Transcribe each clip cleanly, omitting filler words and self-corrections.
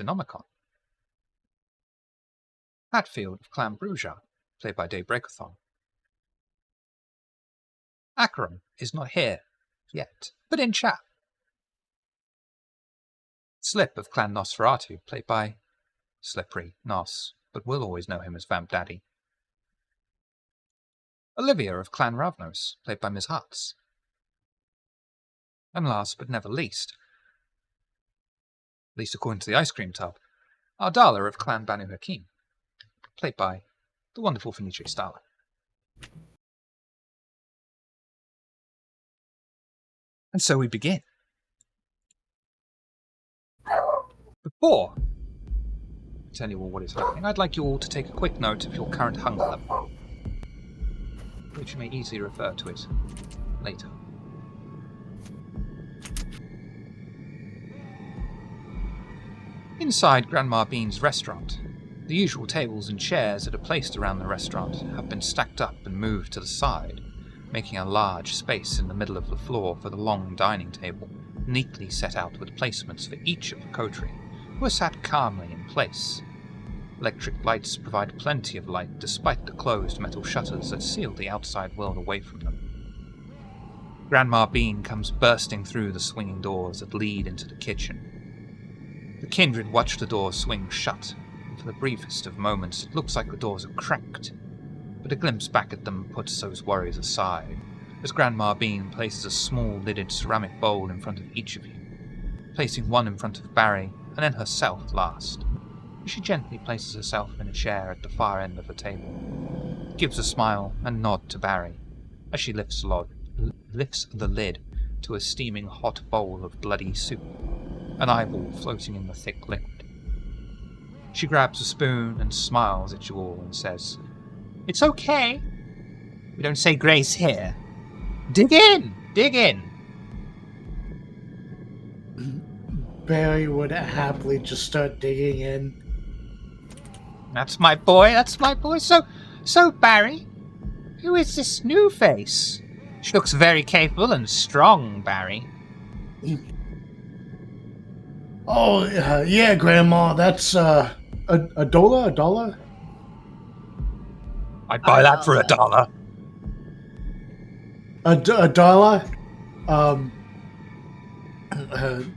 Denomicon. Hatfield of Clan Bruja, played by Dave Breakathon. Acheron is not here yet, but in chat. Slip of Clan Nosferatu, played by Slippery Nos, but we'll always know him as Vamp Daddy. Olivia of Clan Ravnos, played by Ms. Hutz. And last but never least, at least according to the ice cream tub, Ardala of Clan Banu Hakim, played by the wonderful Fenice Stala. And so we begin. Before I tell you all what is happening, I'd like you all to take a quick note of your current hunger level, which you may easily refer to it later. Inside Grandma Bean's restaurant, the usual tables and chairs that are placed around the restaurant have been stacked up and moved to the side, making a large space in the middle of the floor for the long dining table, neatly set out with placements for each of the coterie, who are sat calmly in place. Electric lights provide plenty of light despite the closed metal shutters that seal the outside world away from them. Grandma Bean comes bursting through the swinging doors that lead into the kitchen. The kindred watch the doors swing shut, and for the briefest of moments it looks like the doors are cracked, but a glimpse back at them puts those worries aside, as Grandma Bean places a small lidded ceramic bowl in front of each of you, placing one in front of Barry and then herself last. She gently places herself in a chair at the far end of the table, gives a smile and nod to Barry as she lifts the lid to a steaming hot bowl of bloody soup, an eyeball floating in the thick liquid. She grabs a spoon and smiles at you all and says, "It's okay. We don't say grace here. Dig in! Dig in!" Barry would happily just start digging in. That's my boy, that's my boy. So Barry, who is this new face? She looks very capable and strong, Barry. Oh, yeah, Grandma, that's, a dollar? I'd buy that for $1. A dollar?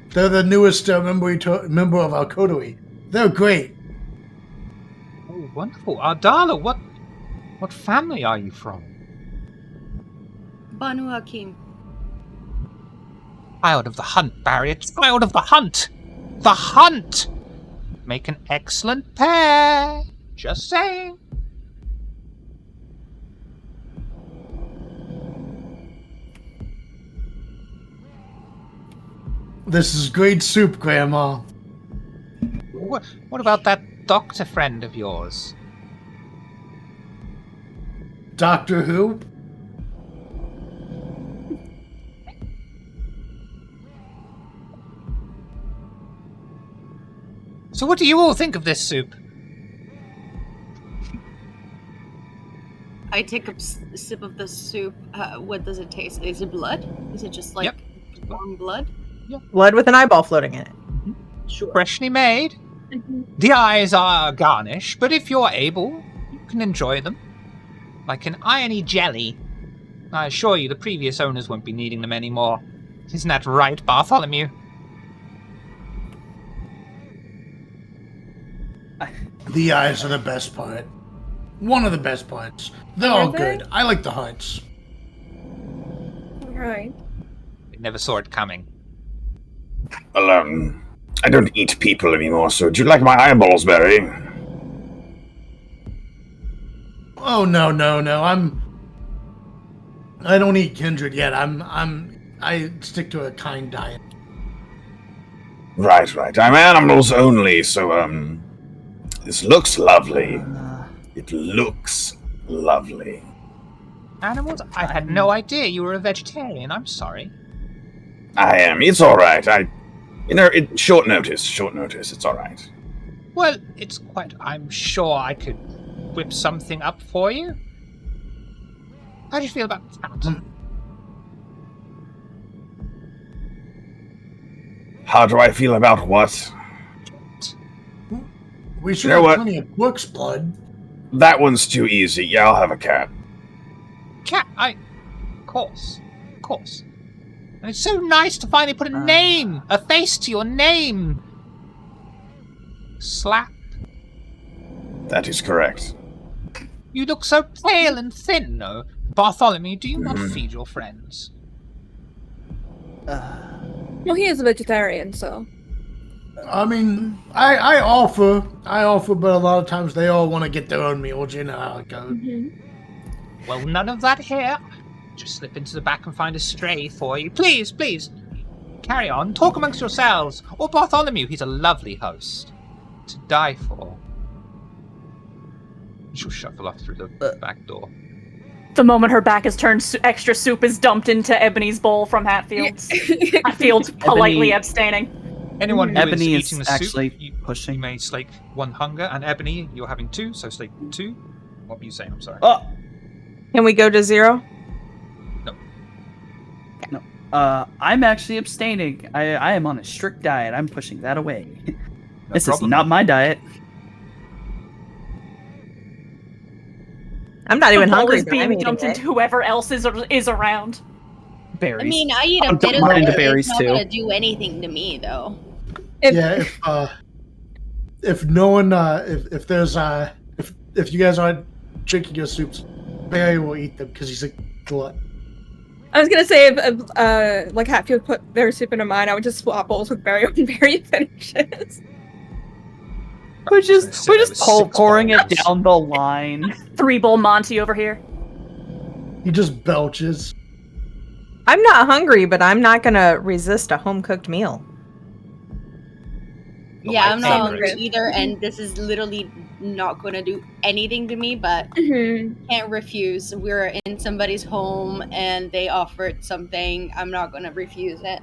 They're the newest member of our coterie. They're great. Oh, wonderful. Ardala, what family are you from? Banu Hakim. Child of the hunt, Barry. A child of the hunt! The hunt! Make an excellent pair. Just saying. This is great soup, Grandma. What about that doctor friend of yours? Doctor Who? So what do you all think of this soup? I take a sip of the soup. What does it taste? Is it blood? Is it just like warm blood? Blood with an eyeball floating in it. Mm-hmm. Sure. Freshly made. The eyes are garnish, but if you're able, you can enjoy them. Like an irony jelly. I assure you the previous owners won't be needing them anymore. Isn't that right, Bartholomew? The eyes are the best part. One of the best parts. They're all good. I like the hearts. Right. I never saw it coming. Well, I don't eat people anymore, so would you like my eyeballs, Barry? Oh, no. I don't eat kindred yet. I stick to a kind diet. Right. I'm animals only, so, this looks lovely. It looks lovely. Animals? I had no idea you were a vegetarian. I'm sorry. I am. It's alright. Short notice, it's alright. Well, I'm sure I could whip something up for you. How do you feel about that? How do I feel about what? We should You know have what? plenty of Book's blood. That one's too easy. Yeah, I'll have a cat. Cat, of course. And it's so nice to finally put a face to your name. Slap. That is correct. You look so pale and thin, though. Bartholomew, do you not feed your friends? Well, he is a vegetarian, so. I mean, I offer, but a lot of times they all want to get their own meals. You know how it goes. Well, none of that here. Just slip into the back and find a stray for you. Please. Carry on. Talk amongst yourselves. Or Bartholomew, he's a lovely host. To die for. She'll shuffle off through the back door. The moment her back is turned, extra soup is dumped into Ebony's bowl from Hatfield's. Hatfield's politely abstaining. Anyone who Ebony is eating the actually soup, you pushing. may slake 1 hunger, and Ebony, you're having 2, so slake 2. What were you saying? I'm sorry. Oh, Can we go to 0? no. I'm actually abstaining. I am on a strict diet. I'm pushing that away. This is not my diet. I'm not even The bowl hungry. is but I'm being eating dumped it. into whoever else is around. Berries. I mean, I eat a I'm bit of mine it. to berries, It's not too. gonna do anything to me, though. Yeah, if no one, if there's if you guys aren't drinking your soups, Barry will eat them because he's a glut. I was gonna say, if like Hatfield put their soup into mine, I would just swap bowls with Barry when Barry finishes. We're just pouring it bowls. down the line. 3-bowl Monty over here. He just belches. I'm not hungry, but I'm not gonna resist a home cooked meal. Yeah, I'm not favorite. hungry either, and this is literally not gonna do anything to me, but can't refuse. We're in somebody's home and they offered something. I'm not gonna refuse it.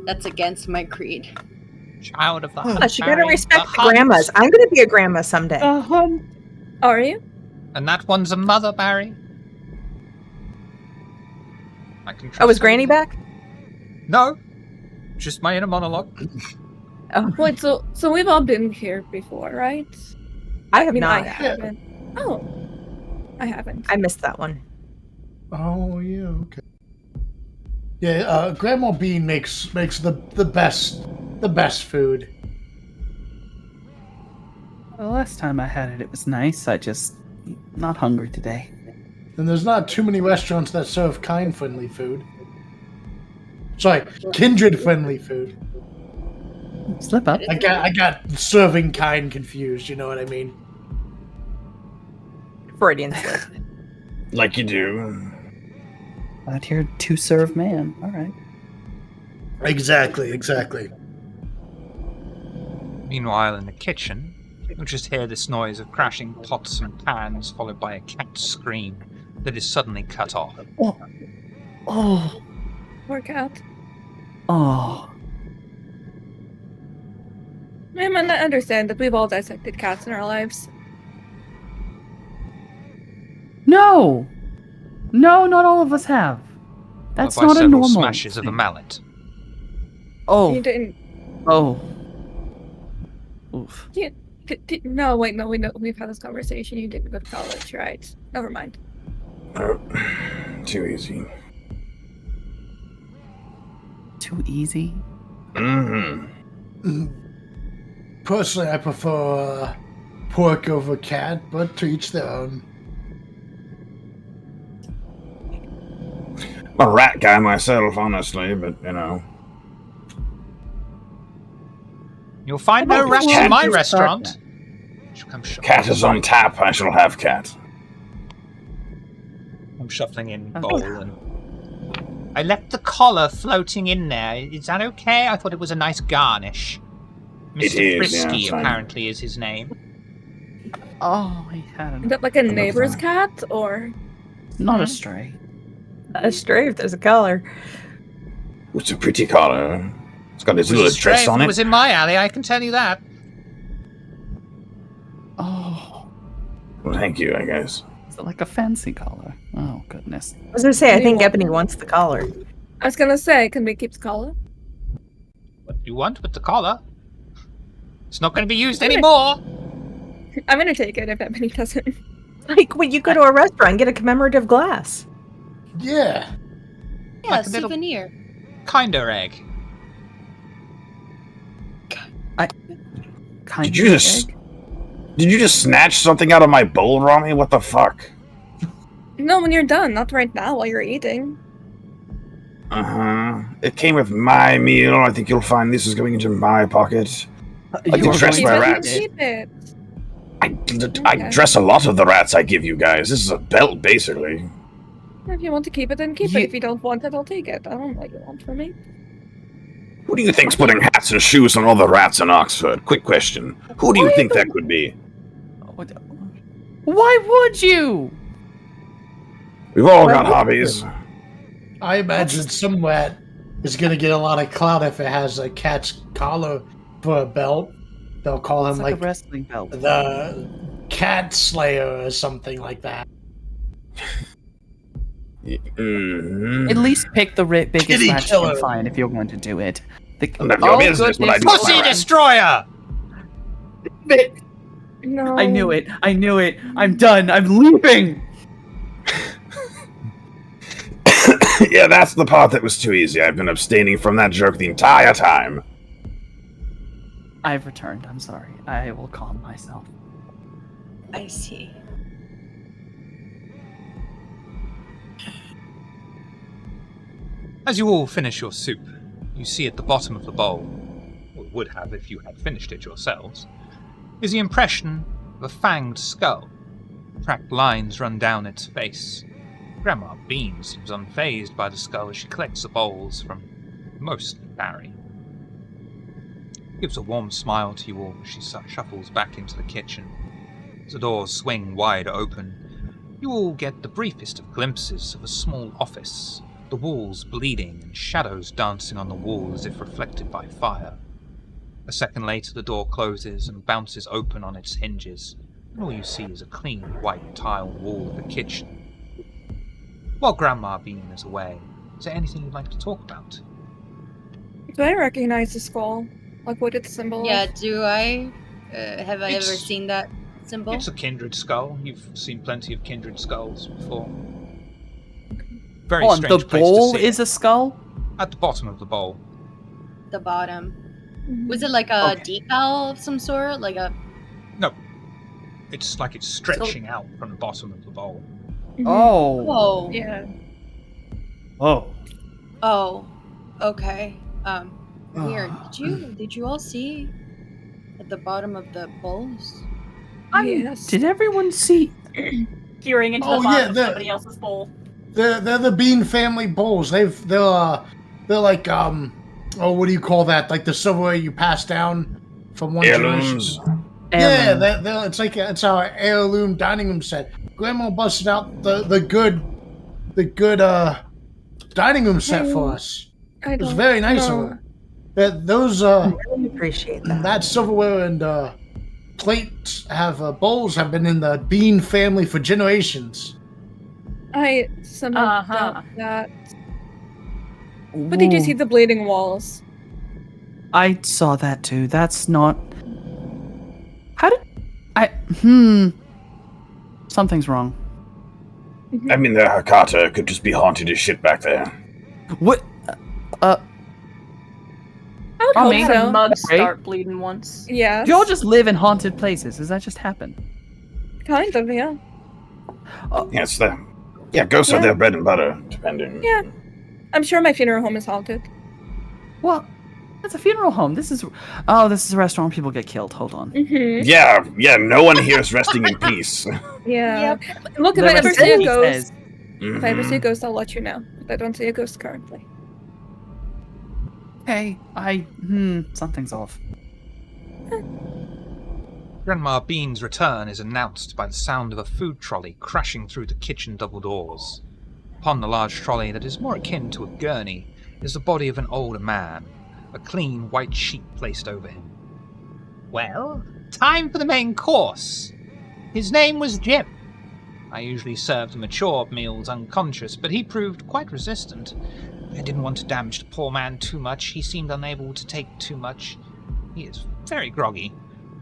That's against my creed. Child of the Plus, you gotta Barry, respect the hunt. grandmas. I'm gonna be a grandma someday. Are you? And that one's a mother, Barry. I can trust Oh, is you. Granny back? No. Just my inner monologue. Oh, Wait, so we've all been here before, right? I have I not. haven't. Oh, I haven't. I missed that one. Oh yeah, okay. Yeah, Grandma Bean makes the best food. The last time I had it, it was nice. I just not hungry today. And there's not too many restaurants that serve kind-friendly food. Sorry, kindred-friendly food. Slip up. I got serving kind confused. You know what I mean? Freudian slip. Like you do. Out here to serve man. All right. Exactly. Meanwhile, in the kitchen, you just hear this noise of crashing pots and pans, followed by a cat's scream that is suddenly cut off. Oh. Poor cat. Oh. Ma'am, I understand that we've all dissected cats in our lives. No. No, not all of us have. That's Followed by not a several normal smashes of a thing. mallet. Oh. You didn't. Oh. Oof. No, wait, no, we've had this conversation. You didn't go to college, right? Never mind. Oh, too easy. Too easy. Mm-hmm. Personally, I prefer pork over cat, but to each their own. I'm a rat guy myself, honestly, but you know. You'll find no Oh, rats cat in my is restaurant. She'll come shuffling. Cat is on tap. I shall have cat. I'm shuffling in Oh. bowl and. I left the collar floating in there. Is that okay? I thought it was a nice garnish. It Mr. is, Frisky yeah, fine. apparently is his name. Oh, he had Is that like a love neighbor's that. cat, or? not a stray. A stray if there's a collar. It's a pretty collar. It's got his It was little a stray dress if on it it. was in my alley, I can tell you that. Oh. Well, thank you, I guess. Is it like a fancy collar? Oh, goodness. I was gonna say, I think Anyone? Ebony wants the collar. I was gonna say, can we keep the collar? you want with the collar. It's not going to be used anymore. I'm gonna take it if Ebony doesn't. Like when you go to a restaurant and get a commemorative glass. Yeah. Yeah, Like a little- souvenir. Kinder egg. Did you just snatch something out of my bowl, Rami? What the fuck? No, when you're done, not right now while you're eating. It came with my meal. I think you'll find this is going into my pocket. I can dress Keep my it, rats. keep it. I dress a lot of the rats I give you guys. This is a belt, basically. If you want to keep it, then keep it. If you don't want it, I'll take it. I don't know what you want from me. Who do you think's putting hats and shoes on all the rats in Oxford? Quick question. Who do you think that could be? Why would you? We've all got hobbies. I imagine some rat is gonna get a lot of clout if it has a cat's collar for a belt. They'll call him It's like a wrestling belt. the Cat Slayer or something like that. Mm-hmm. At least pick the biggest Kitty match you killer. can find if you're going to do it. None of your business when I do Pussy my rats. Destroyer! No. I knew it. I knew it. I'm done. I'm leaving. Yeah, that's the part that was too easy. I've been abstaining from that joke the entire time. I've returned. I'm sorry. I will calm myself. I see. As you all finish your soup, you see at the bottom of the bowl, or would have if you had finished it yourselves, is the impression of a fanged skull. Cracked lines run down its face. Grandma Bean seems unfazed by the skull as she collects the bowls from mostly Barry. Gives a warm smile to you all as she shuffles back into the kitchen. As the doors swing wide open, you all get the briefest of glimpses of a small office, the walls bleeding and shadows dancing on the wall as if reflected by fire. A second later, the door closes and bounces open on its hinges, and all you see is a clean white tile wall of the kitchen. While Grandma Bean is away, is there anything you'd like to talk about? Do I recognize the skull? Like, what it's symbol Yeah, of? do I? Have I ever It's- seen that symbol? It's a kindred skull. You've seen plenty of kindred skulls before. Very Hold on, strange the place bowl to see is a skull? at the bottom of the bowl. The bottom. Mhm. Was it like a Okay. decal of some sort? Like a. No, it's like it's stretching out from the bottom of the bowl. Mhm. Oh. Whoa. Yeah. Oh. Oh. Okay. Weird. Ah. Did you all see at the bottom of the bowls? Yes. Did everyone see? Peering into Oh, the bottom yeah, of that- somebody else's bowl. They're the Bean family bowls. They're like what do you call that? Like the silverware you pass down from one Heirlooms. generation. Yeah, it's our heirloom dining room set. Grandma busted out the good dining room set for us. I It was don't very nice know. of her. Those I really appreciate that. that silverware and plates bowls have been in the Bean family for generations. I somehow Uh-huh. doubt that. But did you see the bleeding walls? I saw that too. That's not. How did I? Something's wrong. I mean, the Hakata could just be haunted as shit back there. What? I would I hope made so. a mug Right? start bleeding once. Yeah. Do y'all just live in haunted places? Does that just happen? Kind of, yeah. Yes, ghosts are Yeah. their bread and butter, depending. Yeah. I'm sure my funeral home is haunted. Well, it's a funeral home. This is a restaurant where people get killed. Hold on. Mm-hmm. Yeah, no one here is resting in peace. Yeah. Look, if The I ever see a receipt ghost, says- if I ever see a Mhm. ghost, I'll let you know. But I don't see a ghost currently. Hey, something's off. Grandma Bean's return is announced by the sound of a food trolley crashing through the kitchen double doors. Upon the large trolley that is more akin to a gurney is the body of an older man, a clean white sheet placed over him. Well, time for the main course. His name was Jim. I usually served mature meals unconscious, but he proved quite resistant. I didn't want to damage the poor man too much. He seemed unable to take too much. He is very groggy.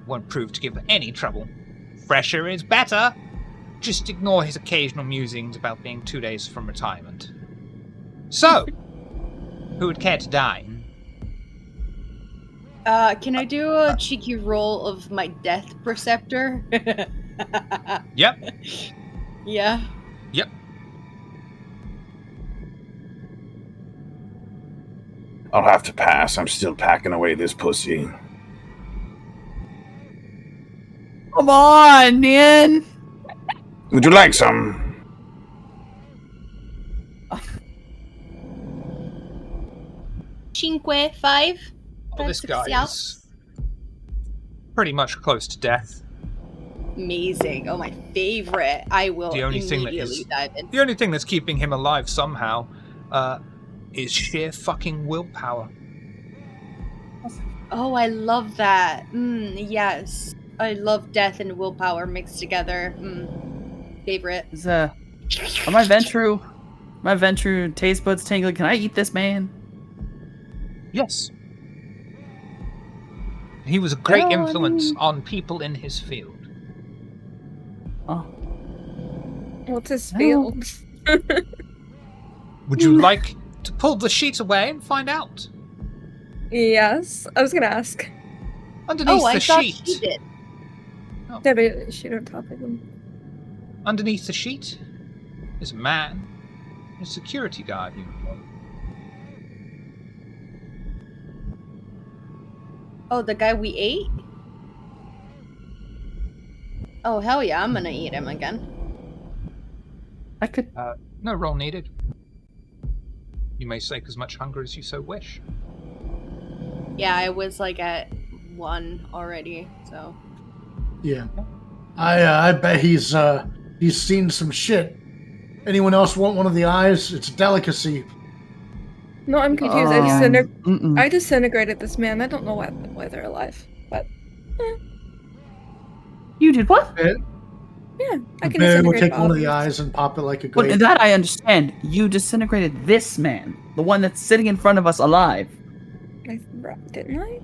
Won't prove to give any trouble. Fresher is better. Just ignore his occasional musings about being 2 days from retirement. So, who would care to dine? Can I do a cheeky roll of my death perceptor? Yep. Yeah. Yep. I'll have to pass. I'm still packing away this pussy. Come on, man. Would you like some? Cinque, 5. Well, this guy Success. is pretty much close to death. Amazing. Oh, my favorite. I will The only thing immediately dive in. The only thing that's keeping him alive somehow is sheer fucking willpower. Oh, I love that. Yes. I love death and willpower mixed together. Favorite. Is are my Ventru taste buds tingling? Can I eat this man? Yes. He was a great Oh, I influence mean- on people in his field. Oh, What's his Oh. field? Would you like to pull the sheet away and find out? Yes, I was gonna ask. Underneath I the thought sheet. she did. Yeah, but shoot on top of him. Underneath the sheet is a man in a security guard uniform. Oh, the guy we ate? Oh, hell yeah, I'm gonna eat him again. I could. No roll needed. You may slake as much hunger as you so wish. Yeah, I was like at 1 already, so. Yeah. I bet he's seen some shit. Anyone else want one of the eyes? It's a delicacy. No, I'm confused. Mm-mm. I disintegrated this man. I don't know why they're alive, but You did what? yeah, I can Barry will disintegrate take one of the objects. eyes and pop it like a But grape. that I understand. You disintegrated this man, the one that's sitting in front of us alive. Didn't I?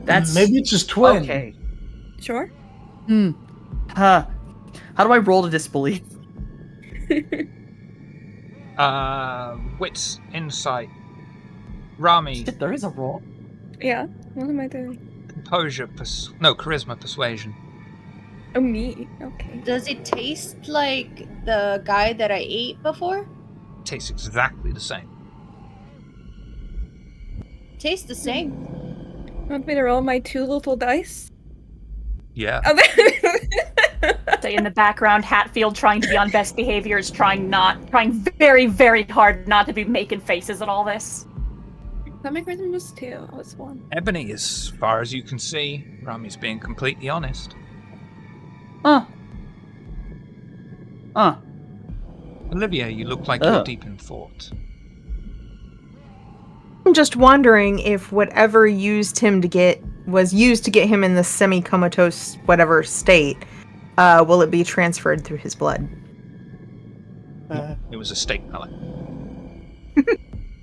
That's Maybe it's his twin. okay. Sure. How do I roll to disbelief? Wits, insight, Rami, Shit, there is a roll. Yeah. What am I doing? composure, charisma, persuasion. Oh, me. Okay. Does it taste like the guy that I ate before? Tastes exactly the same. Tastes the same. Want me to roll my 2 little dice? Yeah. Oh, Say in the background, Hatfield trying to be on best behavior is trying very, very hard not to be making faces at all this. That my rhythm was 2. I was 1. Ebony, as far as you can see, Rami's being completely honest. Olivia, you look like you're deep in thought. I'm just wondering if whatever was used to get him in the semi-comatose whatever state, will it be transferred through his blood? It was a steak pellet.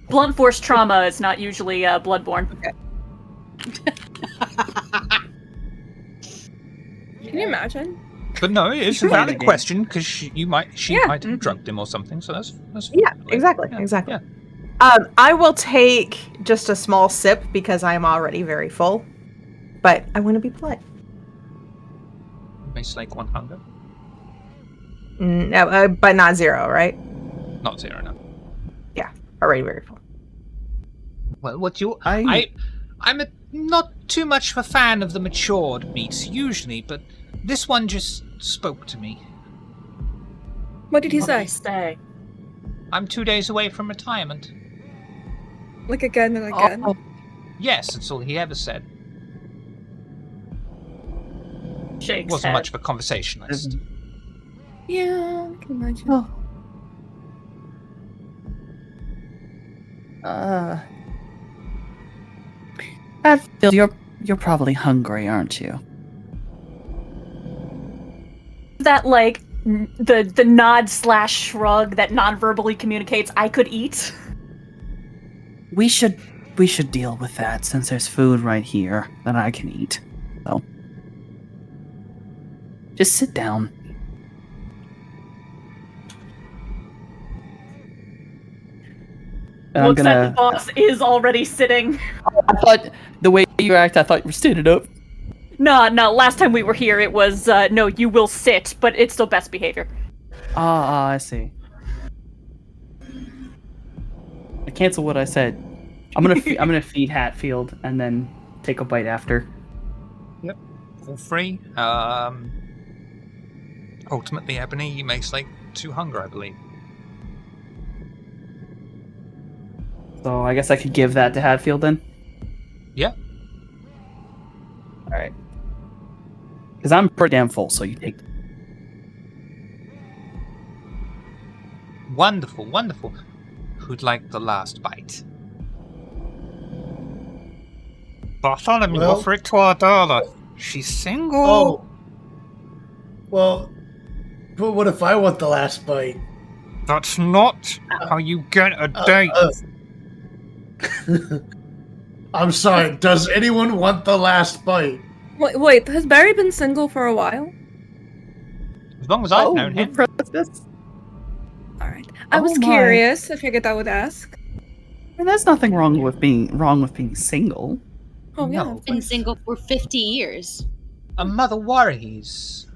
Blunt force trauma is not usually bloodborne. Can you imagine? But no, it's a play the valid game. question because she might Yeah. have drugged him or something. So that's Yeah, valid. exactly. Yeah, Exactly. yeah. I will take just a small sip because I am already very full, but I want to be polite. You may slake one hunger, No, but not 0, right? not 0. No. Already very full. Well, what you I- I'm not too much of a fan of the matured meats usually, but this one just spoke to me. What did he What did say? he say? I'm 2 days away from retirement. Like again and again. Oh, Yes, that's all he ever said. Shakes Wasn't head. much of a conversationalist. Yeah, I can imagine. oh. Hatfield, you're probably hungry, aren't you? That the nod / shrug that non-verbally communicates I could eat. we should deal with that since there's food right here that I can eat. So, just sit down. And Looks like the boss is already sitting. I thought the way you act, I thought you were standing up. No, last time we were here, it was, no, you will sit, but it's still best behavior. I see. I cancel what I said. I'm gonna feed Hatfield and then take a bite after. Yep, all free. Ultimately, Ebony, you may slake 2 hunger, I believe. So I guess I could give that to Hatfield then? Yeah. Alright. Because I'm pretty damn full, so you take... Wonderful, wonderful. Who'd like the last bite? Bartholomew, Well- offer it to our daughter. She's single. Oh. Well, but what if I want the last bite? That's not how you get a date. I'm sorry, does anyone want the last bite? Wait, has Barry been single for a while? As long as I've known him. Alright. I was my. curious. I figured I would ask. I mean, there's nothing wrong with being single. Oh, yeah. No. Been single for 50 years. A mother worries.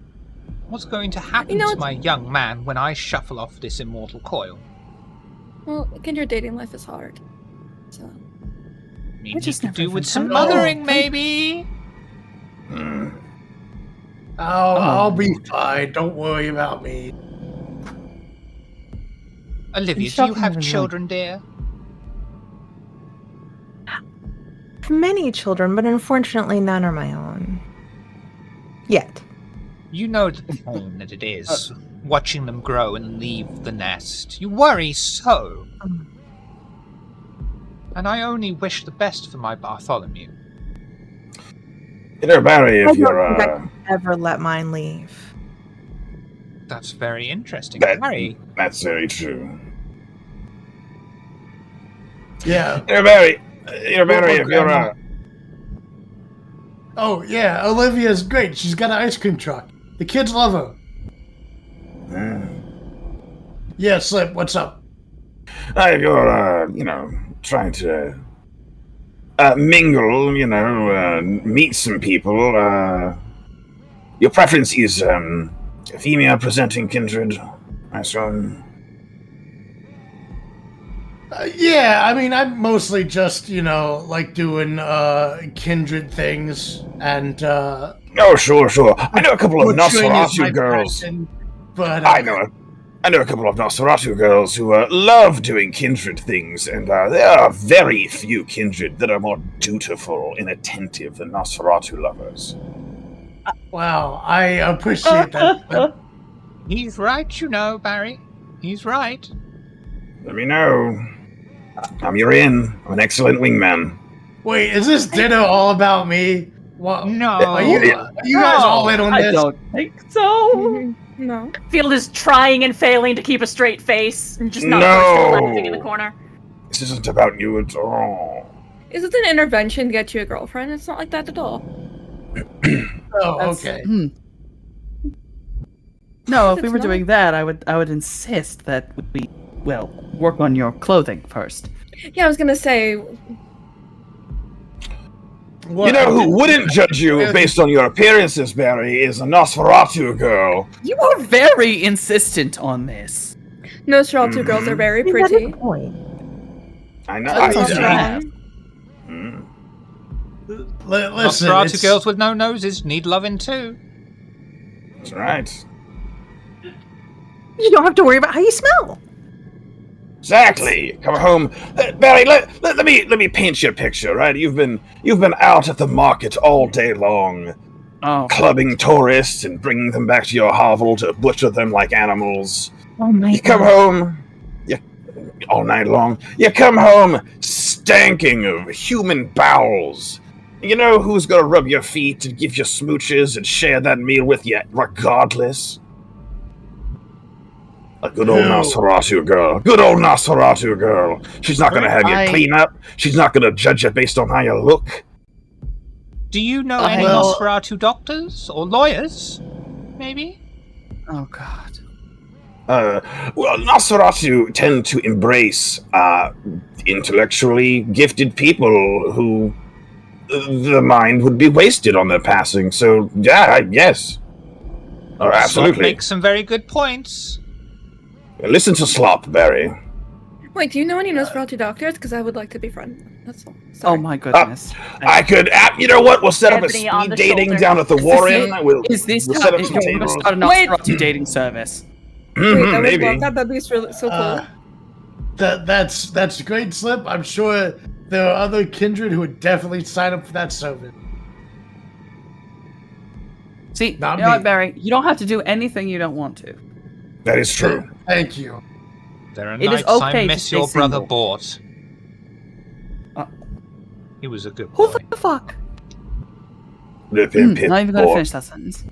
What's going to happen You know, to my young man when I shuffle off this immortal coil? Well, your dating life is hard. So. Maybe just to never do even with some thought- mothering, Oh, maybe? I'll be fine. Don't worry about me. Olivia, do shocking you have everyone. children, dear? Many children, but unfortunately none are my own. Yet. You know the pain that it is, watching them grow and leave the nest. You worry so. And I only wish the best for my Bartholomew. You know, Barry, I if you're don't think I could ever let mine leave. That's very interesting. That- Harry, that's very true. Yeah. You know, Barry, if you're Grandma. Oh, yeah, Olivia's great. She's got an ice cream truck. The kids love her. Yeah, Slip, what's up? If you're, trying to mingle, meet some people, your preference is female-presenting kindred, I assume. Yeah, I mean, I'm mostly just, like doing kindred things and Oh, sure. I know a couple of butchering is my Nosferatu girls. passion, but I know a couple of Nosferatu girls who love doing kindred things, and there are very few kindred that are more dutiful and attentive than Nosferatu lovers. wow, I appreciate that. he's right, you know, Barry. He's right. Let me know. I'm your in. I'm an excellent wingman. Wait, is this dinner all about me? What? No. Are you guys all in on I this? don't think so. No. Field is trying and failing to keep a straight face and just not No. laughing in the corner. This isn't about you at all. Is it an intervention to get you a girlfriend? It's not like that at all. Oh, That's- okay. No, if we It's were not. doing that, I would insist that we, work on your clothing first. Yeah, I was gonna say. Well, You know who wouldn't judge you based on your appearances, Barry, is a Nosferatu girl. You are very insistent on this. Nosferatu girls are very I mean, that is pretty. the point. I know. That's I- also yeah. strong. Listen, Nosferatu it's- girls with no noses need loving too. That's right. You don't have to worry about how you smell. Exactly. Come home, Barry. Let me paint you a picture. Right, you've been out at the market all day long, Oh, clubbing tourists and bringing them back to your hovel to butcher them like animals. Oh my You come home, all night long. You come home stanking of human bowels. You know who's gonna rub your feet and give you smooches and share that meal with you regardless? A good old Nosferatu girl. Good old Nosferatu girl. She's not going to have you clean up. She's not going to judge you based on how you look. Do you know any Nosferatu doctors or lawyers? Maybe? Oh, God. Well, Nosferatu tend to embrace intellectually gifted people who the mind would be wasted on their passing. So, yeah, yes. Absolutely. Slop makes some very good points. Listen to Slop, Barry. Wait, do you know any Nosferatu doctors? Because I would like to be friends. That's all. Sorry. Oh my goodness. I could. You know what? We'll set up a speed dating shoulder. down at the Warren. We'll set up some We're tables. gonna start a Nosferatu dating service. Wait, I maybe. would love that. That'd be so cool. That's great, Slip. I'm sure there are other kindred who would definitely sign up for that service. See, you Not know what, me. Barry? You don't have to do anything you don't want to. That is true. Thank you. There are It is nights okay I to miss stay your brother single. Bort. Uh, He was a good boy. Who the fuck? Not Not even gonna finish that sentence.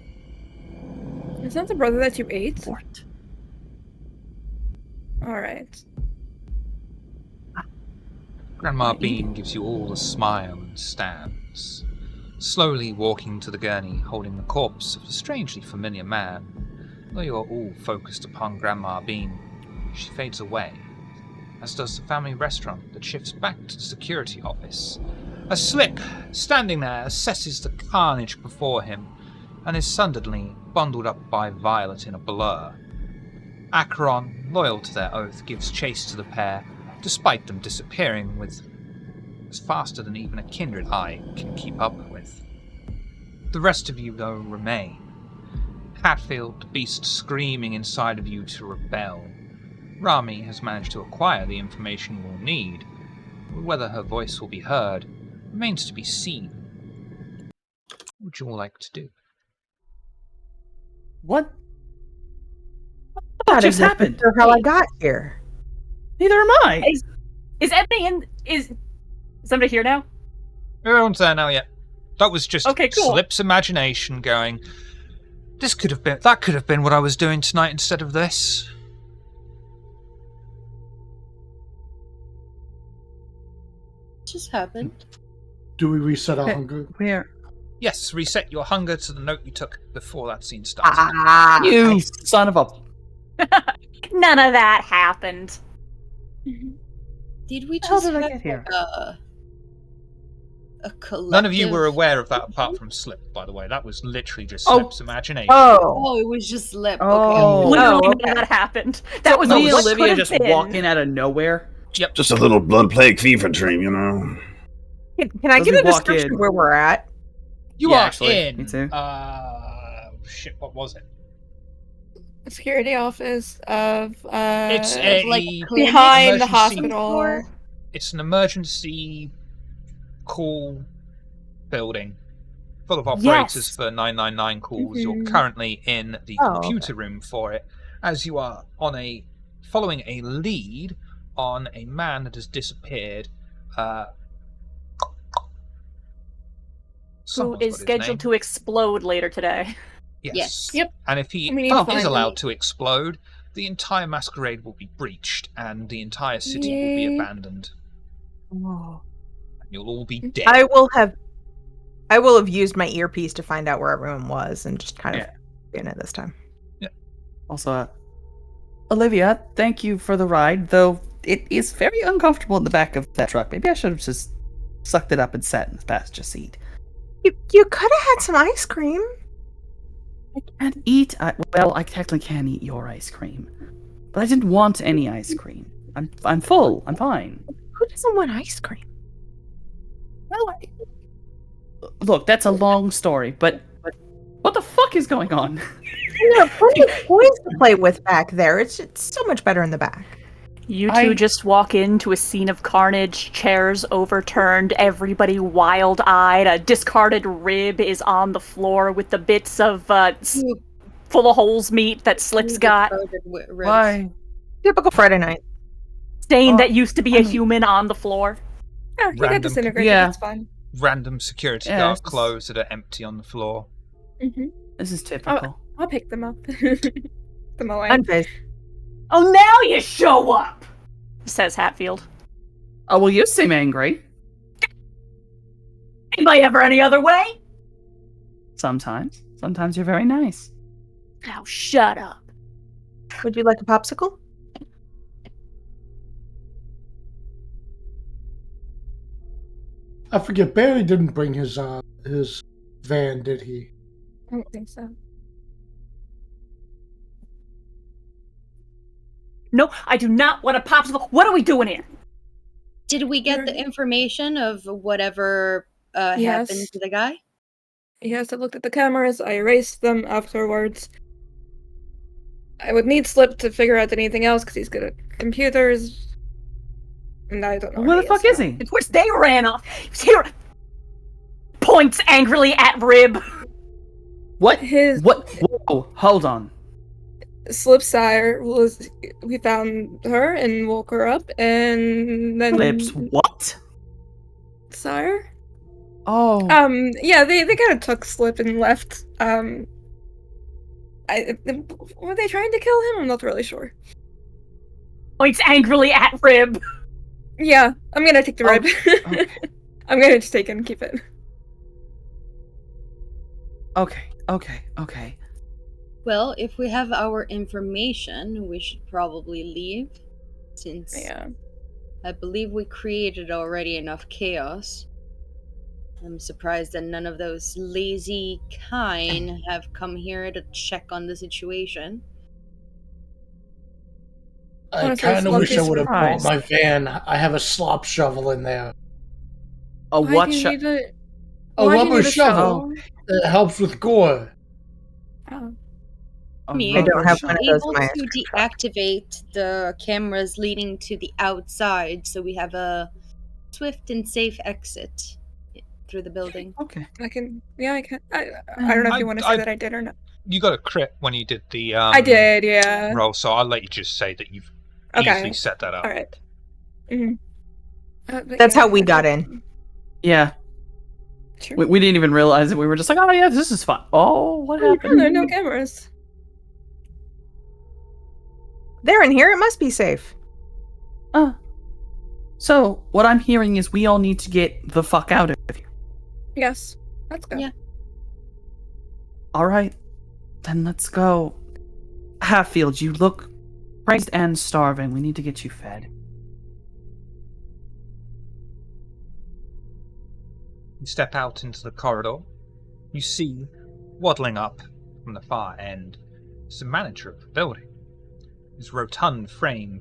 Is that the brother that you ate? Fort. Alright. Grandma Bean gives you all a smile and stands, slowly walking to the gurney, holding the corpse of a strangely familiar man. Though you are all focused upon Grandma Bean, she fades away, as does the family restaurant that shifts back to the security office. As Slip, standing there, assesses the carnage before him, and is suddenly bundled up by Violet in a blur. Acheron, loyal to their oath, gives chase to the pair, despite them disappearing with as faster than even a kindred eye can keep up with. The rest of you, though, remain. Hatfield, the beast screaming inside of you to rebel. Rami has managed to acquire the information you will need. Whether her voice will be heard remains to be seen. What would you all like to do? What? Not just exactly happened? sure how I got here. Neither am I. Is Ebony in? Is somebody here now? Everyone's there now yet. That was just Okay, cool. Slip's imagination going, that could have been what I was doing tonight instead of this. What just happened? Do we reset our Okay, hunger? Where? Yes, reset your hunger to the note you took before that scene started. You son of a. None of that happened. Did we How just did I have get here? a collective? None of you were aware of that apart from Slip, by the way. That was literally just Oh. Slip's imagination. Oh, it was just lip. Oh. Literally Oh, none of that happened. That was Me and what Olivia could just have been. walk in out of nowhere. Just a little blood plague fever dream, you know. Can I As get we a walk description in- of where we're at? You Yeah, are actually, in. me too. Shit, what was it? Security office of It's a like behind the emergency- hospital. It's an emergency call building full of operators Yes. for 999 calls. You're Mhm. currently in the Oh, computer room for it, as you are following a lead on a man that has disappeared. Who Someone's is got his scheduled name. to explode later today? Yes. Yep. And if he We need to is find allowed him. to explode, the entire masquerade will be breached and the entire city will be Yay. abandoned. Oh. And you'll all be dead. I will have used my earpiece to find out where everyone was and just kind of in it this time. Also, Olivia, thank you for the ride, though it is very uncomfortable in the back of that truck. Maybe I should have just sucked it up and sat in the passenger seat. You could have had some ice cream. I can't eat. Well, I technically can eat your ice cream, but I didn't want any ice cream. I'm full. I'm fine. Who doesn't want ice cream? Well, look, that's a long story, but what the fuck is going on? There are plenty of toys to play with back there. It's so much better in the back. You two just walk into a scene of carnage, chairs overturned, everybody wild-eyed, a discarded rib is on the floor with the bits of full of holes meat that Slip's got, Why? Typical Friday night. stain that used to be a human on the floor. Yeah, he got Random- disintegrated. Yeah. That's fine. Random security Yeah, guard it's- clothes that are empty on the floor. Mm-hmm. This is typical. I'll pick them up. Put them away. Unfazed. Oh, now you show up, says Hatfield. Oh, well, you seem angry. Anybody ever any other way? Sometimes. Sometimes you're very nice. Oh, shut up. Would you like a popsicle? I forget. Barry didn't bring his van, did he? I don't think so. No, I do not want a popsicle. What are we doing here? Did we get the information of whatever happened to the guy? Yes, I looked at the cameras. I erased them afterwards. I would need Slip to figure out anything else because he's good at computers. And I don't know. Where the fuck is he? Of course, they ran off. He's here. Points angrily at Rib. What? His What? Whoa, hold on. Slip's sire was. We found her and woke her up, and then. Lips, what? Sire? Oh. Yeah, they kind of took Slip and left. Were they trying to kill him? I'm not really sure. Points angrily at Rib. Yeah, I'm gonna take the rib. Okay. I'm gonna just take it and keep it. Okay. Well, if we have our information, we should probably leave. Since I believe we created already enough chaos. I'm surprised that none of those lazy kine have come here to check on the situation. I Honestly, kind of slop wish I is would have brought surprised. my van. I have a slop shovel in there. A Why what? do you need a- A why do you rubber need a shovel. It helps with gore. Oh. Me, I don't have one of those able in my to deactivate the cameras leading to the outside, so we have a swift and safe exit through the building. Okay. I can. Yeah, I can. I don't know if you want to say that I did or not. You got a crit when you did the I did, yeah. roll, so I'll let you just say that you've Okay. easily set that up. All right. Mm-hmm. That's how we got in. Yeah. Sure. We didn't even realize it. We were just like, oh yeah, this is fun. Oh, what Oh, happened? there are no cameras. They're in here. It must be safe. So, what I'm hearing is we all need to get the fuck out of here. Yes. Let's go. Yeah. Alright. Then let's go. Hatfield, you look crazed and starving. We need to get you fed. You step out into the corridor. You see, waddling up from the far end, is the manager of the building. His rotund frame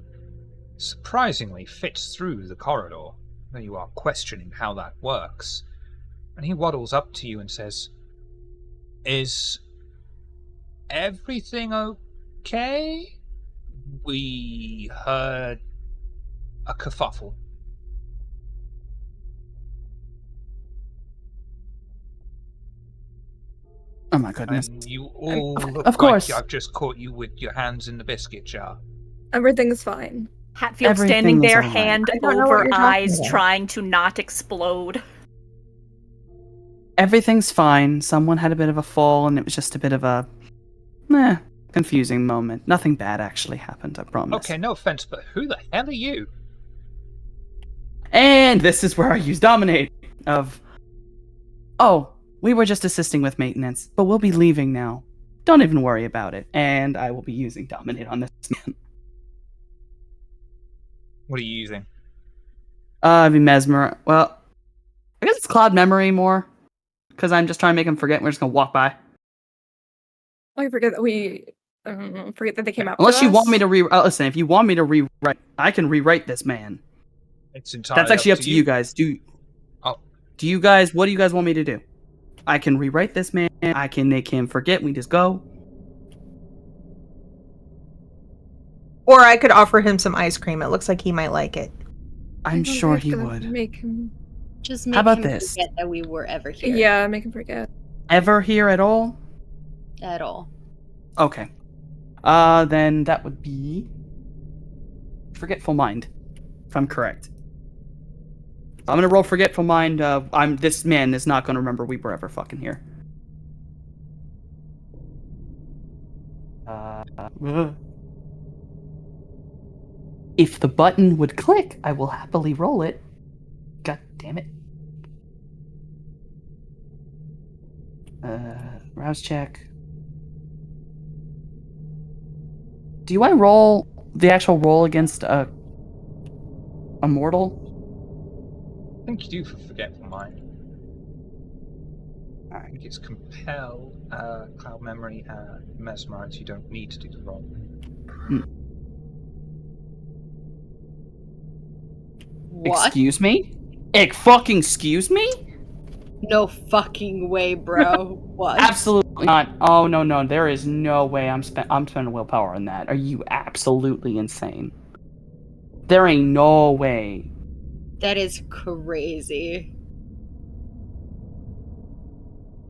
surprisingly fits through the corridor, though you are questioning how that works. And he waddles up to you and says, "Is everything okay? We heard a kerfuffle." Oh my goodness. And you all look Of course. like I've just caught you with your hands in the biscuit jar. Everything's fine. Hatfield Everything standing was there, alright. hand I don't know what over you're talking eyes, about. trying to not explode. Everything's fine. Someone had a bit of a fall, and it was just a bit of a confusing moment. Nothing bad actually happened, I promise. Okay, no offense, but who the hell are you? And this is where I use Dominate we were just assisting with maintenance, but we'll be leaving now. Don't even worry about it. And I will be using Dominate on this man. What are you using? I mean, Mesmer. Well, I guess it's Cloud Memory more. Because I'm just trying to make him forget. We're just going to walk by. I forget that we. Forget that they came out. Unless to you want us. me to listen, if you want me to rewrite, I can rewrite this man. It's entirely That's actually up to you guys. Oh. Do you guys, what do you guys want me to do? I can rewrite this man. I can make him forget. We just go. Or I could offer him some ice cream. It looks like he might like it. I'm I don't sure have he to would. Make him. Just make How about him this? forget that we were ever here. Yeah, make him forget. Ever here at all? At all. Okay. Then that would be Forgetful Mind, if I'm correct. I'm gonna roll Forgetful Mind. This man is not gonna remember we were ever fucking here. If the button would click, I will happily roll it. God damn it. Rouse check. Do I roll the actual roll against a mortal? I think you do for Forgetful Mind. I think it's Compel, Cloud Memory, and Mesmerize. You don't need to do the roll. What? Excuse me? Fucking excuse me? No fucking way, bro. What? Absolutely not. Oh no, there is no way I'm spending willpower on that. Are you absolutely insane? There ain't no way. That is crazy.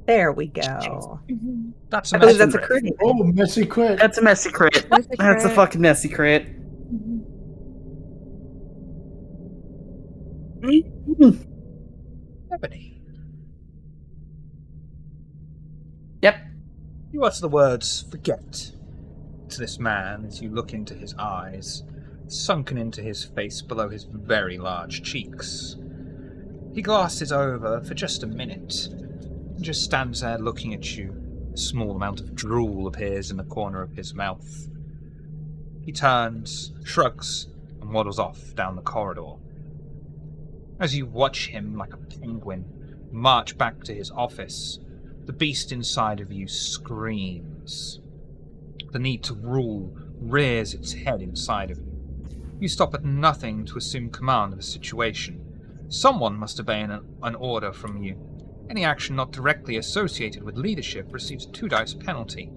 There we go. That's I a believe messy that's a crit. crit. Oh, messy crit. That's a messy crit. That's a fucking messy crit. Ebony. Yep. You utter the words "forget" to this man as you look into his eyes, sunken into his face below his very large cheeks. He glasses over for just a minute and just stands there looking at you. A small amount of drool appears in the corner of his mouth. He turns, shrugs, and waddles off down the corridor. As you watch him like a penguin march back to his office, the beast inside of you screams. The need to rule rears its head inside of you. You stop at nothing to assume command of the situation. Someone must obey an order from you. Any action not directly associated with leadership receives a 2 dice penalty.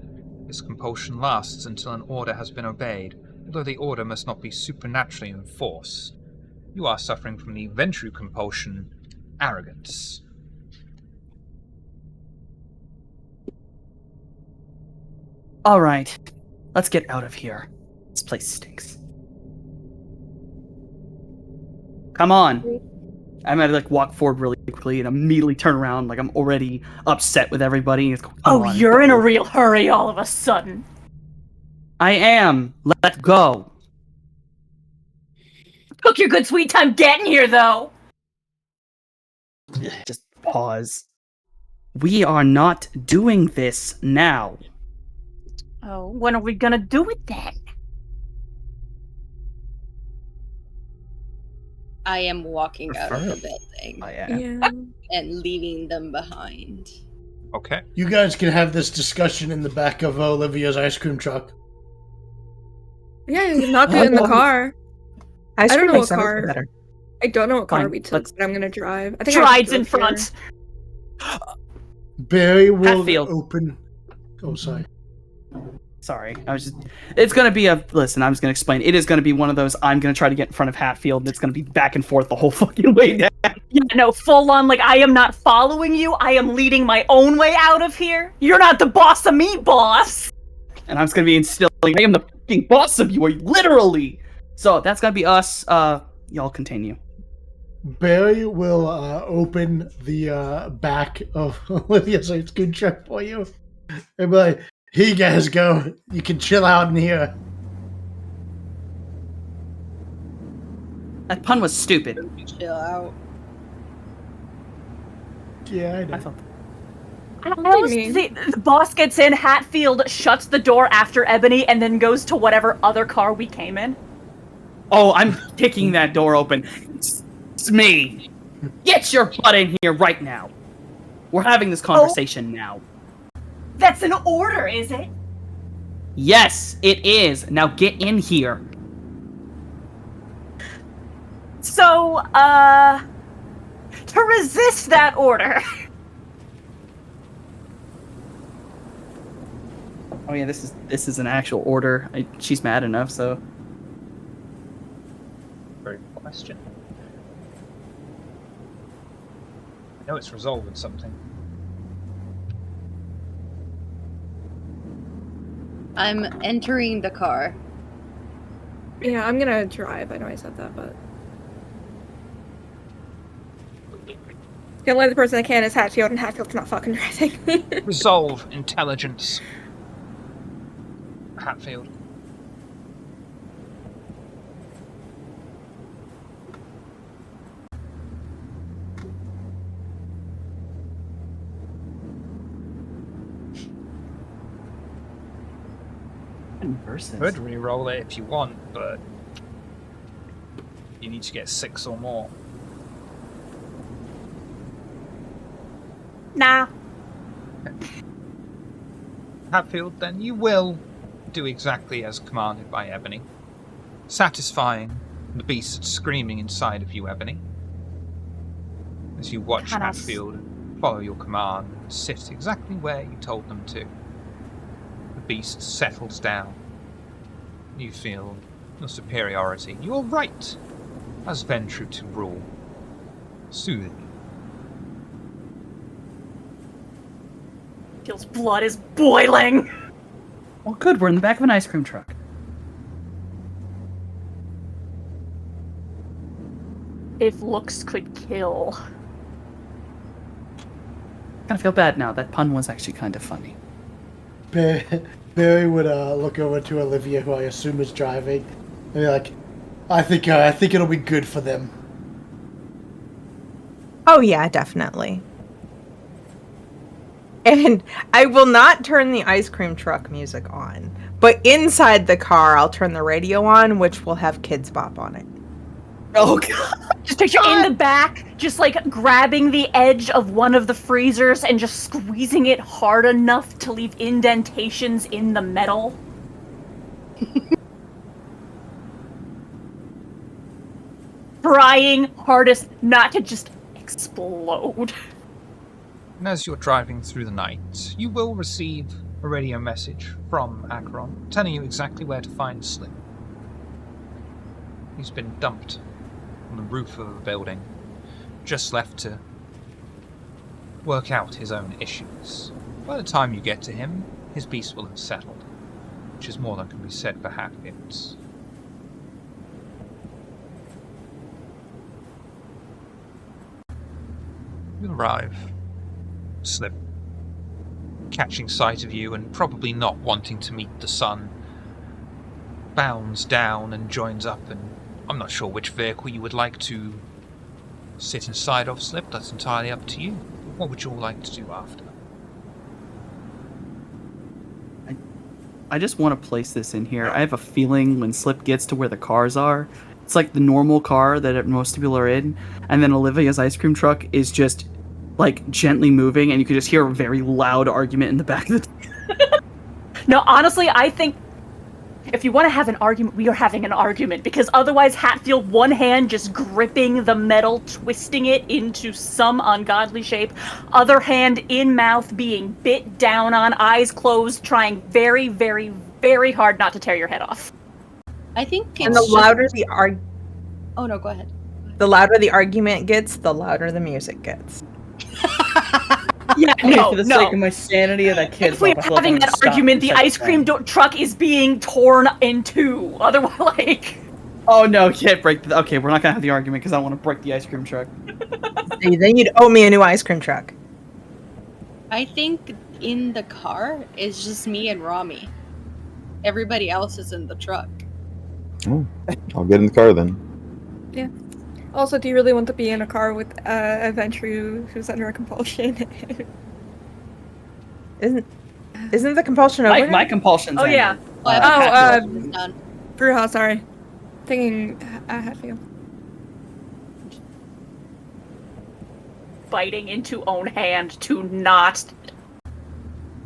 This compulsion lasts until an order has been obeyed, although the order must not be supernaturally enforced. You are suffering from the Ventru compulsion, arrogance. All right, let's get out of here. This place stinks. Come on. I'm gonna walk forward really quickly and immediately turn around like I'm already upset with everybody. And Oh, you're in a real hurry all of a sudden. I am. Let's go. Took your good sweet time getting here, though. Just pause. We are not doing this now. Oh, when are we gonna do it then? I am walking out of the building Yeah. and leaving them behind. Okay. You guys can have this discussion in the back of Olivia's ice cream truck. Yeah, you can not do it in the car. Ice I don't cream know makes what everything car. better. I don't know what car Fine, we took, let's- but I'm gonna drive. I think Strides I in drove front. here. Barry will Hatfield. open. Oh, sorry. Sorry, it's gonna be listen, I'm just gonna explain. It is gonna be one of those, I'm gonna try to get in front of Hatfield, and it's gonna be back and forth the whole fucking way down. Yeah, no, full on, like, I am not following you. I am leading my own way out of here. You're not the boss of me, boss. And I'm just gonna be instilling, I am the fucking boss of you, literally! So, that's gonna be us, y'all continue. Barry will open the back of Olivia's ice cream truck for you. And be like, here you guys go. You can chill out in here. That pun was stupid. Chill out. Yeah, I know. I thought The boss gets in, Hatfield shuts the door after Ebony, and then goes to whatever other car we came in. Oh, I'm kicking that door open. It's me. Get your butt in here right now. We're having this conversation now. That's an order, is it? Yes, it is. Now get in here. So, to resist that order. Oh yeah, this is an actual order. She's mad enough, so. Very good question. I know it's resolving something. I'm entering the car. Yeah, I'm gonna drive. I know I said that, but the only other person I can is Hatfield, and Hatfield's not fucking driving. Resolve intelligence. Hatfield. Versus. Could re-roll it if you want, but you need to get 6 or more. Nah. Hatfield, then you will do exactly as commanded by Ebony, satisfying the beast screaming inside of you, Ebony. As you watch Hatfield follow your command and sit exactly where you told them to. The beast settles down. You feel your superiority. You're right, as Ventru to rule. Soothing. Feels blood is boiling. Well, good. We're in the back of an ice cream truck. If looks could kill. I kind of feel bad now. That pun was actually kind of funny. Barry would look over to Olivia, who I assume is driving, and be like, I think it'll be good for them. Oh yeah, definitely. And I will not turn the ice cream truck music on, but inside the car I'll turn the radio on, which will have Kids Bop on it. Oh god. Just picture in the back, just like grabbing the edge of one of the freezers and just squeezing it hard enough to leave indentations in the metal. Trying hardest not to just explode. And as you're driving through the night, you will receive a radio message from Acheron telling you exactly where to find Slip. He's been dumped on the roof of a building, just left to work out his own issues. By the time you get to him, his beast will have settled, which is more than can be said for Hatfields. You arrive. Slip, catching sight of you and probably not wanting to meet the sun, bounds down and joins up, and I'm not sure which vehicle you would like to sit inside of, Slip. That's entirely up to you. What would you all like to do after? I just want to place this in here. I have a feeling when Slip gets to where the cars are, it's like the normal car that most people are in, and then Olivia's ice cream truck is just like gently moving, and you could just hear a very loud argument in the back of the No, honestly, I think if you want to have an argument, we are having an argument, because otherwise Hatfield, one hand just gripping the metal, twisting it into some ungodly shape, other hand in mouth being bit down on, eyes closed, trying very, very, very hard not to tear your head off. I think it's And the louder the Oh no, go ahead. the louder the argument gets, the louder the music gets. Yeah, for the sake of my sanity of that kid. If we're having that argument, the ice cream truck is being torn in two. Otherwise, like... Oh no, can't break the... Okay, we're not gonna have the argument because I want to break the ice cream truck. Then you'd owe me a new ice cream truck. I think in the car is just me and Rami. Everybody else is in the truck. Oh, I'll get in the car then. Yeah. Also, do you really want to be in a car with a Ventru who's under a compulsion? Isn't the compulsion over? My compulsion's ended. yeah. Bruja, sorry. Thinking Hatfield. Biting into own hand to not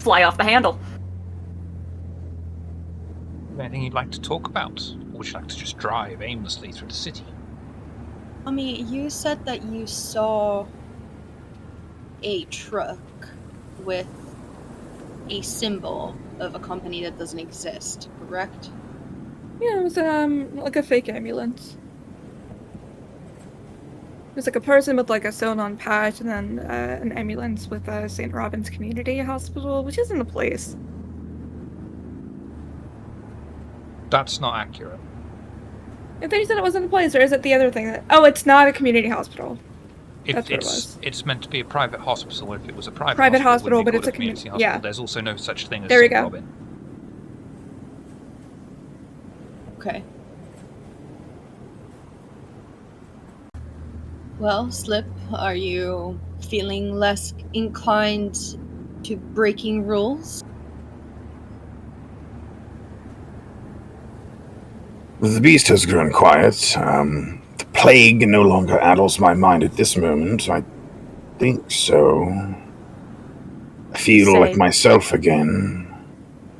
fly off the handle. Anything you'd like to talk about? Or would you like to just drive aimlessly through the city? I mean, you said that you saw a truck with a symbol of a company that doesn't exist, correct? Yeah, it was like a fake ambulance. It was like a person with like a sewn-on patch, and then an ambulance with a St. Robin's Community Hospital, which isn't a place. That's not accurate. I thought you said it wasn't a place, or is it the other thing that... Oh, it's not a community hospital. That's what it was. It's meant to be a private hospital. If it was a private hospital, it would be but it's called a community hospital. yeah. There's also no such thing as There we St. go. Robin. Okay. Well, Slip, are you feeling less inclined to breaking rules? The beast has grown quiet. The plague no longer addles my mind at this moment. I think so. I feel like myself again.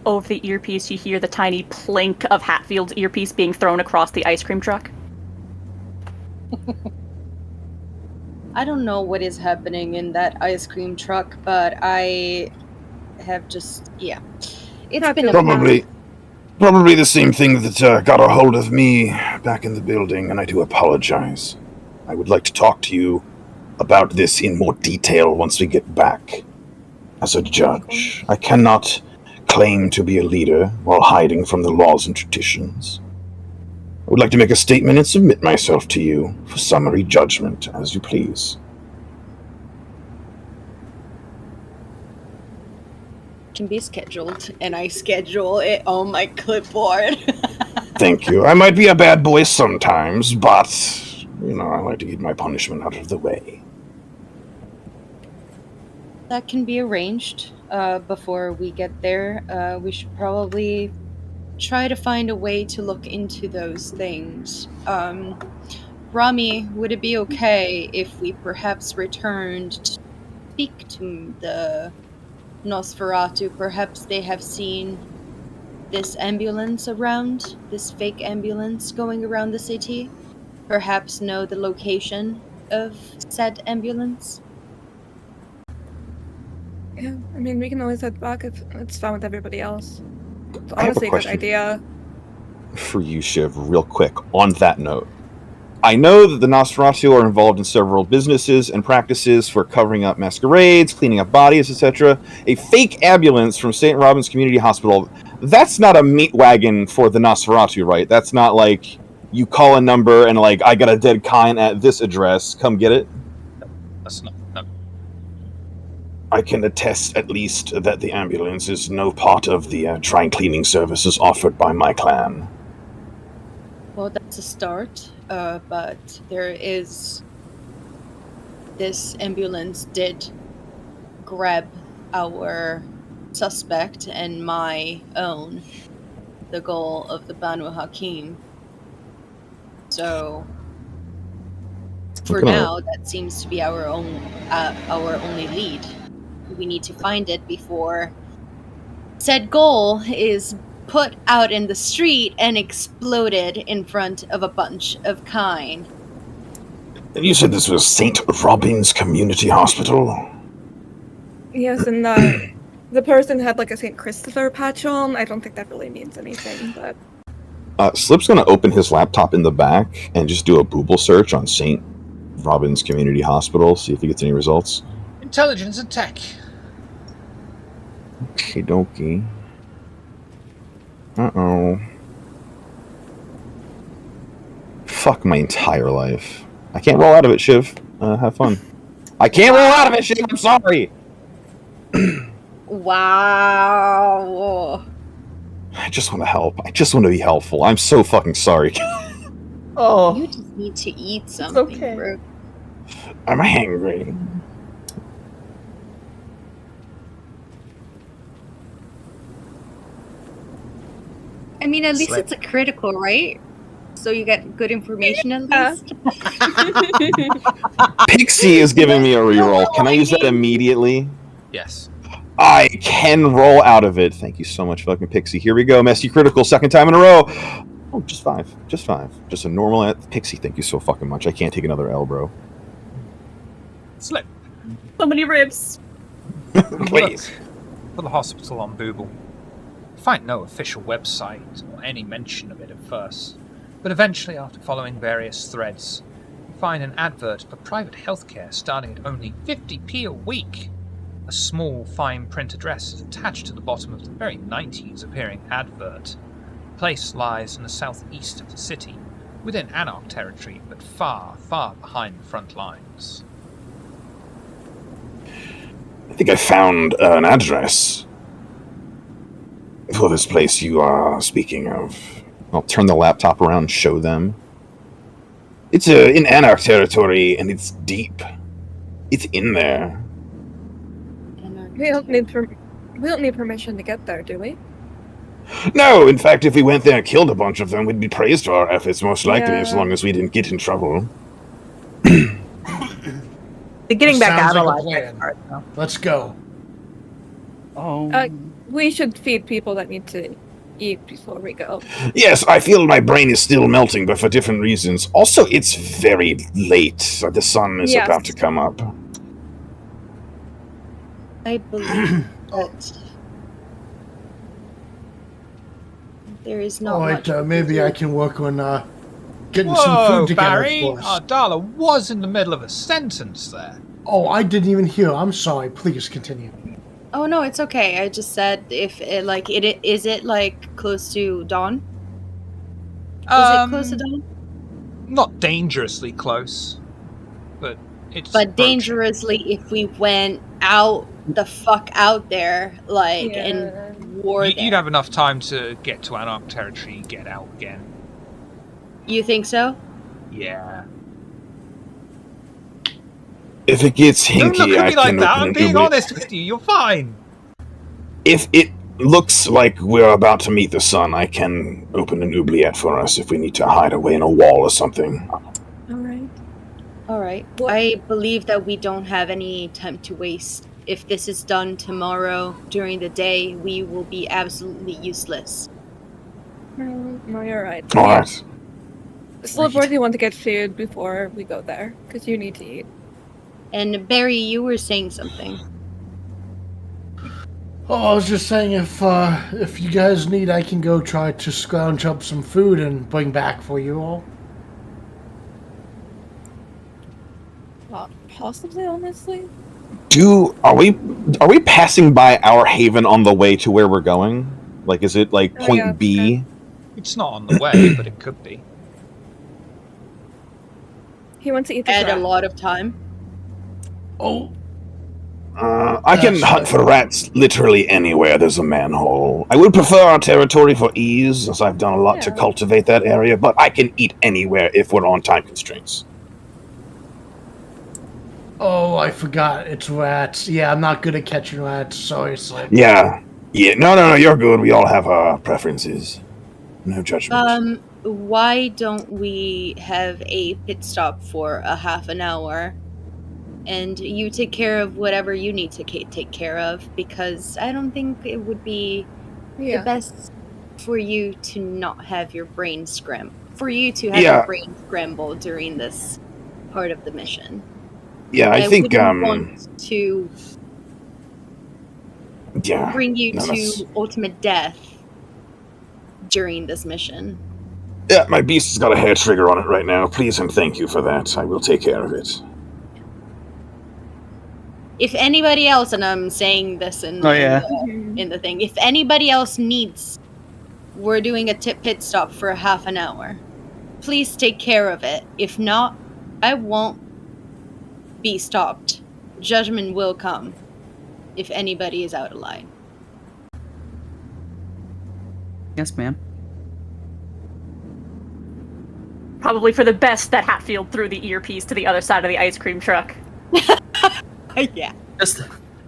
Over the earpiece, you hear the tiny plink of Hatfield's earpiece being thrown across the ice cream truck. I don't know what is happening in that ice cream truck, but I have just, it's been Probably the same thing that got a hold of me back in the building, and I do apologize. I would like to talk to you about this in more detail once we get back. As a judge, I cannot claim to be a leader while hiding from the laws and traditions. I would like to make a statement and submit myself to you for summary judgment, as you please. Can be scheduled, and I schedule it on my clipboard. Thank you. I might be a bad boy sometimes, but, I like to get my punishment out of the way. That can be arranged before we get there. We should probably try to find a way to look into those things. Rami, would it be okay if we perhaps returned to speak to the Nosferatu? Perhaps they have seen this ambulance around, this fake ambulance going around the city. Perhaps know the location of said ambulance. Yeah, I mean, we can always head back if it's fine with everybody else. It's I have a honestly a good question idea. for you, Shiv, real quick, on that note. I know that the Nosferatu are involved in several businesses and practices for covering up masquerades, cleaning up bodies, etc. A fake ambulance from St. Robin's Community Hospital, that's not a meat wagon for the Nosferatu, right? That's not like you call a number and like, I got a dead kind at this address, come get it? That's not... No. I can attest at least that the ambulance is no part of the dry cleaning services offered by my clan. Well, that's a start, but there is... This ambulance did grab our suspect and my own, the goal of the Banu Hakim. So, for now, that seems to be our only lead. We need to find it before said goal is put out in the street and exploded in front of a bunch of kine. And you said this was St. Robin's Community Hospital? Yes, and the person had like a St. Christopher patch on. I don't think that really means anything, but... Slip's gonna open his laptop in the back and just do a Google search on St. Robin's Community Hospital, see if he gets any results. Intelligence and tech. Okie dokie. Uh-oh. Fuck my entire life. I can't roll out of it, Shiv. Have fun. I can't roll out of it, Shiv! I'm sorry! Wow. I just want to help. I just want to be helpful. I'm so fucking sorry. Oh, You just need to eat something, okay. bro. I'm hangry. I mean, at least Slip. it's a critical, right? So you get good information at least. Pixie is giving me a reroll. Can I use that immediately? Yes. I can roll out of it. Thank you so much, fucking Pixie. Here we go. Messy critical, second time in a row. Oh, just 5. Just 5. Just a normal... Pixie, thank you so fucking much. I can't take another L, bro. Slip. So many ribs. Please. Look for the hospital on Booble. Find no official website or any mention of it at first, but eventually, after following various threads, you find an advert for private healthcare starting at only 50p a week. A small, fine print address is attached to the bottom of the very 90s appearing advert. The place lies in the southeast of the city, within Anarch territory, but far, far behind the front lines. I think I found an address for this place you are speaking of. I'll turn the laptop around and show them. It's in Anarch territory, and it's deep. It's in there. We don't need permission to get there, do we? No, in fact, if we went there and killed a bunch of them, we'd be praised for our efforts, most likely, as Yeah. long as we didn't get in trouble. The getting back Sounds out like a alive plan. part, though. Let's go. Oh. We should feed people that need to eat before we go. Yes, I feel my brain is still melting, but for different reasons. Also, it's very late. The sun is Yes. about to come up. I believe that there is not much. Alright, maybe I can work on getting Whoa, some food together Barry! for us. Ardala was in the middle of a sentence there. Oh, I didn't even hear. I'm sorry. Please continue. Oh no, it's okay. I just said if it is it like close to dawn? Is it close to dawn? Not dangerously close, but it's But approaching. dangerously if we went out the fuck out there, like, Yeah. and war there. You'd have enough time to get to Anarch territory, get out again. You think so? Yeah. If it gets Don't look hinky, at I me like can that. open I'm an being Uber. honest with you. You're fine. If it looks like we're about to meet the sun, I can open an oubliette for us if we need to hide away in a wall or something. All right. What- I believe that we don't have any time to waste. If this is done tomorrow during the day, we will be absolutely useless. No, you're right. Alright. Slipboard, you want to get food before we go there, because you need to eat. And Barry, you were saying something. Oh, I was just saying if you guys need, I can go try to scrounge up some food and bring back for you all. Possibly, honestly. Are we passing by our haven on the way to where we're going? Like, is it like point yeah, B? It's not on the way, but it could be. He wants to eat the Add a rat. lot of time. Oh, I can That's hunt for rats literally anywhere there's a manhole. I would prefer our territory for ease, as I've done a lot to Yeah. cultivate that area, but I can eat anywhere if we're on time constraints. oh, I forgot. It's rats. Yeah, I'm not good at catching rats. Sorry, Slim. Yeah. No, you're good. We all have our preferences. No judgment. Why don't we have a pit stop for a half an hour? And you take care of whatever you need to take care of, because I don't think it would be the best for you to not have your brain scramble. For you to have your brain scramble during this part of the mission. Yeah, I think, wouldn't want to yeah. bring you No, to that's- ultimate death during this mission. Yeah, my beast has got a hair trigger on it right now. Please and thank you for that. I will take care of it. If anybody else, and I'm saying this in the thing, if anybody else needs, we're doing a pit stop for a half an hour. Please take care of it. If not, I won't be stopped. Judgment will come if anybody is out of line. Yes, ma'am. Probably for the best that Hatfield threw the earpiece to the other side of the ice cream truck. Yeah.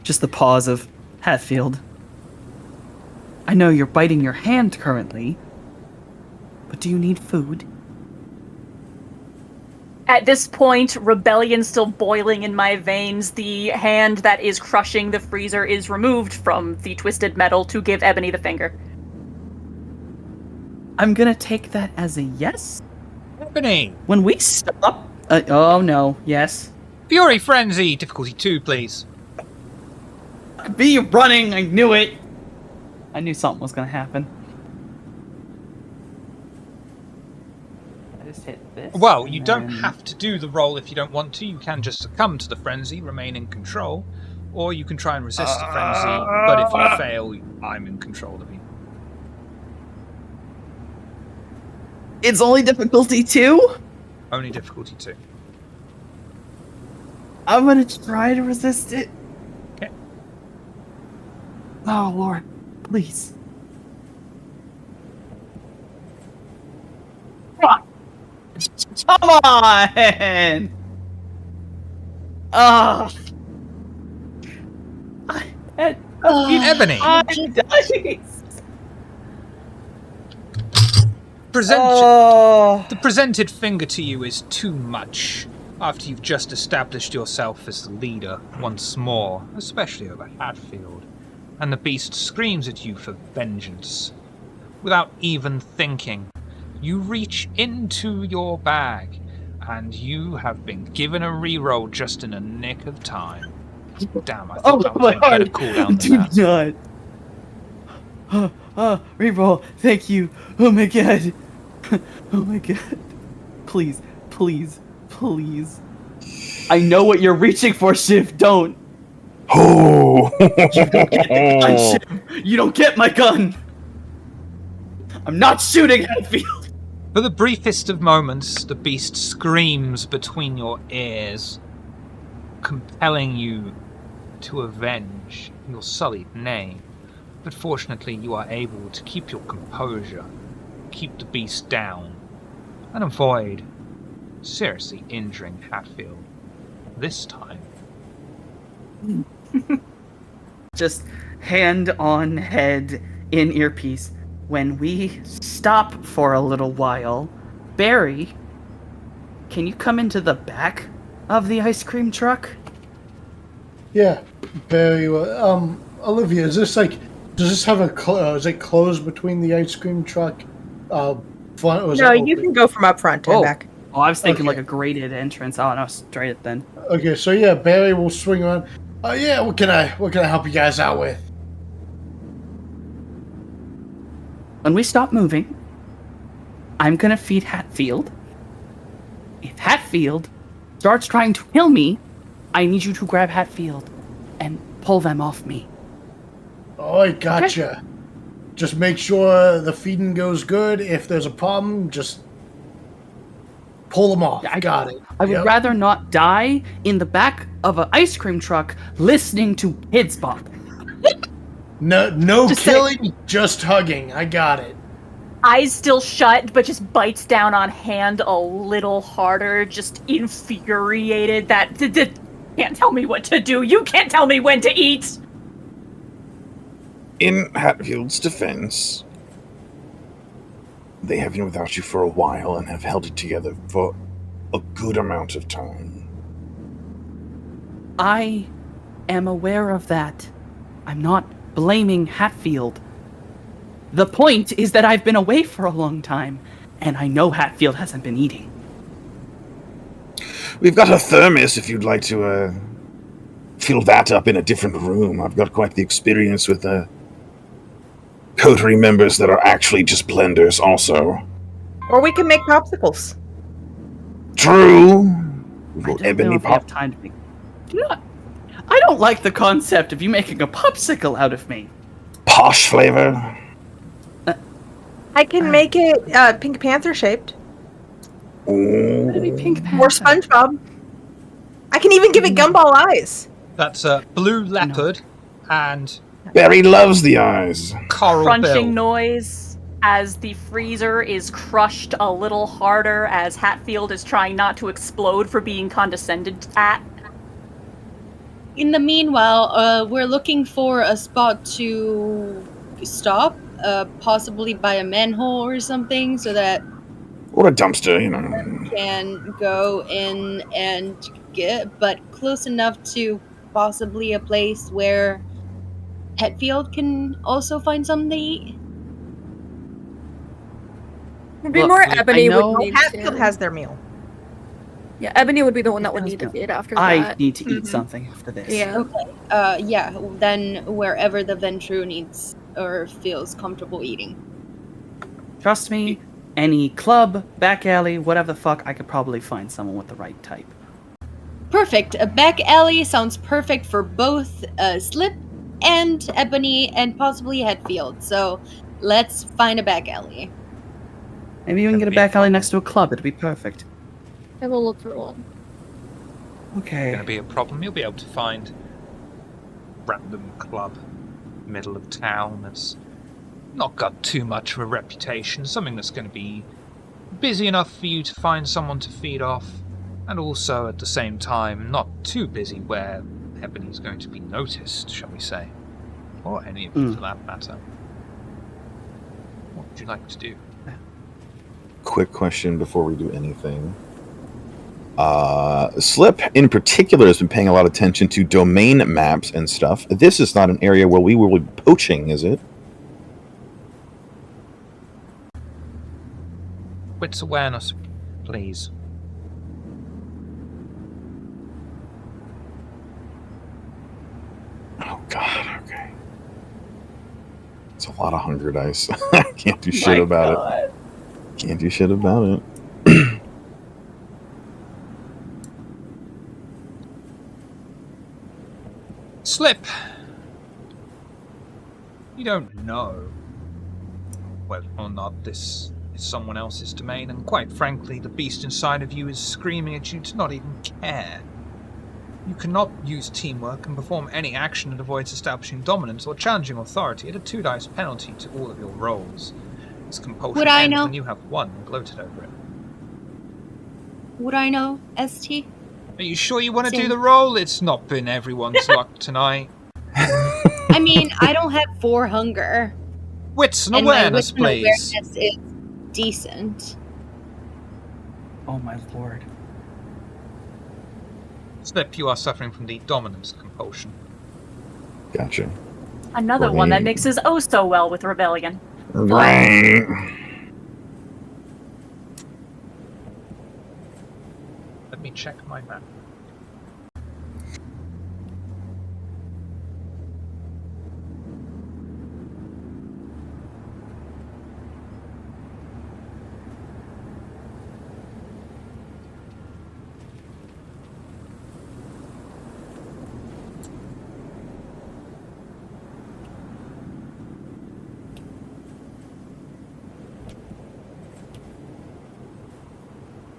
Just the pause of Hatfield. I know you're biting your hand currently, but do you need food? At this point, rebellion still boiling in my veins. The hand that is crushing the freezer is removed from the twisted metal to give Ebony the finger. I'm gonna take that as a yes. Ebony! When we stop... oh no, yes. Fury Frenzy! Difficulty 2, please. Be running, I knew it! I knew something was gonna happen. I just hit this. Well, you and don't then- have to do the roll if you don't want to. You can just succumb to the frenzy, remain in control, or you can try and resist the frenzy, but if you fail, I'm in control of you. It's only difficulty 2? Only difficulty 2. I'm gonna try to resist it. Okay. Oh, Lord. Please. Come on! Oh. Ebony! I'm dying. The presented finger to you is too much after you've just established yourself as the leader once more, especially over Hatfield, and the beast screams at you for vengeance. Without even thinking, you reach into your bag, and you have been given a reroll just in a nick of time. Damn, I think that was on a better cooldown than that. Do not. Reroll. Thank you. Oh my god. Oh my god. Please, please, please. I know what you're reaching for, Shiv. Don't. Oh. You don't get the gun, Shiv. You don't get my gun. I'm not shooting Hatfield. For the briefest of moments, the beast screams between your ears, compelling you to avenge your sullied name. But fortunately, you are able to keep your composure, keep the beast down, and avoid seriously injuring Hatfield. This time. Just hand on head in earpiece. When we stop for a little while, Barry, can you come into the back of the ice cream truck? Yeah, Barry. Olivia, is this like? Does this have is it closed between the ice cream truck? Front, or is No, it you open? can go from up front and back. Oh, I was thinking Okay. like a graded entrance. Oh no, straight then. Okay, so yeah, Barry will swing around. Yeah, what can I help you guys out with? When we stop moving, I'm gonna feed Hatfield. If Hatfield starts trying to kill me, I need you to grab Hatfield and pull them off me. Oh, I gotcha. Okay. Just make sure the feeding goes good. If there's a problem, just pull them off. I got it. I would rather not die in the back of an ice cream truck listening to Kids Bop. No just killing, just hugging. I got it. Eyes still shut, but just bites down on hand a little harder, just infuriated that can't tell me what to do. You can't tell me when to eat. In Hatfield's defense, they have been without you for a while and have held it together for a good amount of time. I am aware of that. I'm not blaming Hatfield. The point is that I've been away for a long time, and I know Hatfield hasn't been eating. We've got a thermos if you'd like to fill that up in a different room. I've got quite the experience with coterie members that are actually just blenders also. Or we can make popsicles. True. I don't know if I have time to make... I don't like the concept of you making a popsicle out of me. Posh flavor. I can make it Pink Panther shaped. Ooh. Would it be Pink Panther? Or SpongeBob. I can even give it gumball eyes. That's a blue leopard and Barry loves the eyes. Coral Crunching Bill. noise as the freezer is crushed a little harder as Hatfield is trying not to explode for being condescended at. In the meanwhile, we're looking for a spot to stop, possibly by a manhole or something, so that Or a dumpster, you know. can go in and get, but close enough to possibly a place where Hetfield can also find something to eat. It'd be more Ebony would need Hatfield to. has their meal. Yeah, Ebony would be the one that would need to feed after that. I need to eat something after this. Yeah. Okay. Yeah. Then wherever the Ventru needs or feels comfortable eating. Trust me, any club, back alley, whatever the fuck, I could probably find someone with the right type. Perfect. A back alley sounds perfect for both Slip and Ebony and possibly Hetfield. So let's find a back alley. Maybe you can get a back alley next to a club. It'd be perfect. I will look for one. Okay. Going to be a problem. You'll be able to find random club, middle of town that's not got too much of a reputation. Something that's going to be busy enough for you to find someone to feed off, and also at the same time not too busy where Ebony's going to be noticed, shall we say, or any of you for that matter. What would you like to do? quick question before we do anything. Slip, in particular, has been paying a lot of attention to domain maps and stuff. This is not an area where we will be poaching, is it? Wits awareness, please. Oh, God, okay. It's a lot of hunger dice. I can't do shit about it. Can't do shit about it. Slip! You don't know whether or not this is someone else's domain, and quite frankly, the beast inside of you is screaming at you to not even care. You cannot use teamwork and perform any action that avoids establishing dominance or challenging authority at a 2 dice penalty to all of your rolls. This compulsion Would I ends know? when you have won and gloated over it. Would I know, ST? Are you sure you want to do Same. the roll? It's not been everyone's luck tonight. I mean, I don't have 4 hunger. Wits and And my awareness, wits and please. awareness is decent. Oh my lord. Slip, you are suffering from the dominance compulsion. Gotcha. Another one that mixes oh so well with rebellion. Right. Let me check my map.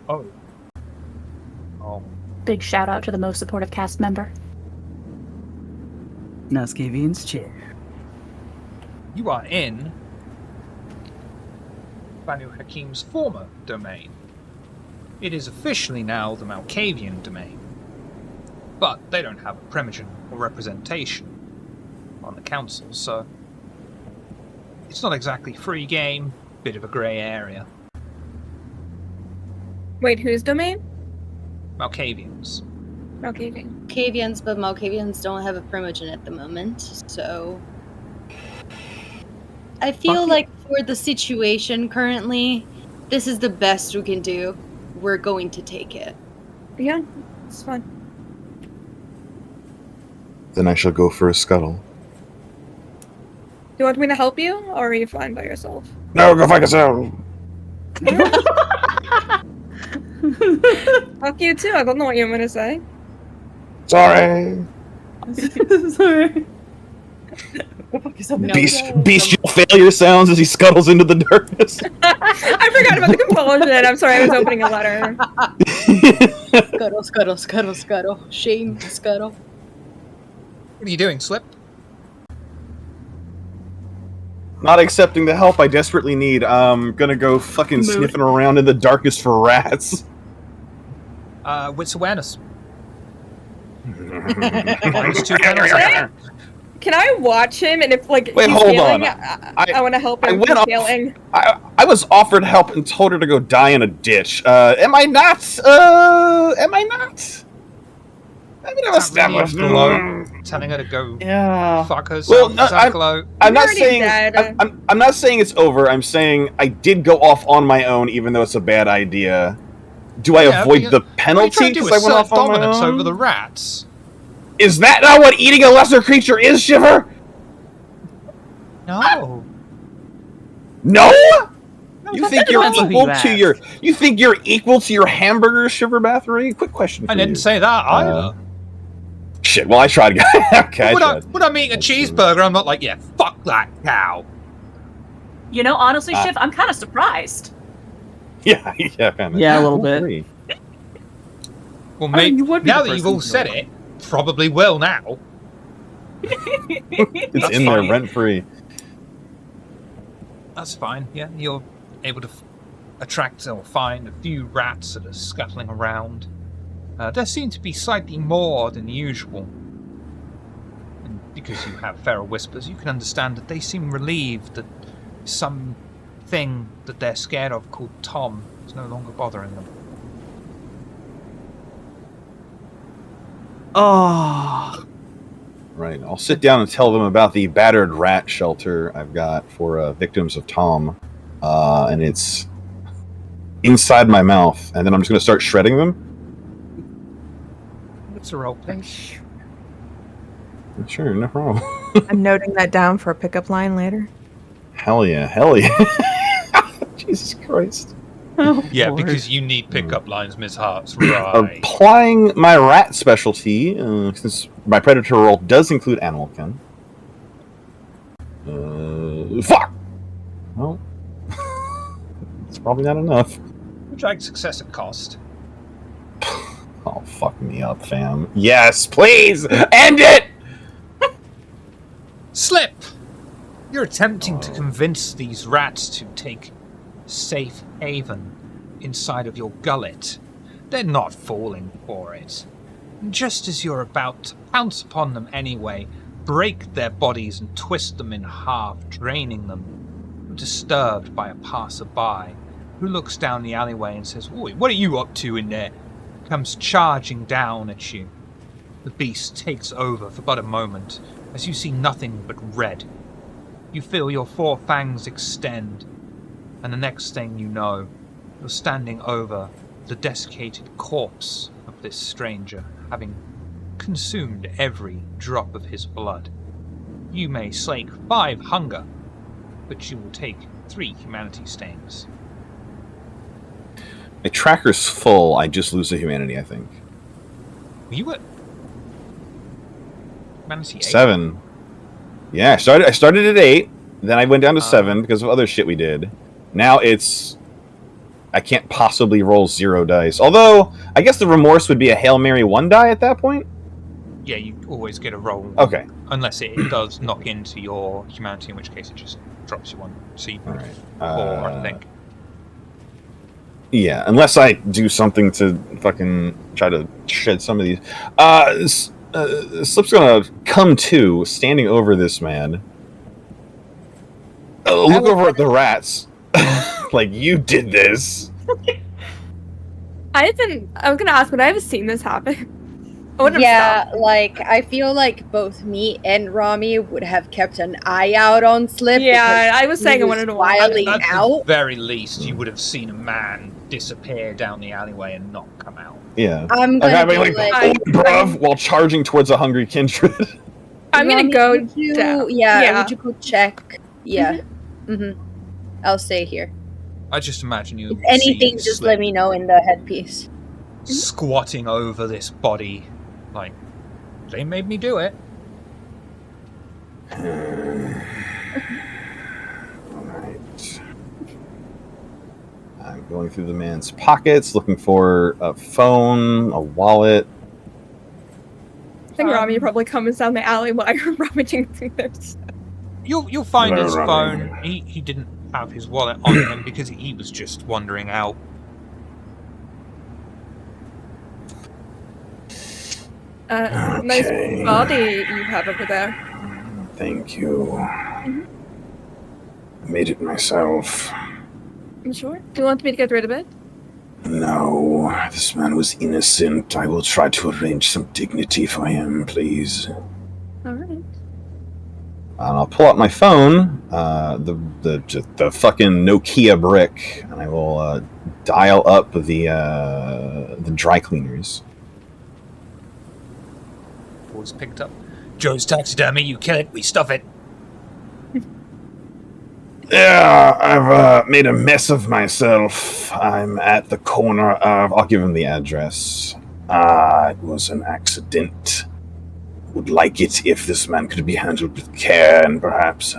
Oh. Oh. Big shout out to the most supportive cast member. Naskavian's chair. You are in Banu Hakim's former domain. It is officially now the Malkavian domain, but they don't have a primogen or representation on the council, so it's not exactly free game, bit of a grey area. Wait, whose domain? Malkavians. Okay. Malkavians, but Malkavians don't have a primogen at the moment, so I feel like for the situation currently, this is the best we can do. We're going to take it. Yeah, it's fine. Then I shall go for a scuttle. Do you want me to help you, or are you fine by yourself? No, go fuck yourself. Fuck you too. I don't know what you want me to say. Sorry. Sorry. Bestial failure sounds as he scuttles into the darkness. I forgot about the compulsion. I'm sorry, I was opening a letter. Scuttle, scuttle, scuttle, scuttle. Shame, scuttle. What are you doing, Slip? Not accepting the help I desperately need. I'm gonna go fucking sniffing around in the darkness for rats. Wits awareness. Minus 2 penalty. Can I watch him? And if Wait, he's hold failing, on. I want to help him. I went He's off. failing. I was offered help and told her to go die in a ditch. Am I not? Am I not? I mean, I'm established. Telling her to go Yeah. fuck herself. Well, no, Is that glow? I'm You're not already saying. dead. I'm not saying it's over. I'm saying I did go off on my own, even though it's a bad idea. Do I avoid the penalty because I went off on my dominance own? over the rats. Is that not what eating a lesser creature is, Shiver? No. No? You think you're depends on who equal you to ask. your? You think you're equal to your hamburger, Shiver Bathory? Quick question. I for didn't you. say that either. Shit. Well, I tried. Okay, I When tried. when I'm eating a cheeseburger, I'm not like, yeah, fuck that cow. You know, honestly, Shiv, I'm kind of surprised. Yeah, kind of. Yeah, a little bit. Well, I mean, maybe you would be now the that you've person all to said go. it, probably will now. It's in there rent free. That's fine. Yeah, you're able to attract or find a few rats that are scuttling around. There seem to be slightly more than usual. And because you have feral whispers, you can understand that they seem relieved that something thing that they're scared of called Tom is no longer bothering them. Oh. Right. I'll sit down and tell them about the battered rat shelter I've got for victims of Tom. And it's inside my mouth. And then I'm just going to start shredding them. It's a role play. Sure, no problem. I'm noting that down for a pickup line later. Hell yeah, hell yeah. Jesus Christ. Oh, Yeah, Lord. because you need pickup lines, Miss Harts. Right. Applying my rat specialty, since my predator role does include animal kin. Fuck! Well, it's probably not enough. Drag success at cost. Oh, fuck me up, fam. Yes, please! End it! Slip! You're attempting to convince these rats to take safe haven inside of your gullet. They're not falling for it. And just as you're about to pounce upon them anyway, break their bodies and twist them in half, draining them, you're disturbed by a passerby who looks down the alleyway and says, "Oi, what are you up to in there?" Comes charging down at you. The beast takes over for but a moment, as you see nothing but red. You feel your four fangs extend, and the next thing you know, you're standing over the desiccated corpse of this stranger, having consumed every drop of his blood. You may slake 5 hunger, but you will take 3 humanity stains. My tracker's full, I just lose a humanity, I think. Were you at humanity 8? 7. Yeah, I started at 8, then I went down to 7 because of other shit we did. Now it's... I can't possibly roll 0 dice. Although, I guess the remorse would be a Hail Mary 1 die at that point? Yeah, you always get a roll. Okay. Unless it does knock into your humanity, in which case it just drops you 1. So you All right. 4, I think. Yeah, unless I do something to fucking try to shed some of these. Slip's gonna come to, standing over this man. Look over at the rats. Like, you did this. I was gonna ask, would I have seen this happen? I wouldn't have Yeah, stopped. like, I feel like both me and Rami would have kept an eye out on Slip. Yeah, because I was saying he I wanted to watch wilding At the out. very least, you would have seen a man disappear down the alleyway and not come out. Yeah. I'm gonna I mean, be like, bruv, while charging towards a hungry kindred. I'm gonna Rami, go would you, down. Yeah, would you go check? Yeah. Mm-hmm. I'll stay here. I just imagine you. If anything, see just Slip let me know in the headpiece. squatting over this body, like they made me do it. Alright. I'm going through the man's pockets, looking for a phone, a wallet. I think Rami probably comes down the alley while you're rummaging through this. You'll find Hello, his Rami. phone. He didn't have his wallet on him because he was just wandering out. Nice Okay. body you have over there. Thank you. I made it myself. You sure? Do you want me to get rid of it? No, this man was innocent. I will try to arrange some dignity for him, please. Alright. And I'll pull out my phone, the fucking Nokia brick, and I will dial up the dry cleaners. Was picked up. Joe's taxidermy. You kill it. We stuff it. Yeah, I've made a mess of myself. I'm at the corner of... I'll give him the address. It was an accident. Would like it if this man could be handled with care and perhaps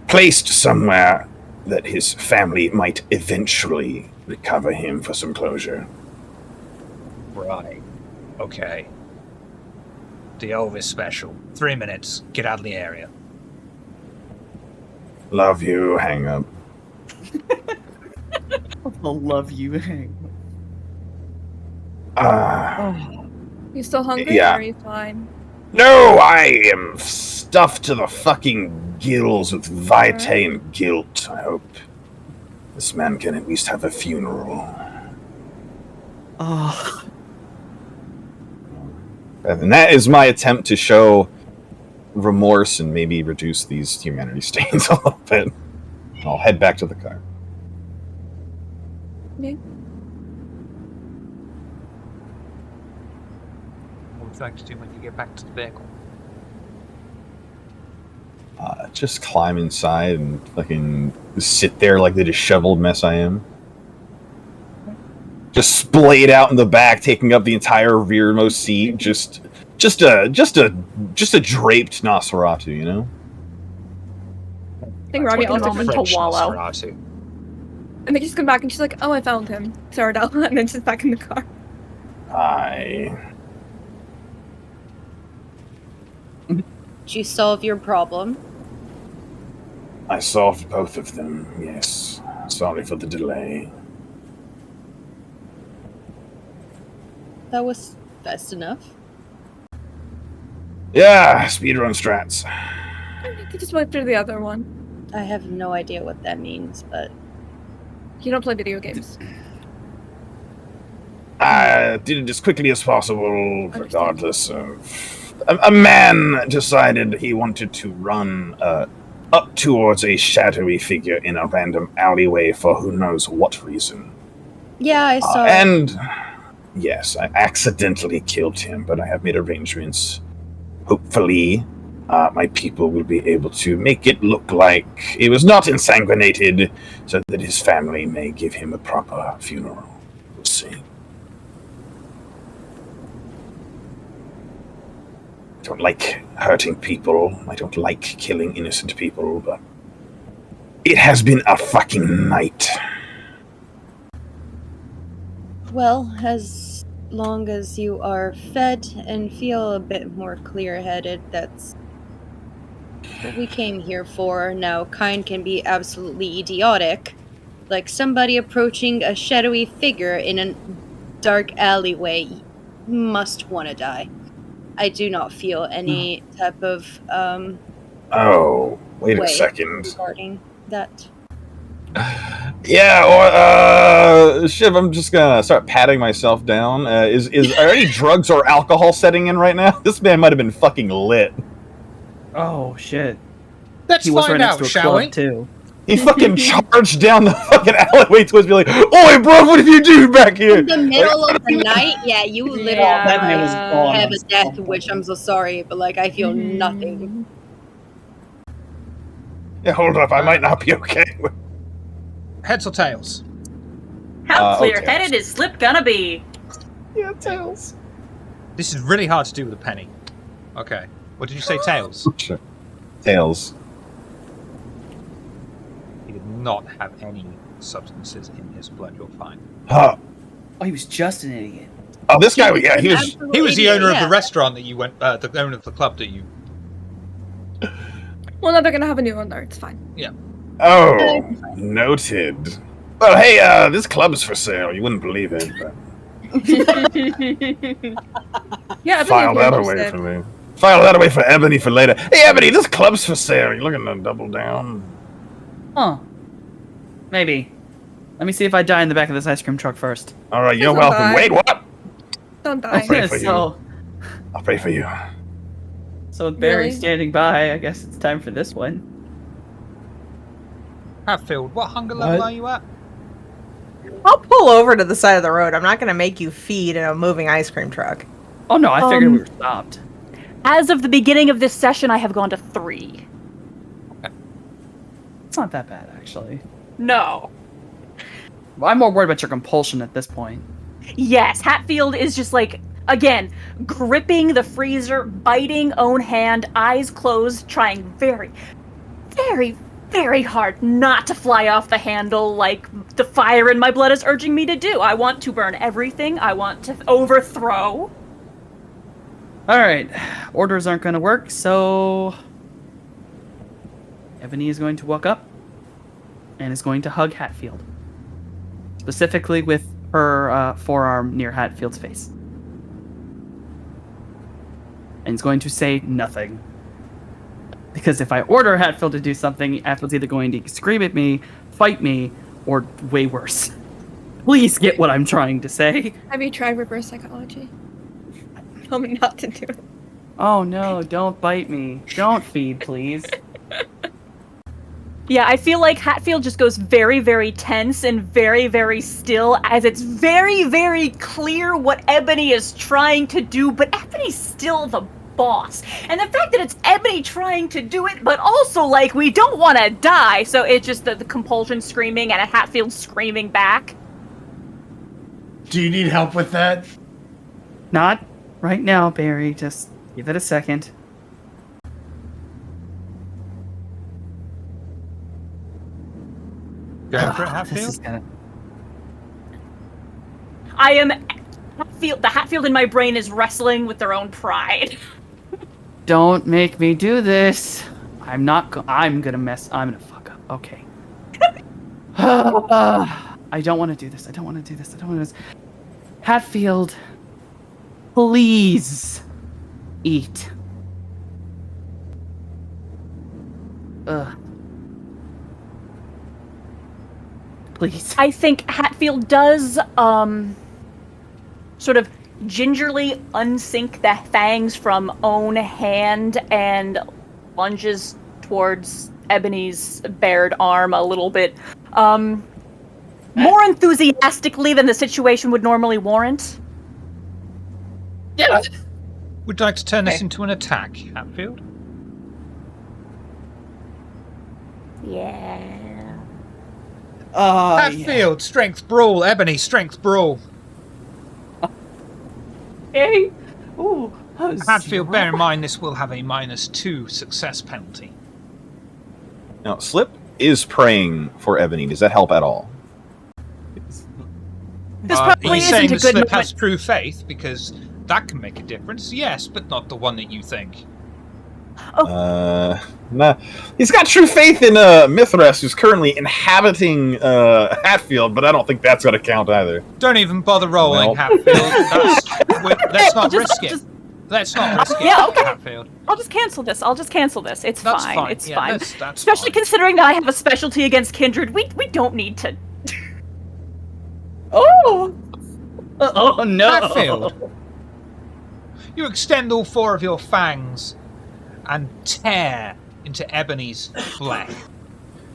placed somewhere that his family might eventually recover him for some closure. Right. Okay. The Elvis special. 3 minutes. Get out of the area. Love you, hang up. I'll love you. Ah. You still hungry Yeah. or are you fine? No, I am stuffed to the fucking gills with vitae and guilt. I hope this man can at least have a funeral. Oh, And that is my attempt to show remorse and maybe reduce these humanity stains a little bit. I'll head back to the car. Okay. What would you like to do when you get back to the vehicle? Just climb inside and fucking sit there like the disheveled mess I am. Just splayed out in the back, taking up the entire rearmost seat. Just a draped Nosferatu, you know. I think Ronnie Take a also moment to wallow. Nosferatu. And then she's come back and she's like, "Oh, I found him, Saradella," and then she's back in the car. Did you solve your problem? I solved both of them, yes. Sorry for the delay. That was fast enough. Yeah, speedrun strats. You could just wait through the other one. I have no idea what that means, but You don't play video games. I did it as quickly as possible, regardless of... A man decided he wanted to run up towards a shadowy figure in a random alleyway for who knows what reason. yeah, I saw. And yes, I accidentally killed him, but I have made arrangements. Hopefully, my people will be able to make it look like it was not ensanguinated, so that his family may give him a proper funeral. We'll see. I don't like hurting people. I don't like killing innocent people, but it has been a fucking night. Well, as long as you are fed and feel a bit more clear-headed, that's what we came here for. Now, kind can be absolutely idiotic. Like somebody approaching a shadowy figure in a dark alleyway must want to die. I do not feel any type of Oh, wait a way second. regarding that. Yeah, or, Shiv, I'm just gonna start patting myself down. Are any drugs or alcohol setting in right now? This man might have been fucking lit. oh shit. Let's He was right find next out, to a shall club we? too. He fucking charged down the fucking alleyway towards me like, "Oi, bro, what did you do back here?" In the middle of the night, yeah, you literally That man was gone have on a death some wish. point. I'm so sorry, but like I feel nothing. Yeah, hold up, I might not be okay. Heads or tails? How Oh, clear-headed is Slip gonna be? Yeah, tails. This is really hard to do with a penny. Okay. What did you say, tails? Sure. Tails. He did not have any substances in his blood. You're fine. Huh. Oh, he was just an idiot. Oh, this guy, yeah, he was... He was the owner of yeah. the restaurant that you went. The owner of the club that you. Well, now they're gonna have a new owner. It's fine. Oh, noted. Well, hey, this club's for sale. You wouldn't believe it, but... Yeah, File that away for me. File that away for Ebony for later. Hey, Ebony, this club's for sale. You looking to double down? Huh. Maybe. Let me see if I die in the back of this ice cream truck first. All right, you're Please don't welcome. die. Wait, what? Don't I'll die. pray for you. so I'll pray for you. with Barry Really? standing by, I guess it's time for this one. Hatfield, what hunger level What? are you at? I'll pull over to the side of the road. I'm not going to make you feed in a moving ice cream truck. Oh no, I figured we were stopped. As of the beginning of this session, I have gone to 3. It's not that bad, actually. No. Well, I'm more worried about your compulsion at this point. Yes, Hatfield is just like, again, gripping the freezer, biting own hand, eyes closed, trying very, very, very hard not to fly off the handle like the fire in my blood is urging me to do. I want to burn everything. I want to overthrow. Alright, orders aren't going to work, so... Ebony is going to walk up and is going to hug Hatfield. Specifically with her forearm near Hatfield's face. And is going to say nothing. Because if I order Hatfield to do something, Hatfield's either going to scream at me, fight me, or way worse. Please get what I'm trying to say. Have you tried reverse psychology? Tell me not to do it. Oh no, don't bite me. Don't feed, please. Yeah, I feel like Hatfield just goes very, very tense and very, very still as it's very, very clear what Ebony is trying to do, but Ebony's still the boss. And the fact that it's Ebony trying to do it, but also, like, we don't want to die, so it's just the compulsion screaming and a Hatfield screaming back. Do you need help with that? Not right now, Barry. Just give it a second. Go for it, Hatfield. This is gonna... I am... The Hatfield in my brain is wrestling with their own pride. Don't make me do this. I'm not. I'm gonna fuck up. Okay. I don't want to do this. I don't want to do this. I don't want to do this. Hatfield, please eat. Please. I think Hatfield does, sort of gingerly unsync the fangs from own hand and lunges towards Ebony's bared arm a little bit, more enthusiastically than the situation would normally warrant. Yeah. Would you like to turn this into an attack, Hatfield? Yeah. Hatfield, strength brawl. Ebony, strength brawl. Okay. Ooh. Hatfield, bear in mind this will have a -2 success penalty. Now, Slip is praying for Ebony. Does that help at all? This probably he's isn't saying a that good Slip moment. has true faith because that can make a difference. Yes, but not the one that you think. Nah. He's got true faith in Mithras, who's currently inhabiting Hatfield, but I don't think that's going to count either. Don't even bother rolling, Well. Hatfield. Let's not risk it. Let's not risk it, Yeah, okay. Hatfield. I'll just cancel this. It's That's fine. fine. It's Yeah, fine. that's Especially fine. considering that I have a specialty against Kindred. We don't need to. Oh. Oh no. Hatfield. You extend all 4 of your fangs and tear into Ebony's flesh.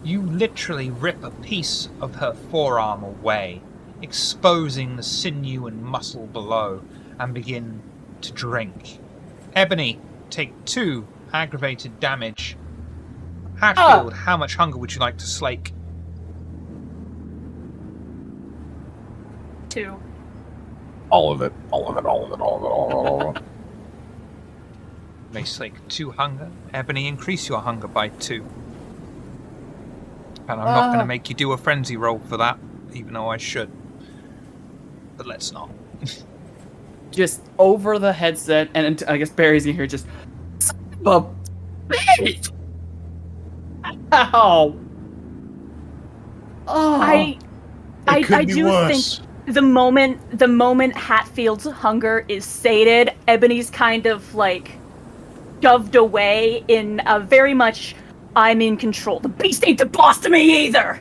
You literally rip a piece of her forearm away, exposing the sinew and muscle below, and begin to drink. Ebony, take 2 aggravated damage. Hatfield, how much hunger would you like to slake? 2. All of it. All of it. All of it. All of it. All of it. May slake 2 hunger. Ebony, increase your hunger by 2. And I'm not going to make you do a frenzy roll for that, even though I should. But let's not. Just over the headset, and I guess Barry's in here just... Ow! Oh! It could I be do worse. think the moment Hatfield's hunger is sated, Ebony's kind of like shoved away in a very much I'm in control. The beast ain't the boss to me either.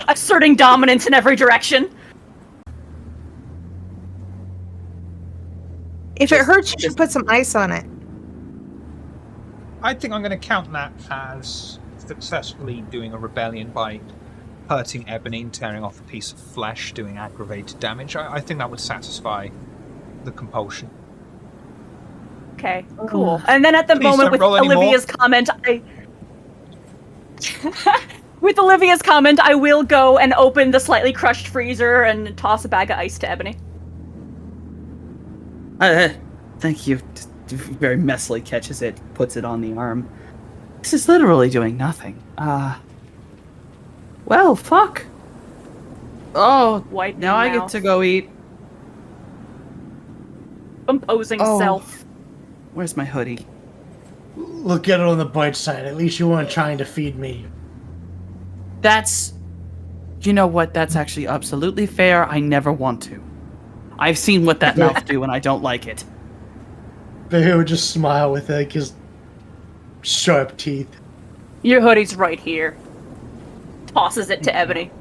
Asserting dominance in every direction. If it hurts, you should put some ice on it. I think I'm going to count that as successfully doing a rebellion by hurting Ebony and tearing off a piece of flesh, doing aggravated damage. I think that would satisfy the compulsion. Okay, cool. And then at the Please moment don't with roll anymore. Olivia's comment, with Olivia's comment, I will go and open the slightly crushed freezer and toss a bag of ice to Ebony. Thank you. Just very messily catches it, puts it on the arm. This is literally doing nothing. Well, fuck. Oh, Wipe now I get to go eat. Composing self. Where's my hoodie? Look at it on the bright side. At least you weren't trying to feed me. That's... You know what? That's actually absolutely fair. I never want to. I've seen what that mouth do, and I don't like it. Barry would just smile with like his sharp teeth. Your hoodie's right here. Tosses it to Ebony.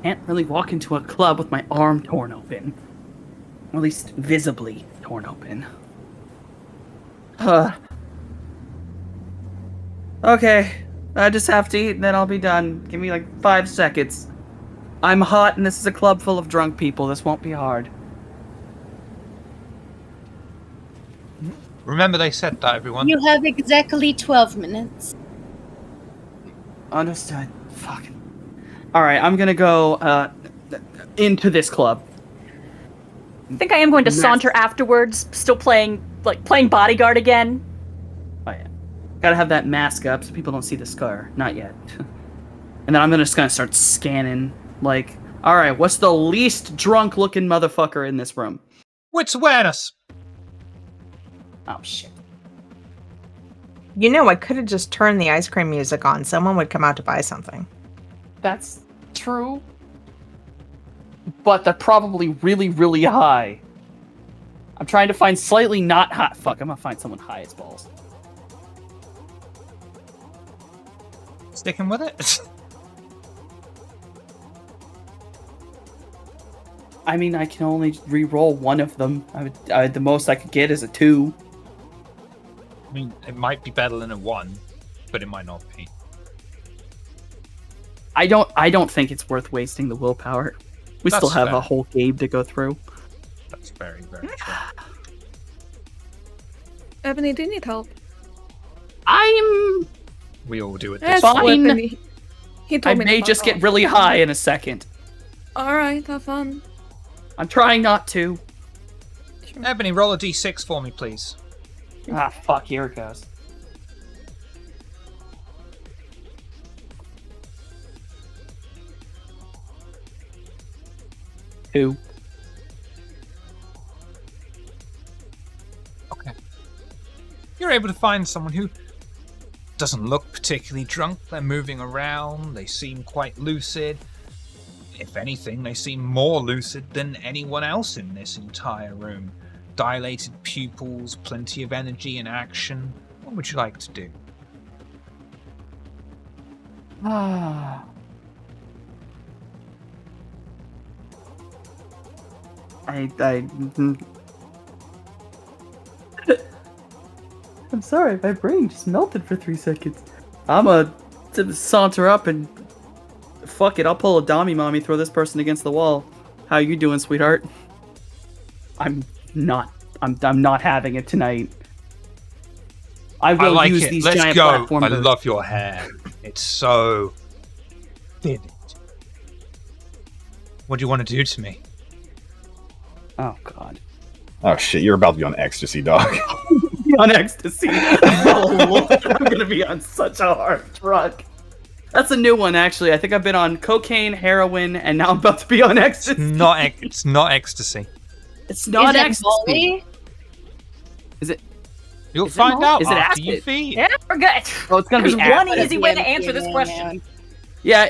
Can't really walk into a club with my arm torn open. Or at least visibly torn open. Okay, I just have to eat and then I'll be done. Give me like 5 seconds. I'm hot and this is a club full of drunk people. This won't be hard. Remember they said that, everyone. You have exactly 12 minutes. Understood. Fuck. Alright, I'm gonna go into this club. I think I am going to saunter afterwards, still playing bodyguard again. Oh yeah. Gotta have that mask up so people don't see the scar. Not yet. And then I'm just gonna start scanning, like, alright, what's the least drunk looking motherfucker in this room? Wits awareness! Oh shit. You know, I could have just turned the ice cream music on. Someone would come out to buy something. That's true. But they're probably really, really high. I'm trying to find slightly not high. Fuck, I'm gonna find someone high as balls. Sticking with it? I mean, I can only re-roll one of them. The most I could get is a 2. I mean, it might be better than a 1, but it might not be. I don't think it's worth wasting the willpower. We That's still have fair. a whole game to go through. That's very, very true. Ebony, do you need help? We all do it Eh, this fine. way. Flip, and he I told me to may fuck just get off. really high in a second. Alright, have fun. I'm trying not to. Sure. Ebony, roll a d6 for me, please. Ah, fuck, here it goes. Two. Okay. You're able to find someone who doesn't look particularly drunk. They're moving around. They seem quite lucid. If anything, they seem more lucid than anyone else in this entire room. Dilated pupils, plenty of energy and action. What would you like to do? Ah. I'm sorry, my brain just melted for 3 seconds. I'm to saunter up and fuck it, I'll pull a Dami Mommy, throw this person against the wall. How you doing, sweetheart? I'm not having it tonight. I will I like use it. these Let's giant go. platform I birds. love your hair. It's so vivid. What do you want to do to me? Oh god. Oh shit, you're about to be on ecstasy, dog. On ecstasy. Oh Lord, I'm gonna be on such a hard drug. That's a new one, actually. I think I've been on cocaine, heroin, and now I'm about to be on ecstasy. It's not ecstasy. It's not Is it ecstasy. Molly? Is it? You'll Is it find Molly? out Is it after you acid? feed. Yeah, we're good. Oh, it's gonna There's be one acid. easy way to answer this question. Yeah,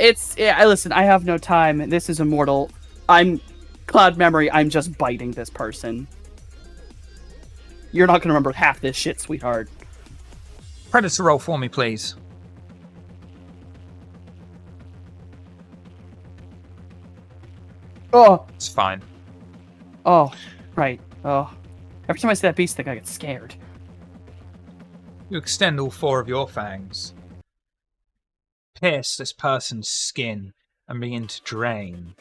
listen, I have no time. This is immortal. I'm Cloud Memory. I'm just biting this person. You're not gonna remember half this shit, sweetheart. Predator roll for me, please. Oh, It's fine. oh, right. Oh, every time I see that beast thing, I get scared. You extend all 4 of your fangs. Pierce this person's skin and begin to drain.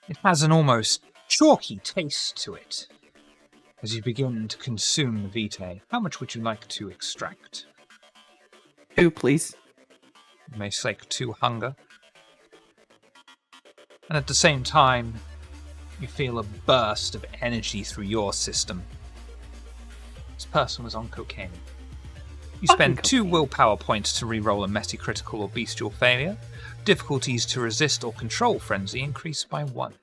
It has an almost chalky taste to it. As you begin to consume the vitae, how much would you like to extract? 2, please. You may slake 2 hunger. And at the same time, you feel a burst of energy through your system. This person was on cocaine. You spend Fucking 2 cocaine. willpower points to re-roll a metacritical or bestial failure. Difficulties to resist or control frenzy increase by 1.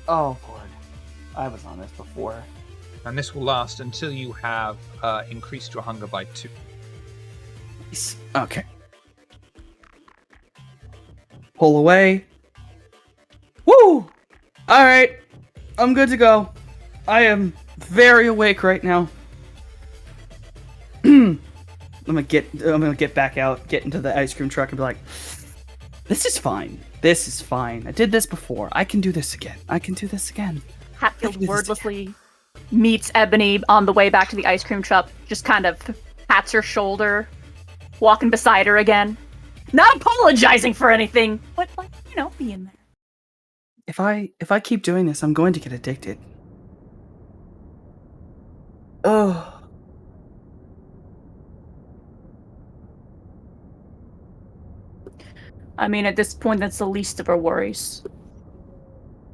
Oh Lord, I was on this before. And this will last until you have increased your hunger by 2. Okay. Pull away. All right, I'm good to go. I am very awake right now. I'm gonna get back out, get into the ice cream truck, and be like, "This is fine. This is fine. I did this before. I can do this again. I can do this again." Hatfield wordlessly meets Ebony on the way back to the ice cream truck, just kind of pats her shoulder, walking beside her again. Not apologizing for anything, but being there. If I keep doing this, I'm going to get addicted. Oh. I mean, at this point, that's the least of our worries.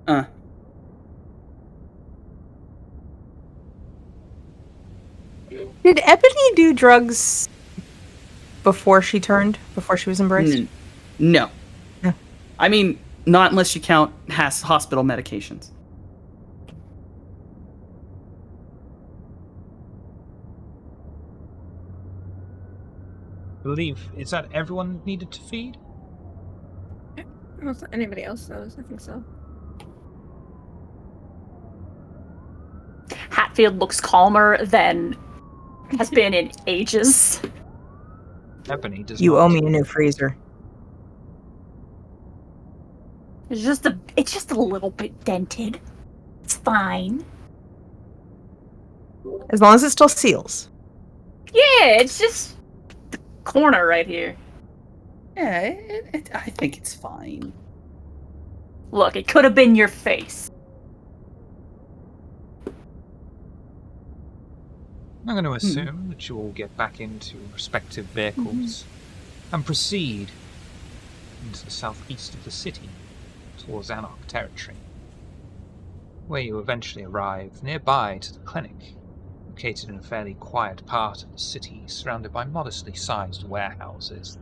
Did Ebony do drugs before she was embraced? No. No. I mean, not unless you count hospital medications. I believe, is that everyone needed to feed? I don't know if anybody else knows. I think so. Hatfield looks calmer than has been in ages. Ebony does You not. owe me a new freezer. It's just a little bit dented. It's fine. As long as it still seals. Yeah, it's just the corner right here. Yeah, I think it's fine. Look, it could have been your face. I'm going to assume that you all get back into respective vehicles and proceed into the southeast of the city towards Anarch territory, where you eventually arrive nearby to the clinic, located in a fairly quiet part of the city surrounded by modestly sized warehouses,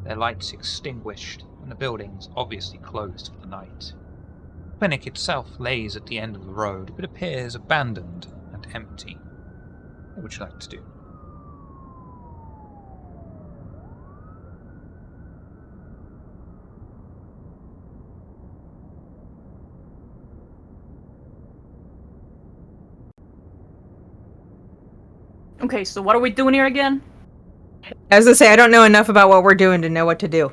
their lights extinguished and the buildings obviously closed for the night. The clinic itself lays at the end of the road but appears abandoned and empty. What would you like to do? Okay, so what are we doing here again? As I say, I don't know enough about what we're doing to know what to do.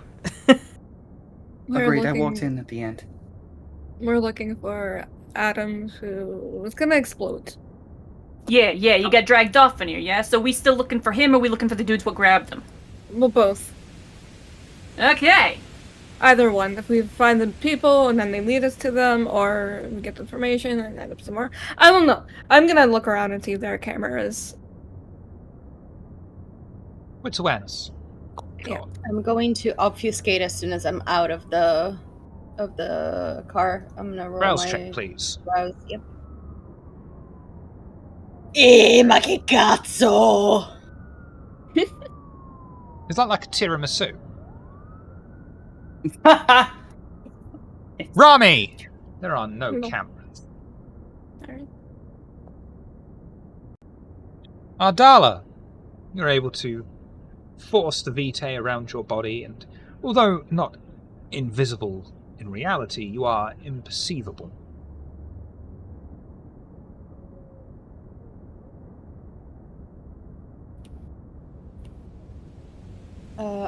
Agreed, I walked in at the end. We're looking for Adam, who was gonna explode. Yeah, you got dragged off in here, yeah? So we still looking for him, or we looking for the dudes what grabbed him? Well, both. Okay. Either one. If we find the people and then they lead us to them, or we get the information and end up somewhere. I don't know. I'm gonna look around and see if there are cameras. What's awareness? Yeah. I'm going to obfuscate as soon as I'm out of the car. I'm gonna roll Browse my check, please. browse. Yep. Ma che cazzo! Is that like a tiramisu? Rami! There are no cameras. Alright. Ardala! You're able to force the vitae around your body, and although not invisible in reality, you are imperceivable.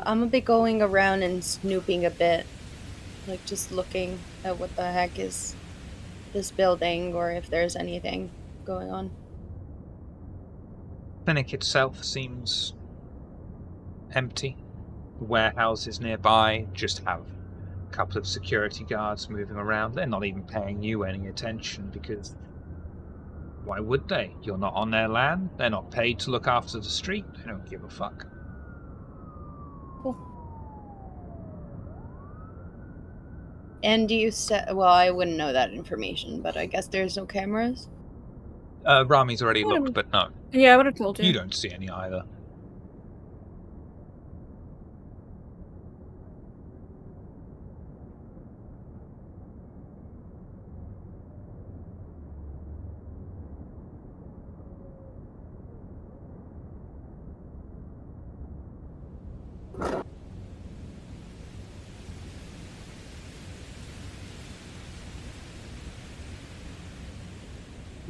I'm gonna be going around and snooping a bit, like just looking at what the heck is this building, or if there's anything going on. The clinic itself seems empty. The warehouses nearby just have a couple of security guards moving around. They're not even paying you any attention because why would they? You're not on their land. They're not paid to look after the street. They don't give a fuck. Cool. And do you well, I wouldn't know that information, but I guess there's no cameras? Rami's already looked, but no. Yeah, I would have told you. You don't see any either.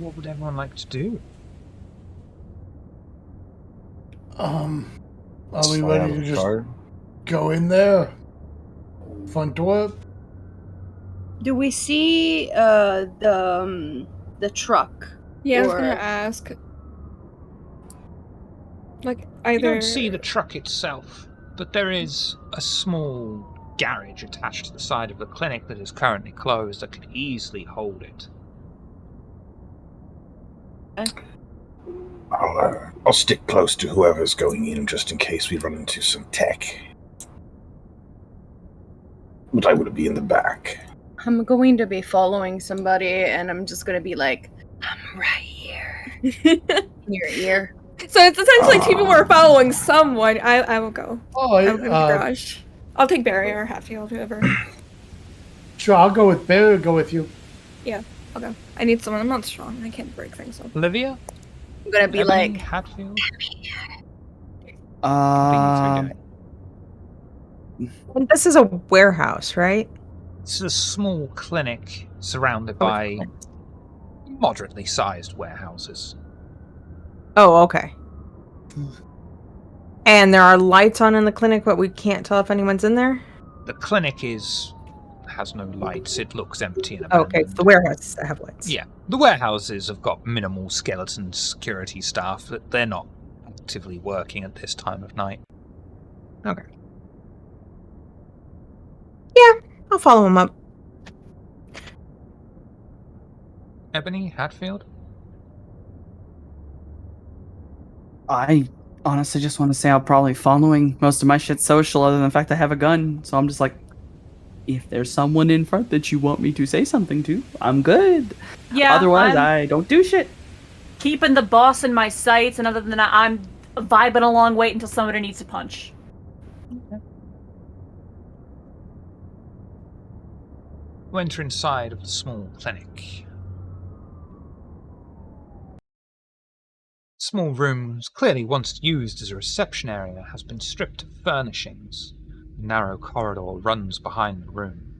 What would everyone like to do? Are we Fly ready out to of the just car. go in there? Front door? Do we see the truck? Yeah, I was Or- gonna ask. Like, You either. don't see the truck itself, but there is a small garage attached to the side of the clinic that is currently closed that could easily hold it. I'll stick close to whoever's going in just in case we run into some tech. But I would be in the back. I'm going to be following somebody, and I'm just gonna be like, I'm right here. In your ear. So it's essentially two people are following someone. I will go. Oh, I will go to the garage. I'll take Barry or Hatfield, whoever. Sure, I'll go with Barry or go with you. Yeah, I'll go. I need someone. I'm not strong. I can't break things up. Olivia? I'm gonna be Ebony, like, Hatfield? This is a warehouse, right? It's a small clinic surrounded Oh, by moderately sized warehouses. Oh, okay. And there are lights on in the clinic, but we can't tell if anyone's in there? The clinic has no lights. It looks empty and Okay, abandoned. it's the warehouses that have lights. Yeah, the warehouses have got minimal skeleton security staff, but they're not actively working at this time of night. Okay. Yeah, I'll follow him up. Ebony, Hatfield? I honestly just want to say I'm probably following most of my shit social other than the fact I have a gun. So I'm just like, if there's someone in front that you want me to say something to, I'm good. Yeah. Otherwise, I'm I don't do shit. keeping the boss in my sights, and other than that, I'm vibing along, waiting until somebody needs to punch. You enter inside of the small clinic. Small room, clearly once used as a reception area, has been stripped of furnishings. A narrow corridor runs behind the room.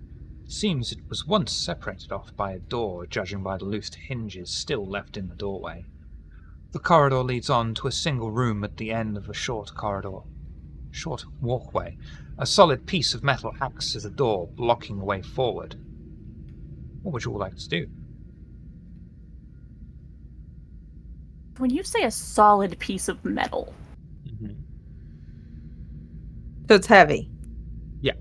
It seems it was once separated off by a door, judging by the loose hinges still left in the doorway. The corridor leads on to a single room at the end of a short walkway. A solid piece of metal acts as a door, blocking the way forward. What would you all like to do? When you say a solid piece of metal, So it's heavy. Yeah.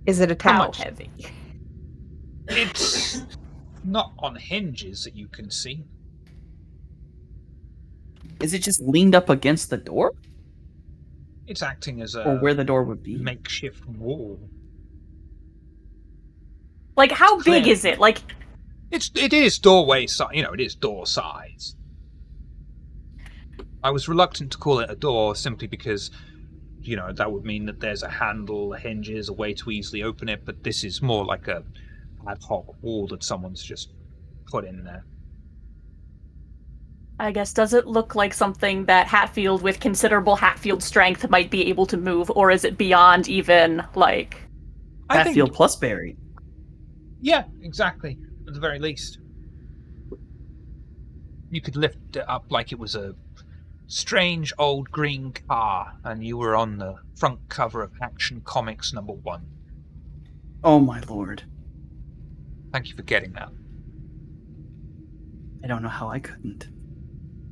Is it how attached? much heavy? It's not on hinges that you can see. Is it just leaned up against the door? It's acting as Or a where the door would be? makeshift wall. Like, how Clear. big is it? Like, It is doorway size. It is door size. I was reluctant to call it a door simply because, that would mean that there's a handle, hinges, a way to easily open it. But this is more like a ad hoc wall that someone's just put in there. I guess, does it look like something that Hatfield with considerable Hatfield strength might be able to move, or is it beyond even, like... Hatfield plus Barry. Yeah, exactly. At the very least. You could lift it up like it was a strange old green car, and you were on the front cover of Action Comics #1. Oh my lord. Thank you for getting that. I don't know how I couldn't.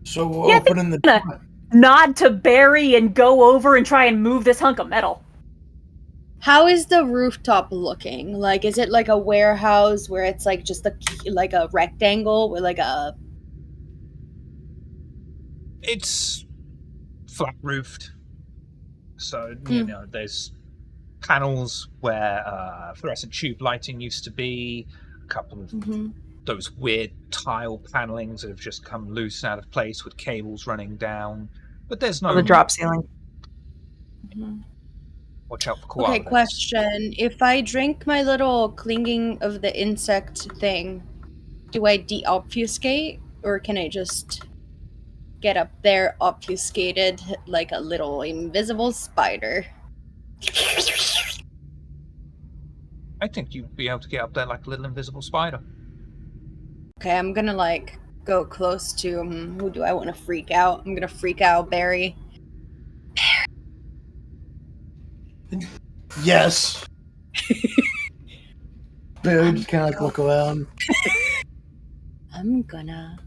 So we're opening the door. Nod to Barry and go over and try and move this hunk of metal. how is the rooftop looking? Like, is it like a warehouse where it's like just like a rectangle with like a... It's flat roofed. So, there's panels where fluorescent tube lighting used to be, a couple of those weird tile panelings that have just come loose and out of place with cables running down. But there's no... On the drop ceiling. Watch out for koalas. Okay, question. If I drink my little clinging of the insect thing, do I de-obfuscate? Or can I just get up there obfuscated like a little invisible spider? I think you'd be able to get up there like a little invisible spider. Okay, I'm gonna like go close to who do I want to freak out? I'm gonna freak out Barry. Yes. Barry just kind of like look around. I'm gonna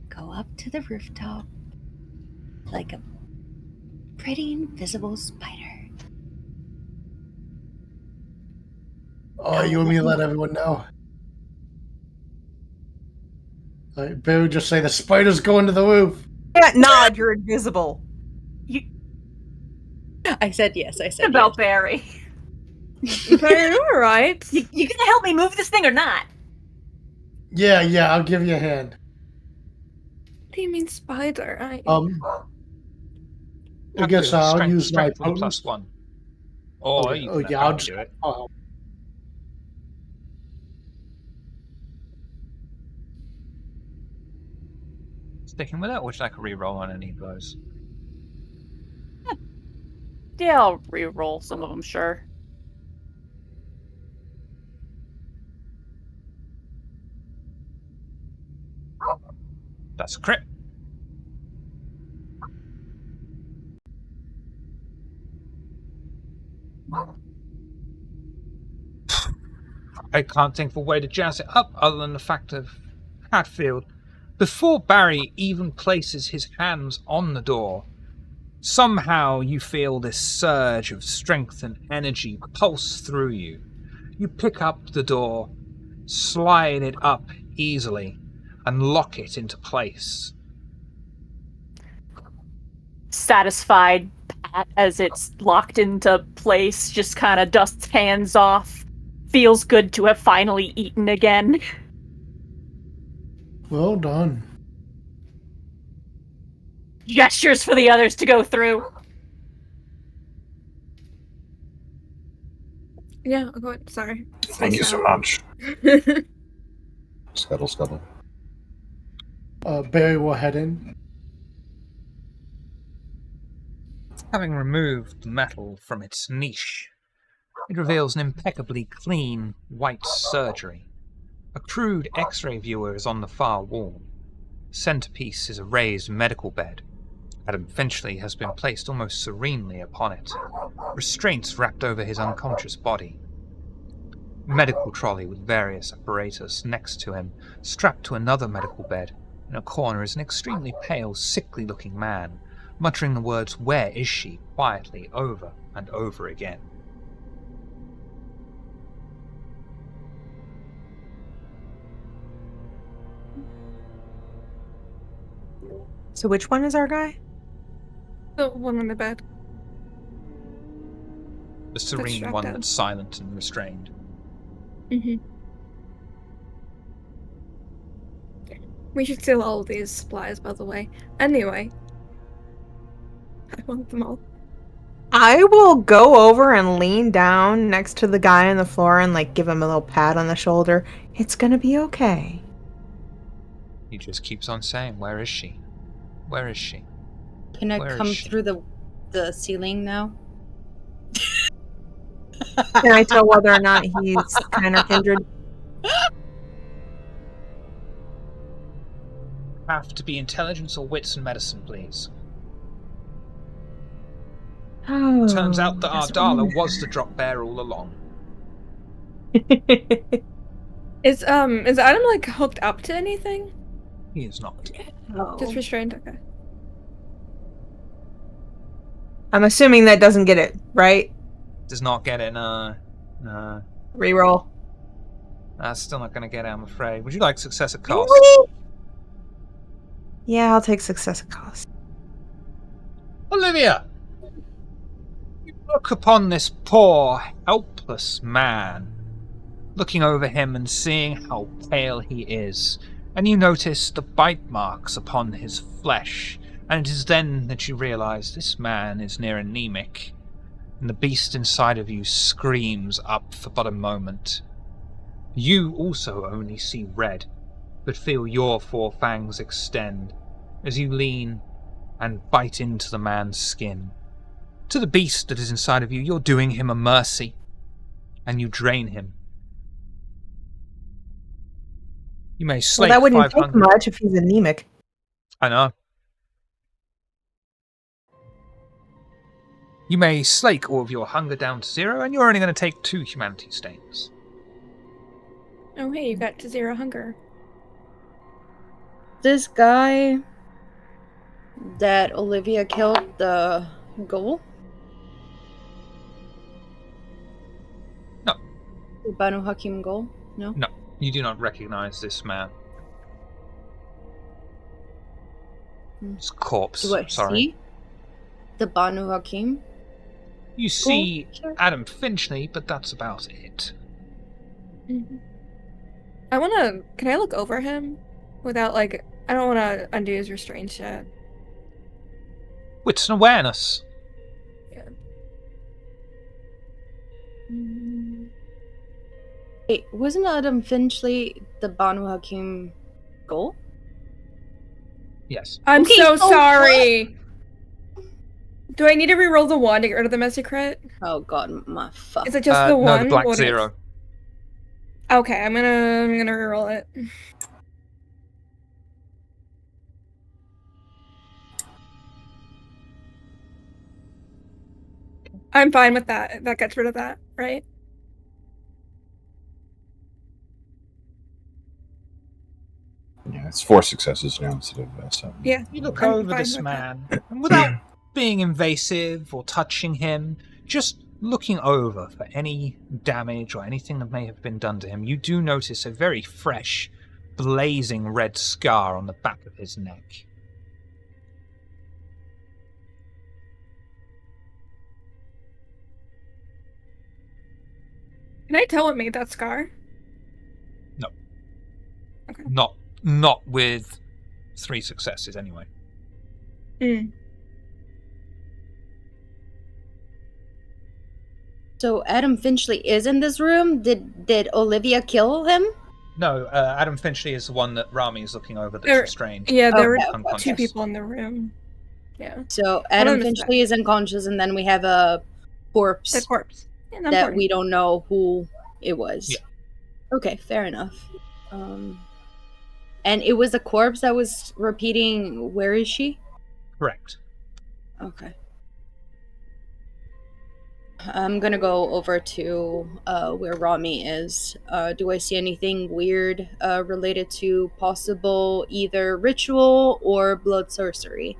go up to the rooftop like a pretty invisible spider. Oh, you want me to let everyone know? Like, Barry just say the spider's going to the roof. Can't nod, you're invisible. I said yes. I said About yes. Barry. Barry, you alright? You gonna help me move this thing or not? Yeah, I'll give you a hand. What do you mean spider? I guess I'll Strength- use my strength with a potence. +1. Or Okay. you Oh can yeah, let I'll Barry just. do it. Oh, Sticking with it, or would you like a reroll on any of those? Yeah, I'll re-roll some of them, sure. That's a crit. I can't think of a way to jazz it up other than the fact of Hatfield. Before Barry even places his hands on the door, somehow you feel this surge of strength and energy pulse through you. You pick up the door, slide it up easily, and lock it into place. Satisfied, Pat, as it's locked into place, just kind of dusts hands off. Feels good to have finally eaten again. well done. Gestures for the others to go through. yeah, I'll go ahead. Sorry. Thank you so much. Scuttle, scuttle. Barry will head in. Having removed the metal from its niche, it reveals an impeccably clean, white surgery. A crude X-ray viewer is on the far wall. Centerpiece is a raised medical bed. Adam Finchley has been placed almost serenely upon it, restraints wrapped over his unconscious body. Medical trolley with various apparatus next to him, strapped to another medical bed. In a corner is an extremely pale, sickly-looking man, muttering the words, "Where is she?" quietly over and over again. So which one is our guy? The one on the bed. The serene strapped one down. that's silent and restrained. Mm-hmm. We should steal all of these supplies, by the way. Anyway. I want them all. I will go over and lean down next to the guy on the floor and like give him a little pat on the shoulder. It's gonna be okay. He just keeps on saying, "Where is she? Where is she?" Can I Where is come she? through the ceiling now? Can I tell whether or not he's kind of injured? Have to be intelligence or wits and medicine, please. Oh, Turns out that doesn't Ardala matter. was the drop bear all along. Is Adam like hooked up to anything? He is not. Just restrained? Okay. I'm assuming that doesn't get it, right? Does not get it, no. Reroll. That's still not going to get it, I'm afraid. Would you like success at cost? Really? Yeah, I'll take success at cost. Olivia! You look upon this poor, helpless man, looking over him and seeing how pale he is, and you notice the bite marks upon his flesh, and it is then that you realize this man is near anemic, and the beast inside of you screams up for but a moment. You also only see red, but feel your four fangs extend as you lean and bite into the man's skin. To the beast that is inside of you, you're doing him a mercy, and you drain him. You may Well, slake that wouldn't 5 take hunger. much if he's anemic. I know. You may slake all of your hunger down to 0, and you're only going to take 2 humanity stains. Oh, hey, you got to 0 hunger. This guy that Olivia killed, the ghoul? No. The Banu Hakim ghoul? No? No, you do not recognize this man. It's a corpse. Do I Sorry. see the Banu Hakim? You see Adam Finchley, but that's about it. Mm-hmm. Can I look over him? Without, like, I don't want to undo his restraints yet. Wits and awareness. Yeah. Wait, wasn't Adam Finchley the Banu Hakim ghoul? Yes. I'm Okay, so so sorry! Do I need to reroll the 1 to get rid of the Masquerade? Oh god, my fuck. Is it just the 1? No, the black What 0. Okay, I'm gonna reroll it. I'm fine with that. That gets rid of that, right? Yeah, it's 4 successes now instead of 7. Yeah. You look I'm over fine this with man, and without being invasive or touching him, just looking over for any damage or anything that may have been done to him, you do notice a very fresh, blazing red scar on the back of his neck. Can I tell what made that scar? No. Okay. Not with 3 successes, anyway. So Adam Finchley is in this room? Did Olivia kill him? No, Adam Finchley is the one that Rami is looking over that's restrained. Yeah, there were unconscious. 2 people in the room. Yeah. So Adam Finchley is unconscious, and then we have a corpse. The corpse. Yeah, that we don't know who it was. Yeah. Okay, fair enough. And it was the corpse that was repeating, "Where is she?" Correct. Okay. I'm gonna go over to where Rami is. Do I see anything weird related to possible either ritual or blood sorcery?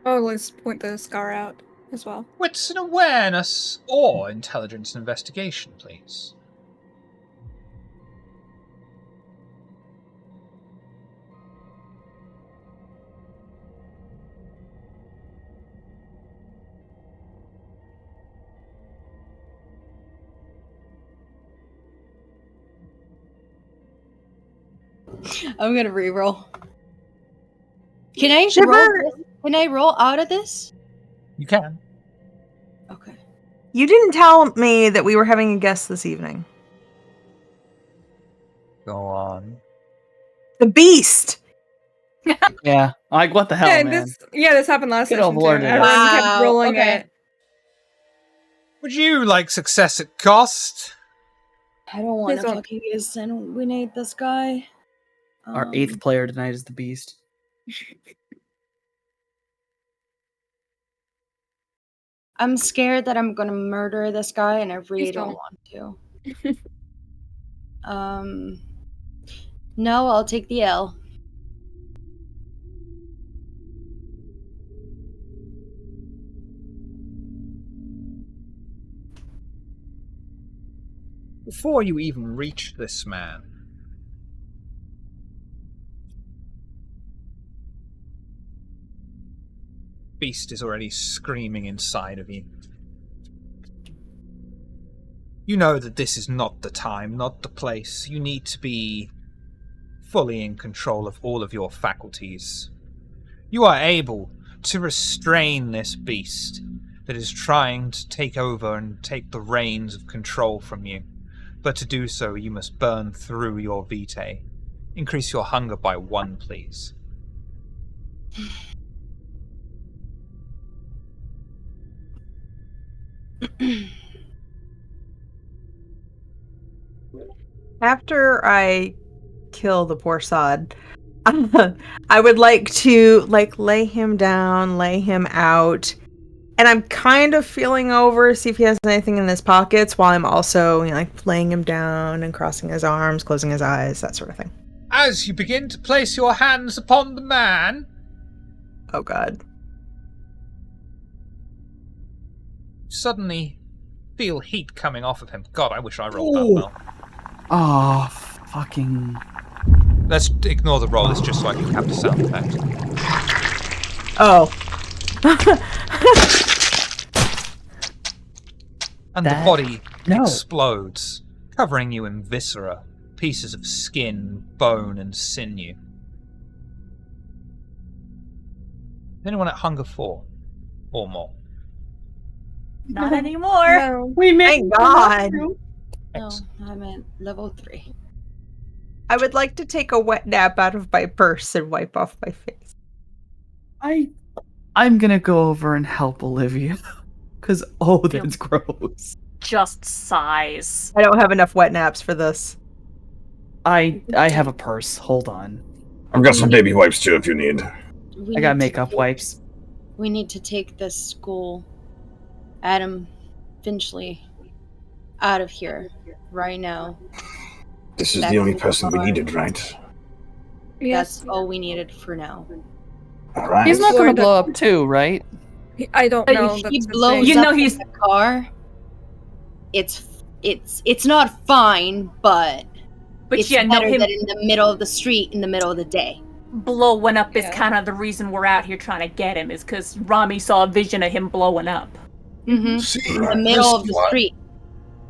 Oh, let's point the scar out as well. Wits and awareness or intelligence and investigation, please. I'm gonna reroll. Can I Shiver! roll? Can I roll out of this? You can. Okay. You didn't tell me that we were having a guest this evening. Go on. The Beast! Yeah. Like, what the hell, Yeah, man? this happened last Good session old too. Lord, Everyone kept Wow, rolling okay. it. Would you like success at cost? I don't want Please to don't. fucking exsanguinate this guy. Our 8th player tonight is the Beast. I'm scared that I'm gonna murder this guy, and I really Please don't don't. want to. No, I'll take the L. Before you even reach this man, Beast is already screaming inside of you. You know that this is not the time, not the place. You need to be fully in control of all of your faculties. You are able to restrain this beast that is trying to take over and take the reins of control from you. But to do so, you must burn through your vitae. Increase your hunger by 1, please. After I kill the poor sod. I would like to lay him down, lay him out, and I'm kind of feeling over, see if he has anything in his pockets, while I'm also laying him down and crossing his arms, closing his eyes, that sort of thing. As you begin to place your hands upon the man, oh god, suddenly feel heat coming off of him. God, I wish I rolled that well. Oh, fucking. Let's ignore the roll, it's just so I can have the sound effect. Oh. And the body explodes, covering you in viscera, pieces of skin, bone, and sinew. Anyone at hunger 4 or more? Not anymore. No. We made Thank God. No, I'm at level 3. I would like to take a wet nap out of my purse and wipe off my face. I'm gonna go over and help Olivia. Because, that's gross. Just sighs. I don't have enough wet naps for this. I have a purse. Hold on. I've got some baby wipes too if you need. I got makeup wipes. We need to take this school, Adam Finchley, out of here right now. This is the only person we needed, right? Yes. That's all we needed for now. All right. He's not gonna blow up too, right? I don't know. If that's he the blows thing. up in the car, it's not fine, but it's yeah, better no, him than in the middle of the street in the middle of the day. blowing up is kind of the reason we're out here trying to get him, is because Rami saw a vision of him blowing up. Mm-hmm. See, In the middle of the street.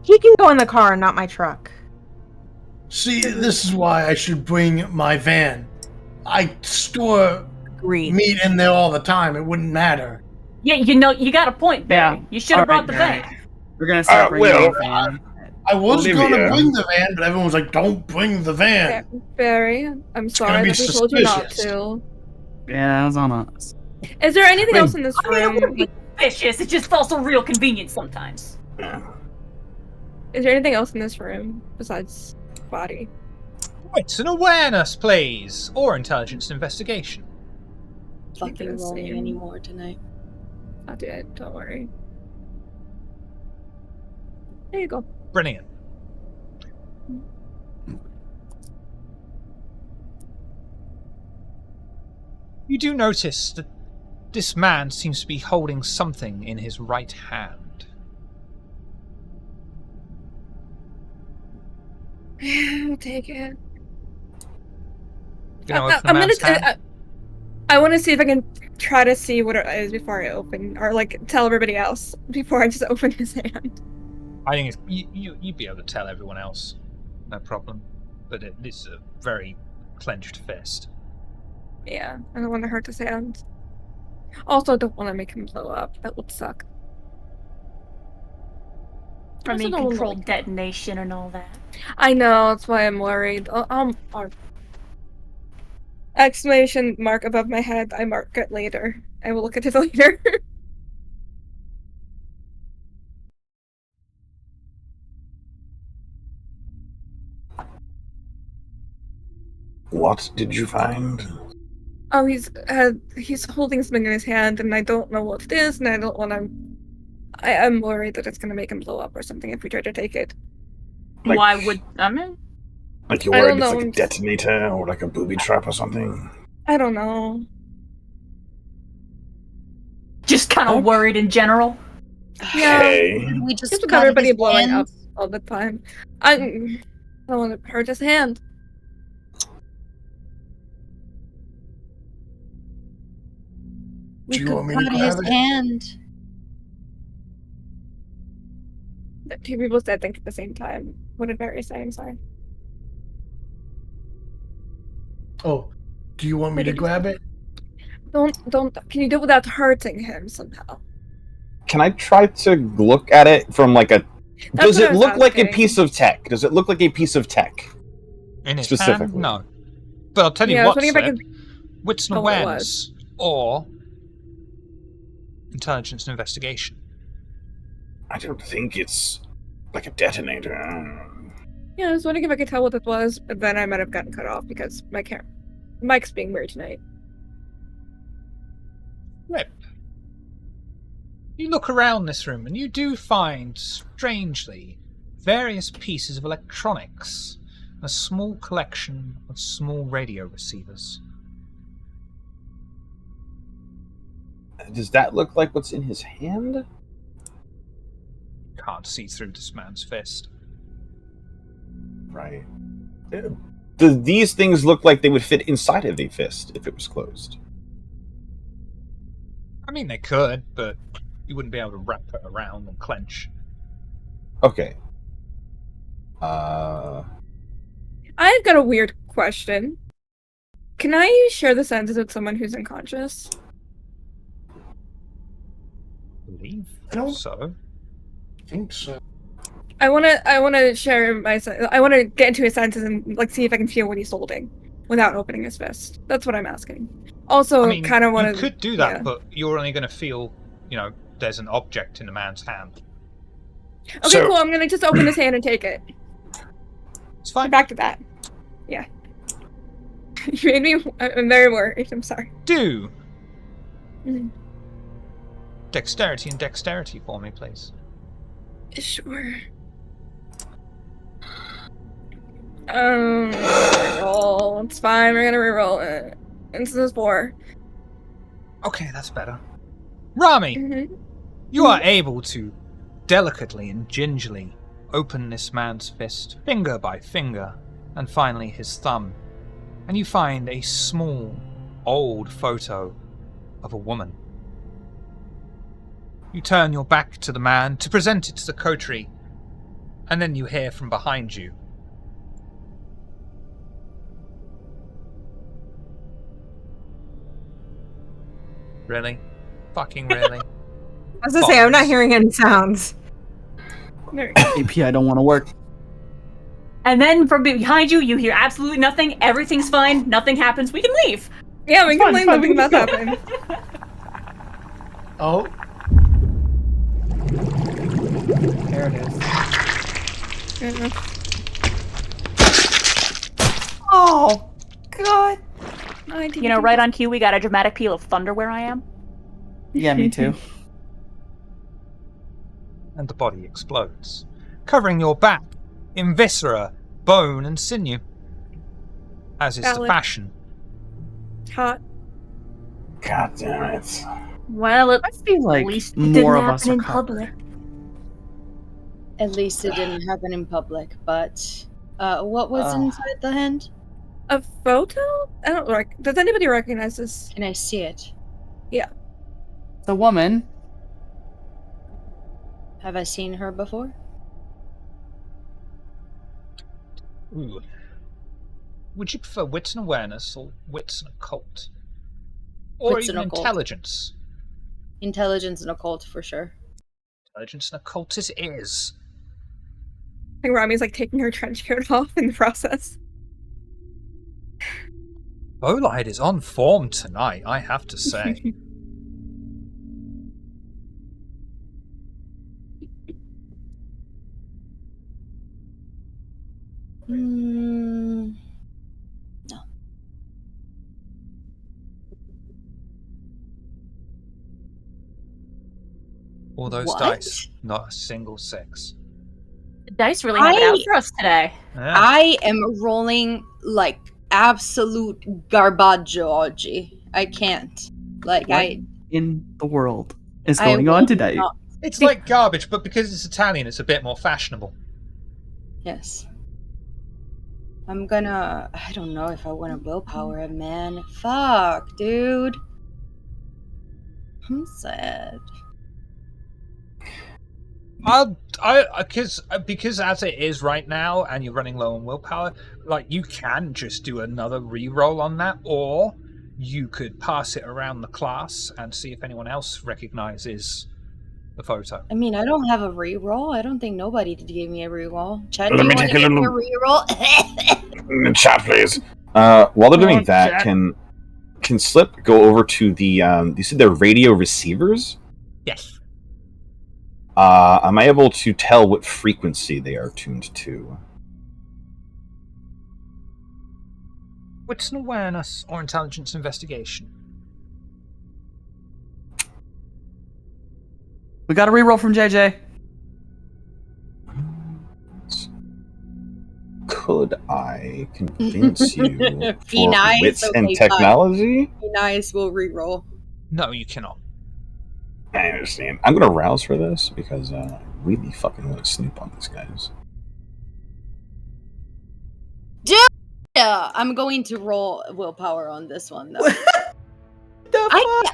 He can go in the car and not my truck. See, this is why I should bring my van. I store Agreed. meat in there all the time. It wouldn't matter. Yeah, you got a point, Barry. Yeah. You should have brought the Alright, van. We're gonna start bringing well, the van. I was Olivia. going to bring the van, but everyone was like, don't bring the van. Barry, I'm sorry be that we told you not suspicious. to. Yeah, that was on us. Is there anything Wait. else in this I mean, it would room? be vicious. It's just also real convenient sometimes. Is there anything else in this room besides body? It's an awareness, please, or intelligence investigation. Fucking Let's rolling see. anymore tonight. I'll do it. Don't worry. There you go. Brilliant. You do notice that this man seems to be holding something in his right hand. I'll take it. You know, I'm gonna. I want to see if I can try to see what it is before I open, or tell everybody else before I just open his hand. I think it's, you'd be able to tell everyone else, no problem. But this is a very clenched fist. Yeah, I don't want to hurt his hand. Also, I don't want to make him blow up. That would suck. I Also mean, don't wanna, controlled detonation and all that. I know, that's why I'm worried. Exclamation mark above my head. I mark it later. I will look at it later. What did you find? Oh, he's holding something in his hand, and I don't know what it is, and I don't want to. I'm worried that it's gonna make him blow up or something if we try to take it. Like- Why would I mean? Like you're I worried don't it's know. like a detonator or like a booby trap or something? I don't know. Just kind of worried in general. Yeah, Okay. We just just with cut everybody his blowing up hands. all the time. I don't want to hurt his hand. We Do you could want me to cut his grab it? hand. The two people said think at the same time. What did Barry say? I'm sorry. Oh, do you want me to grab it? Don't. Can you do it without hurting him somehow? Can I try to look at it from like a... That's Does what I it was look like a asking. piece of tech? Does it look like a piece of tech? In his Specifically. hand? No. But I'll tell you Yeah, I was what, wondering if I sir. could. Wits and Oh, what it awareness, or intelligence and investigation. I don't think it's like a detonator. Yeah, I was wondering if I could tell what it was, but then I might have gotten cut off because my mic's being weird tonight. Rip. You look around this room and you do find, strangely, various pieces of electronics. A small collection of small radio receivers. Does that look like what's in his hand? Can't see through this man's fist. Right. Do these things look like they would fit inside of a fist if it was closed? I mean, they could, but you wouldn't be able to wrap it around and clench. Okay. I've got a weird question. Can I share the senses with someone who's unconscious? Believe I don't so. think so. I wanna share my I wanna get into his senses and like see if I can feel what he's holding without opening his fist. That's what I'm asking. Also, I mean, kind of wanna. you could do that, yeah. but you're only going to feel, there's an object in the man's hand. Okay, cool. I'm gonna just open his hand and take it. It's fine. Back to that. Yeah. You made me. I'm very worried. I'm sorry. Do Mhm. dexterity and dexterity for me, please. Sure. Reroll. It's fine. We're gonna reroll it. This is 4. Okay, that's better. Rami, Mm-hmm. you are able to delicately and gingerly open this man's fist, finger by finger, and finally his thumb, and you find a small, old photo of a woman. You turn your back to the man to present it to the coterie, and then you hear from behind you. Really? Fucking really? I was gonna say, I'm not hearing any sounds. API don't want to work. And then from behind you, you hear absolutely nothing. Everything's fine. Nothing happens. We can leave. Yeah, we It's can fine, blame it's fine, we nothing can about go. happen. Oh, There it is. Yeah. Oh, God. You know, right on cue, we got a dramatic peal of thunder where I am. Yeah, me too. And the body explodes, covering your back in viscera, bone, and sinew, as is the Valid. fashion. Hot. God damn it. Well, I feel like at least it more didn't of happen us are in covered. public. At least it didn't happen in public, but what was inside the hand? A photo? I don't like. Does anybody recognize this? Can I see it? The woman. Have I seen her before? Ooh. Would you prefer wits and awareness or wits and occult? Or Wits even and occult. intelligence? Intelligence and occult for sure. Intelligence and occult it is. I think Rami's like taking her trench coat off in the process. Bolide is on form tonight, I have to say. No. All those What? dice, not a single 6. The dice really have it out for us today. Yeah. I am rolling like absolute garbaggio. I can't. Like What in the world is I going on will today? not- It's like garbage, but because it's Italian, it's a bit more fashionable. Yes. I'm gonna. I don't know if I want to willpower it, man. Fuck, dude. I'm sad. Because as it is right now, and you're running low on willpower, like you can just do another re-roll on that, or you could pass it around the class and see if anyone else recognizes the photo. I mean, I don't have a reroll. I don't think nobody gave me a reroll. Chad, do Let you me want take to a give me a little- reroll? Chat, please. While they're doing Oh, that, Jack. can Slip go over to the you said they're radio receivers? Yes. Am I able to tell what frequency they are tuned to? Wits and awareness or intelligence investigation? We got a reroll from JJ. Could I convince you Be for nice, wits okay, and technology? Be nice, we'll reroll. No, you cannot. I understand. I'm gonna rouse for this because I really fucking want to snoop on these guys. Yeah, I'm going to roll willpower on this one though. The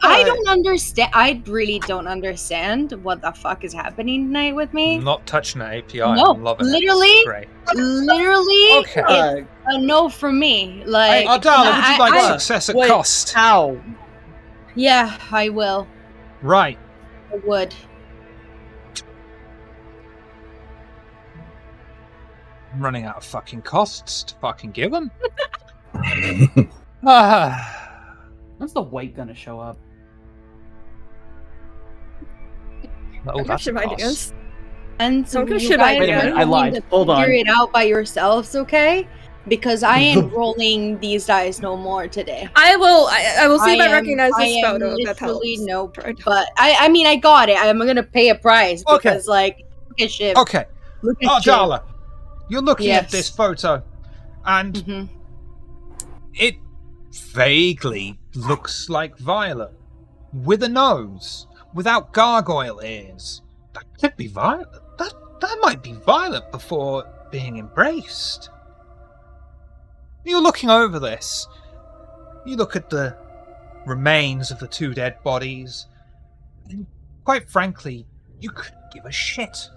I don't understand. I really don't understand what the fuck is happening tonight with me. Not touching the API. No, I'm loving literally, it. Great. literally, Okay. it's a no from me. Like, Hey, Ardala, would you like I- success at Wait, cost? How? Yeah, I will. Right. I would. I'm running out of fucking costs to fucking give them. Ah. When's the white gonna show up? Oh, I got that's a some cost. ideas. And so Don't give a you shit guys about it. are Wait a minute, I going lied. to Hold on. figure it out by yourselves, okay? Because I ain't rolling these dice no more today. I will see if I recognize I this am photo. That literally helps. nope. Right. But I mean, I got it. I'm gonna pay a price Okay. because, like, look at Shiv. Okay. Look at Shiv. Ardala, you're looking at Yes. this photo, and Mhm. it vaguely looks like Violet. With a nose, without gargoyle ears. That could be Violet. That might be Violet before being embraced. You're looking over this. You look at the remains of the two dead bodies, and quite frankly, you couldn't give a shit.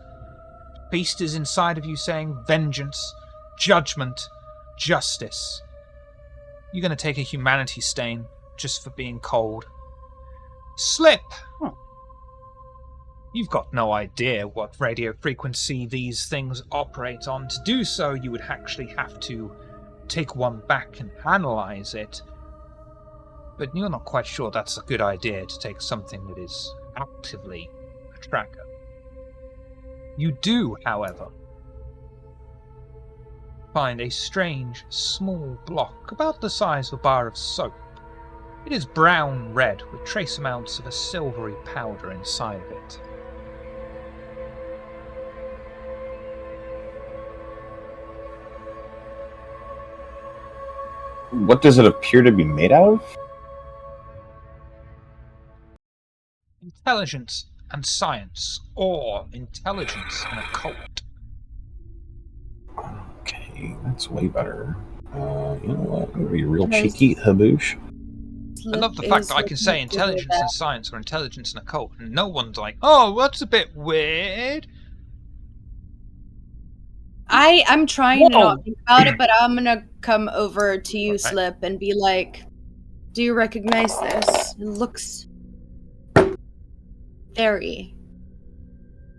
Beast is inside of you saying vengeance, judgment, justice. You're going to take a humanity stain just for being cold. Slip! Huh. You've got no idea what radio frequency these things operate on. To do so, you would actually have to take one back and analyze it. But you're not quite sure that's a good idea to take something that is actively a tracker. You do, however, find a strange, small block about the size of a bar of soap. It is brown-red with trace amounts of a silvery powder inside of it. What does it appear to be made out of? Intelligence and science, or intelligence and occult. Okay, that's way better. You know what? I'm gonna be real Nice. cheeky, Haboosh. I love the fact that I can say intelligence and science or intelligence and occult, and no one's like, oh, that's a bit weird. I'm trying to Whoa. not think about it, but I'm gonna come over to you, Okay. Slip, and be like, do you recognize this? It looks very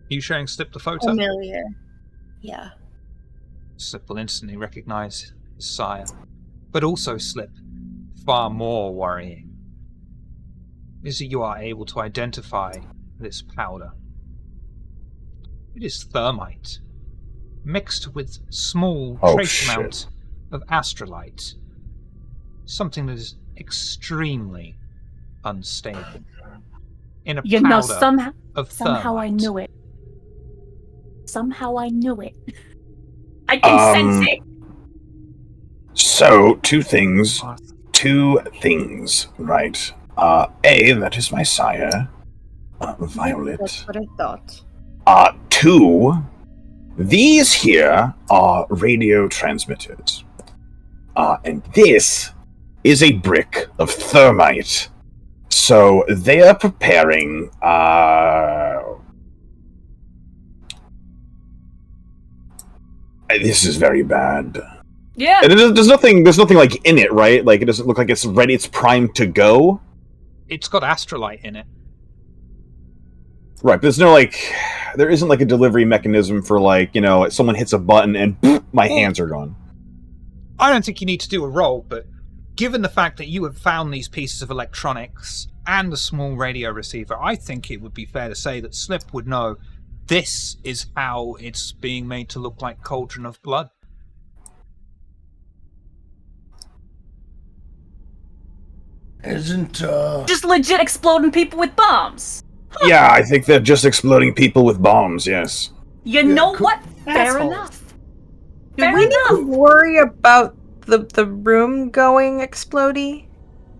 You showing Slip the photo? familiar. Yeah. Slip will instantly recognize his sire. But also, Slip, far more worrying, is that you are able to identify this powder. It is thermite, mixed with small Oh, trace shit. amount of astrolite. Something that is extremely unstable. In a You powder know, of somehow I thermite. knew it. Somehow I knew it. I can sense it. So, two things, right? A, that is my sire, Violet. That's what I thought. Two, these here are radio transmitters. And this is a brick of thermite. So they are preparing, this is very bad. Yeah. And there's nothing like in it, right? Like it doesn't look like it's ready, it's primed to go. It's got astrolite in it. Right, but there isn't like a delivery mechanism for like, someone hits a button and my hands are gone. I don't think you need to do a roll, but given the fact that you have found these pieces of electronics and the small radio receiver, I think it would be fair to say that Slip would know this is how it's being made to look like Cauldron of Blood. Isn't Just legit exploding people with bombs. Yeah, I think they're just exploding people with bombs, yes. You know what? Fair enough. Do we need to worry about the room going explodey?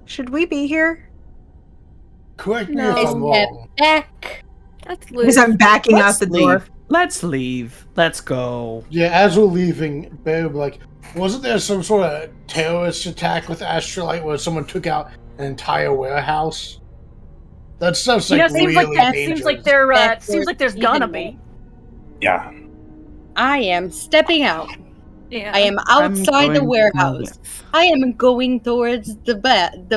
Should we be here? Correct me if I'm wrong. Back. Because I'm backing out the door. Let's leave. Let's go. Yeah, as we're leaving, Babe, like, wasn't there some sort of terrorist attack with Astrolite where someone took out an entire warehouse? That stuff's like seems really like dangerous. seems like there seems like there's gonna be. Yeah. I am stepping out. Yeah. I am outside the warehouse. I am going towards the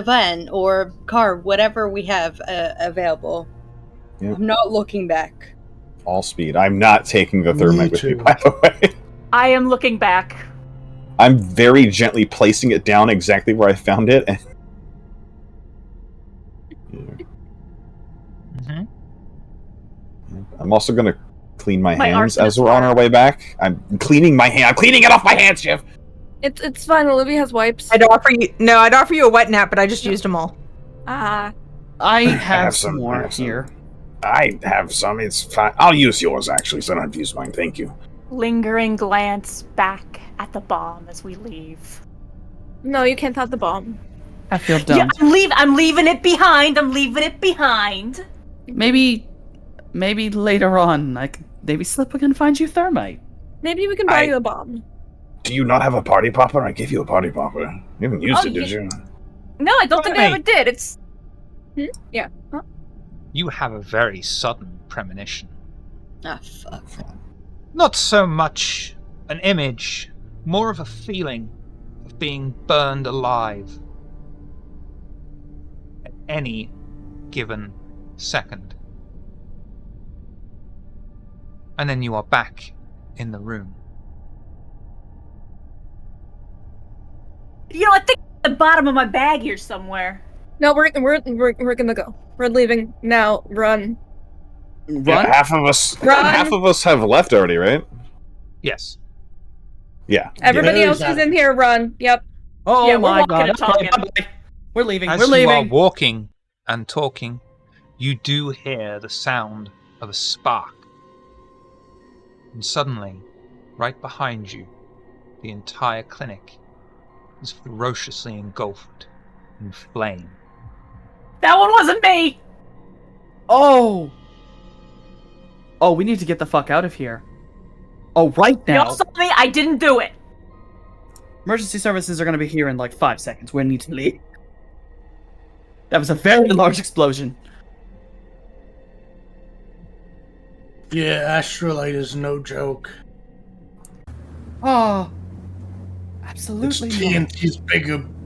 van or car, whatever we have available. Yep. I'm not looking back. All speed. I'm not taking the thermite with me, by the way. I am looking back. I'm very gently placing it down exactly where I found it. I'm also going to clean my hands as we're on our way back. I'm cleaning my hand. I'm cleaning it off my hands, Shiv! It's fine. Olivia has wipes. I'd offer you a wet nap, but I just used them all. Ah. I have some more here. I have some. It's fine. I'll use yours, actually, so I don't have to use mine. Thank you. Lingering glance back at the bomb as we leave. No, you can't have the bomb. I feel dumb. Yeah, I'm leaving it behind. I'm leaving it behind. Maybe later on, I could maybe slip and find you thermite. Maybe we can buy you a bomb. Do you not have a party popper? I gave you a party popper. You haven't used it, did you? No, I don't think I ever did. It's... Yeah. Huh? You have a very sudden premonition. Ah, fuck. Not so much an image, more of a feeling of being burned alive at any given second. And then you are back in the room. You know, I think at the bottom of my bag here somewhere. No, we're gonna go. We're leaving now. Run. Yeah, half of us have left already, right? Yes. Yeah. Everybody else is in here. Run. Yep. Oh yeah, my god. Okay, bye-bye. We're leaving. As We're you leaving. are walking and talking, you do hear the sound of a spark. And suddenly, right behind you, the entire clinic is ferociously engulfed in flame. That one wasn't me! Oh, we need to get the fuck out of here. Oh, right now. You saw me, I didn't do it. Emergency services are going to be here in like 5 seconds. We need to leave. That was a very large explosion. Yeah, Astrolite is no joke. Oh, absolutely. It's TNT's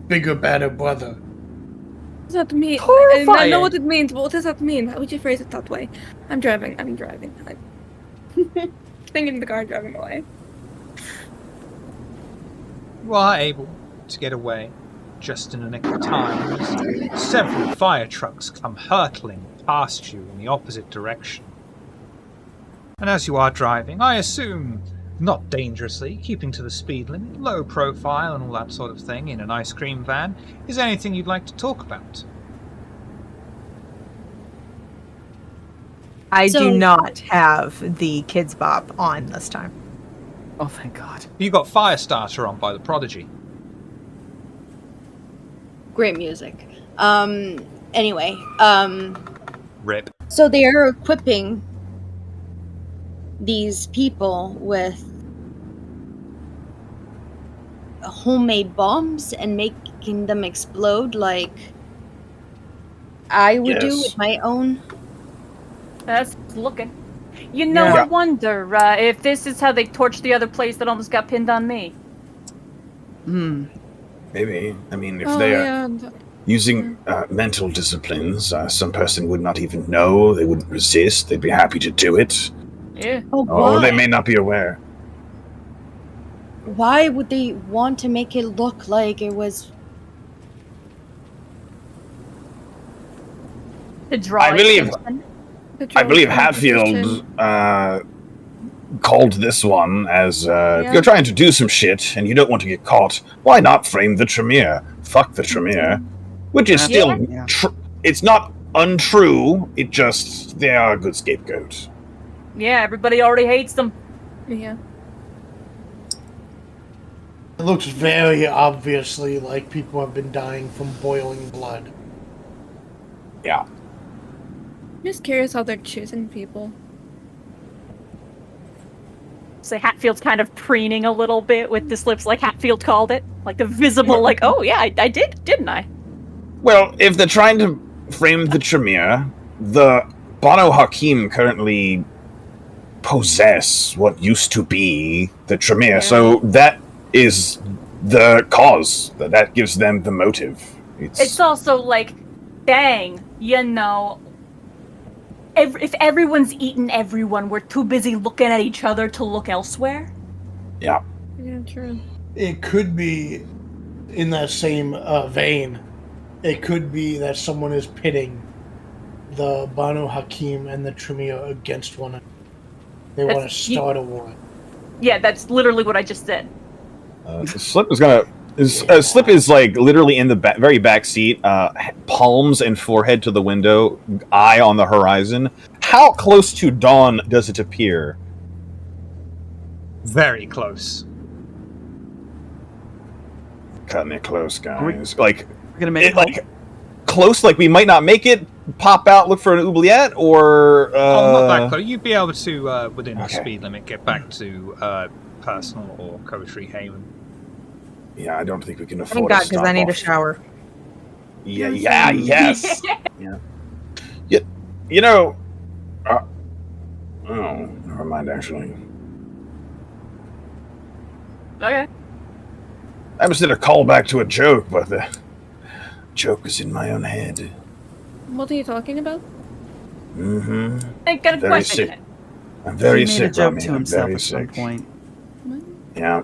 bigger, better brother. What does that mean? Horrifying. I know what it means, but what does that mean? Why would you phrase it that way? I'm driving. I'm staying in the car, driving away. You are able to get away just in the nick of time as several fire trucks come hurtling past you in the opposite direction. And as you are driving, I assume not dangerously, keeping to the speed limit, low profile and all that sort of thing in an ice cream van, is there anything you'd like to talk about? I do not have the Kids Bop on this time. Oh, thank God. You got Firestarter on by the Prodigy. Great music. Anyway, Rip. so they are equipping these people with homemade bombs and making them explode like I would do with my own. That's looking. You know, I wonder if this is how they torched the other place that almost got pinned on me. Maybe. I mean, if they are using mental disciplines, some person would not even know. They wouldn't resist. They'd be happy to do it. Yeah. Or they may not be aware. Why would they want to make it look like it was? To draw I believe Hatfield called this one as if you're trying to do some shit and you don't want to get caught, why not frame the Tremere? Fuck the Tremere. Which is still Yeah. it's not untrue. It just they are a good scapegoat. Yeah, everybody already hates them. Yeah. It looks very obviously like people have been dying from boiling blood. Yeah. I'm just curious how they're choosing people. So Hatfield's kind of preening a little bit with his lips, like Hatfield called it. Like the visible, like, oh yeah, I did, didn't I? Well, if they're trying to frame the Tremere, the Banu Hakim currently possess what used to be the Tremere, so that is the cause. That gives them the motive. It's also like, dang, you know, if everyone's eating everyone, we're too busy looking at each other to look elsewhere. Yeah. Yeah, true. It could be in that same vein. It could be that someone is pitting the Banu Hakim and the Tremere against one another. They want to start a war. Yeah, that's literally what I just said. Slip is gonna. Slip is like literally in the very back seat, palms and forehead to the window, eye on the horizon. How close to dawn does it appear? Very close. Cutting it close, guys. Like We're gonna make it like close. Like we might not make it. Pop out, look for an oubliette, or not that close. You'd be able to, within the Okay. speed limit, get back to Personal or Coventry Haven. Yeah, I don't think we can I afford. got because I need a shower. Yeah, yes. Yeah. You know. Oh, never mind. Actually, Okay. I just did a callback to a joke, but the joke is in my own head. What are you talking about? Mm-hmm. I got a Very question. sick. I'm very he made sick, a joke Rami. to I'm himself very at some sick. point. Yeah.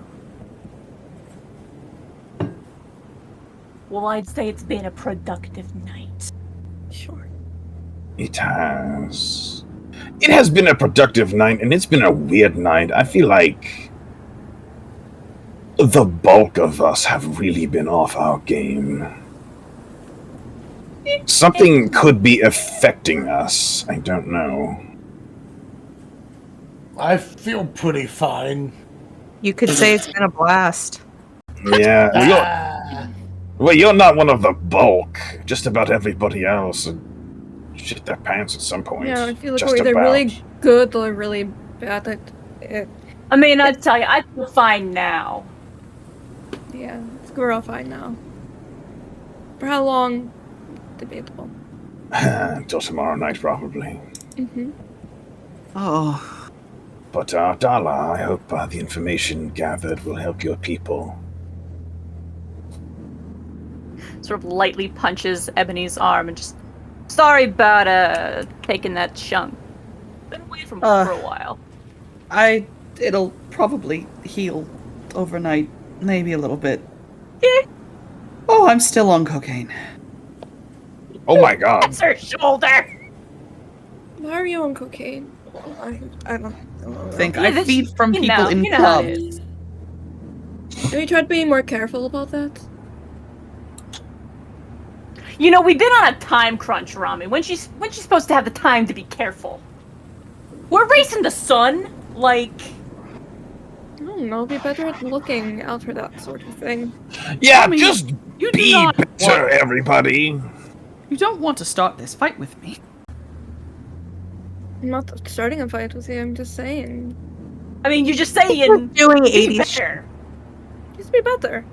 Well, I'd say it's been a productive night. Sure. It has. It has been a productive night, and it's been a weird night. I feel like the bulk of us have really been off our game. Something could be affecting us. I don't know. I feel pretty fine. You could say it's been a blast. Yeah. Well, you're not one of the bulk. Just about everybody else shit their pants at some point. Yeah, I feel like Just we're either about. really good or really bad at it. I mean, I'd tell you, I feel fine now. Yeah, we're all fine now. For how long? Debatable. Until tomorrow night, probably. Mm-hmm. Oh, But, Dala, I hope the information gathered will help your people. Sort of lightly punches Ebony's arm and just, sorry about taking that chunk. Been away from it for a while. it'll probably heal overnight, maybe a little bit. Yeah. Oh, I'm still on cocaine. Oh my god. That's her shoulder. Why are you on cocaine? I don't know. Think Yeah, I this- feed from you people know- in you know how it clubs. Have you tried being more careful about that? You know, we've been on a time crunch, Rami. When's she supposed to have the time to be careful? We're racing the sun, like... I don't know. Be better at looking out for that sort of thing. Yeah, I mean, just you do be not better, everybody. You don't want to start this fight with me. I'm not starting a fight with you. I'm just saying. I mean, you're just saying... Doing be 80s better. Just be better.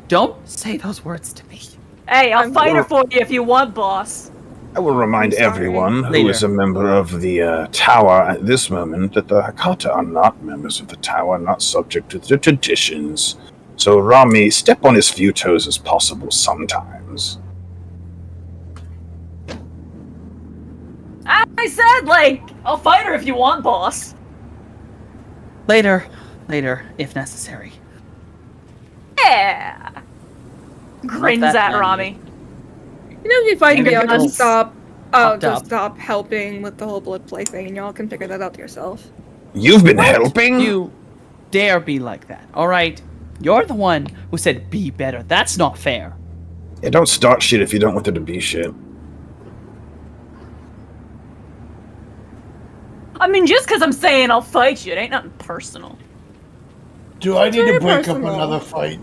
Don't say those words to me. Hey, I'll I'm- fight her for you if you want, boss. I will remind I'm sorry. everyone who Later. is a member of the tower at this moment that the Hakata are not members of the tower, not subject to the traditions. So, Rami, step on as few toes as possible sometimes. I said, like, I'll fight her if you want, boss. Later, if necessary. Yeah. Grins that at funny. Rami. You know, if you fight Maybe me, I'll it'll just stop. popped Just up. stop helping with the whole blood play thing, and y'all can figure that out yourself. You've been helping? You dare be like that, all right? You're the one who said be better. That's not fair. Yeah, don't start shit if you don't want there to be shit. I mean, just because I'm saying I'll fight you, it ain't nothing personal. Do I need to break personal. up another fight?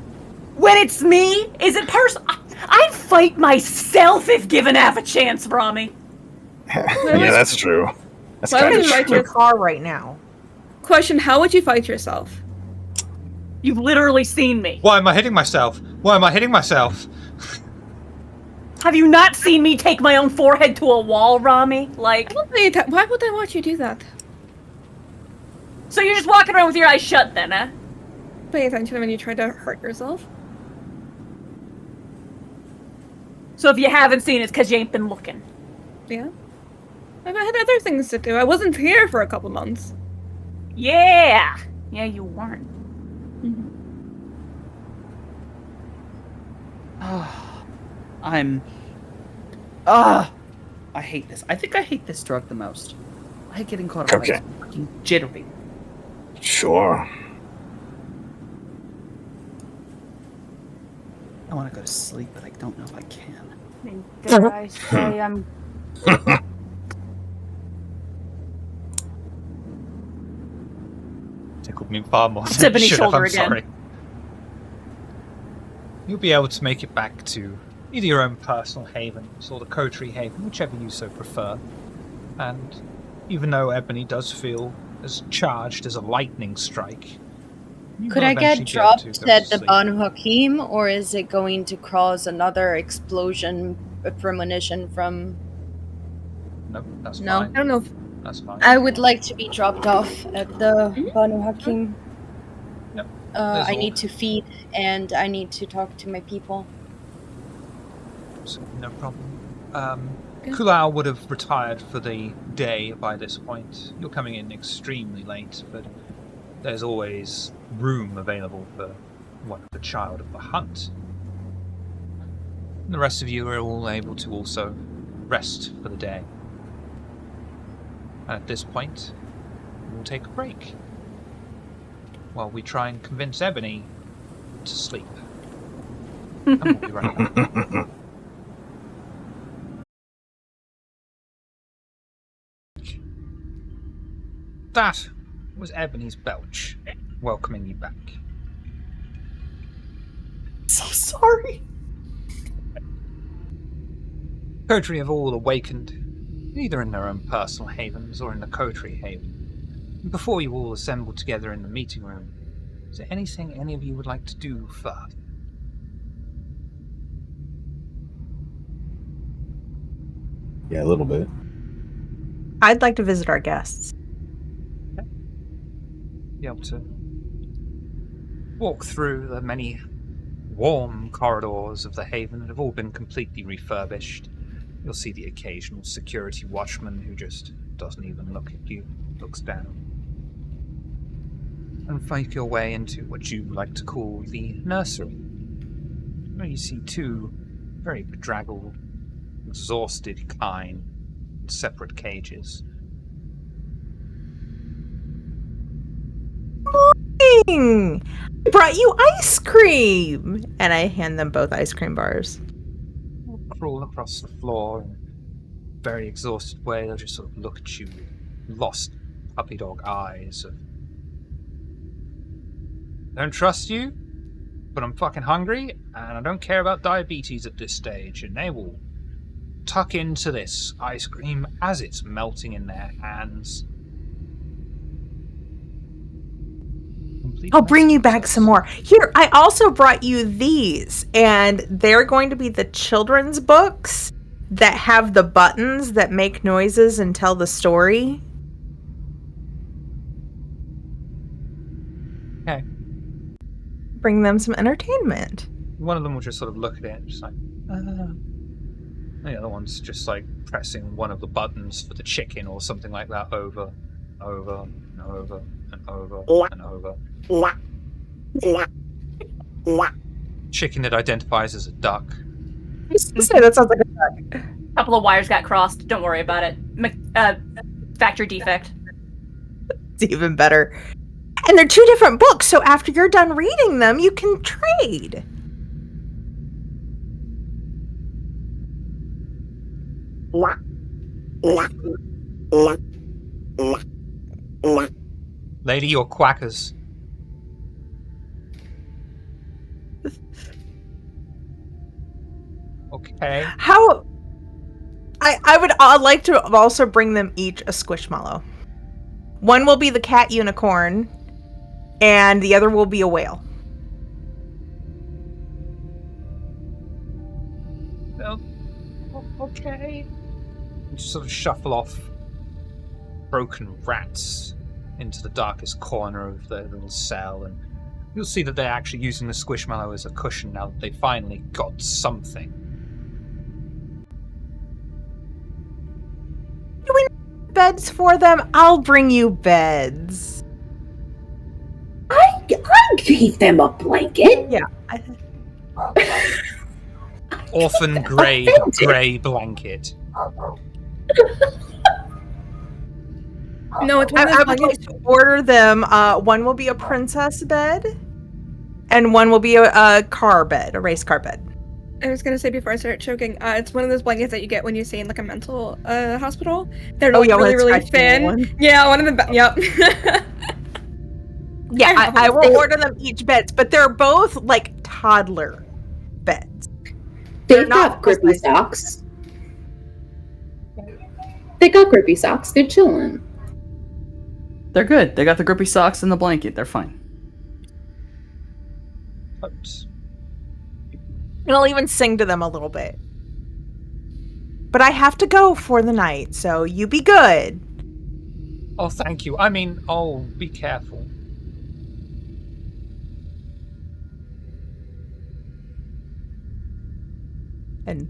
When it's me, is it personal? I'd fight myself if given half a chance, Brahmi. Yeah, that's true. That's Why kind would of you fight true. Your car right now. Question, how would you fight yourself? You've literally seen me. Why am I hitting myself? Why am I hitting myself? Have you not seen me take my own forehead to a wall, Rami? Like, Why would I watch you do that? so you're just walking around with your eyes shut then, huh? Pay attention when you try to hurt yourself. So if you haven't seen it, it's because you ain't been looking. Yeah. I've had other things to do. I wasn't here for a couple months. Yeah! Yeah, you weren't. I hate this. I think I hate this drug the most. I hate getting caught up. Okay. Like, fucking jittery. Sure. I want to go to sleep, but I don't know if I can. Did I say I'm... Tickled me far more than Tipping it his should have, shoulder I'm again. sorry. You'll be able to make it back to either your own personal havens or the coterie haven, whichever you so prefer. And even though Ebony does feel as charged as a lightning strike, you Could will I get eventually be able to dropped go to at the sleep. Banu Hakim, or is it going to cause another explosion, a premonition from... No, that's No. fine. I don't know if That's fine. I would like to be dropped off at the Banu Hakim. Yep. I all. need to feed, and I need to talk to my people. So, no problem. Kulal would have retired for the day by this point. You're coming in extremely late, but there's always room available for the child of the hunt. And the rest of you are all able to also rest for the day. And at this point, we'll take a break while we try and convince Ebony to sleep. And we'll be right back. That was Ebony's belch, welcoming you back. So sorry. Coterie have all awakened, either in their own personal havens or in the coterie haven. And before you all assemble together in the meeting room, is there anything any of you would like to do first? Yeah, a little bit. I'd like to visit our guests. Be able to walk through the many warm corridors of the haven that have all been completely refurbished. You'll see the occasional security watchman who just doesn't even look at you, looks down. And find your way into what you like to call the nursery, where you see two very bedraggled, exhausted kine in separate cages. I brought you ice cream! And I hand them both ice cream bars. Crawl across the floor in a very exhausted way. They'll just sort of look at you with lost puppy dog eyes of, don't trust you, but I'm fucking hungry, and I don't care about diabetes at this stage, and they will tuck into this ice cream as it's melting in their hands. I'll bring you back some more. Here, I also brought you these, and they're going to be the children's books that have the buttons that make noises and tell the story. Okay. Bring them some entertainment. One of them will just sort of look at it, just like, the other one's just like pressing one of the buttons for the chicken or something like that over, and over, and over, and over, and over. Chicken that identifies as a duck. Say that sounds like a duck. A couple of wires got crossed. Don't worry about it. Factory defect. It's even better. And they're 2 different books, so after you're done reading them, you can trade. Lady, you're quackers. Okay. How? I would like to also bring them each a squishmallow. One will be the cat unicorn, and the other will be a whale. Okay. You just sort of shuffle off broken rats into the darkest corner of their little cell, and you'll see that they're actually using the squishmallow as a cushion now that they finally got something. Do we need beds for them? I'll bring you beds. I gave them a blanket. Yeah. Orphan grey blanket. No, it's one of I those would like blankets. to order them. One will be a princess bed, and one will be a car bed, a race car bed. I was gonna say before I start choking, it's one of those blankets that you get when you stay in like a mental hospital. They're like really, really thin. Yeah, one of the yep. Yeah, I will order them each beds, but they're both like toddler beds. They got grippy socks. They got grippy socks. They're chilling. They're good. They got the grippy socks and the blanket. They're fine. Oops. And I'll even sing to them a little bit. But I have to go for the night, so you be good. Oh, thank you. I mean, oh, be careful. And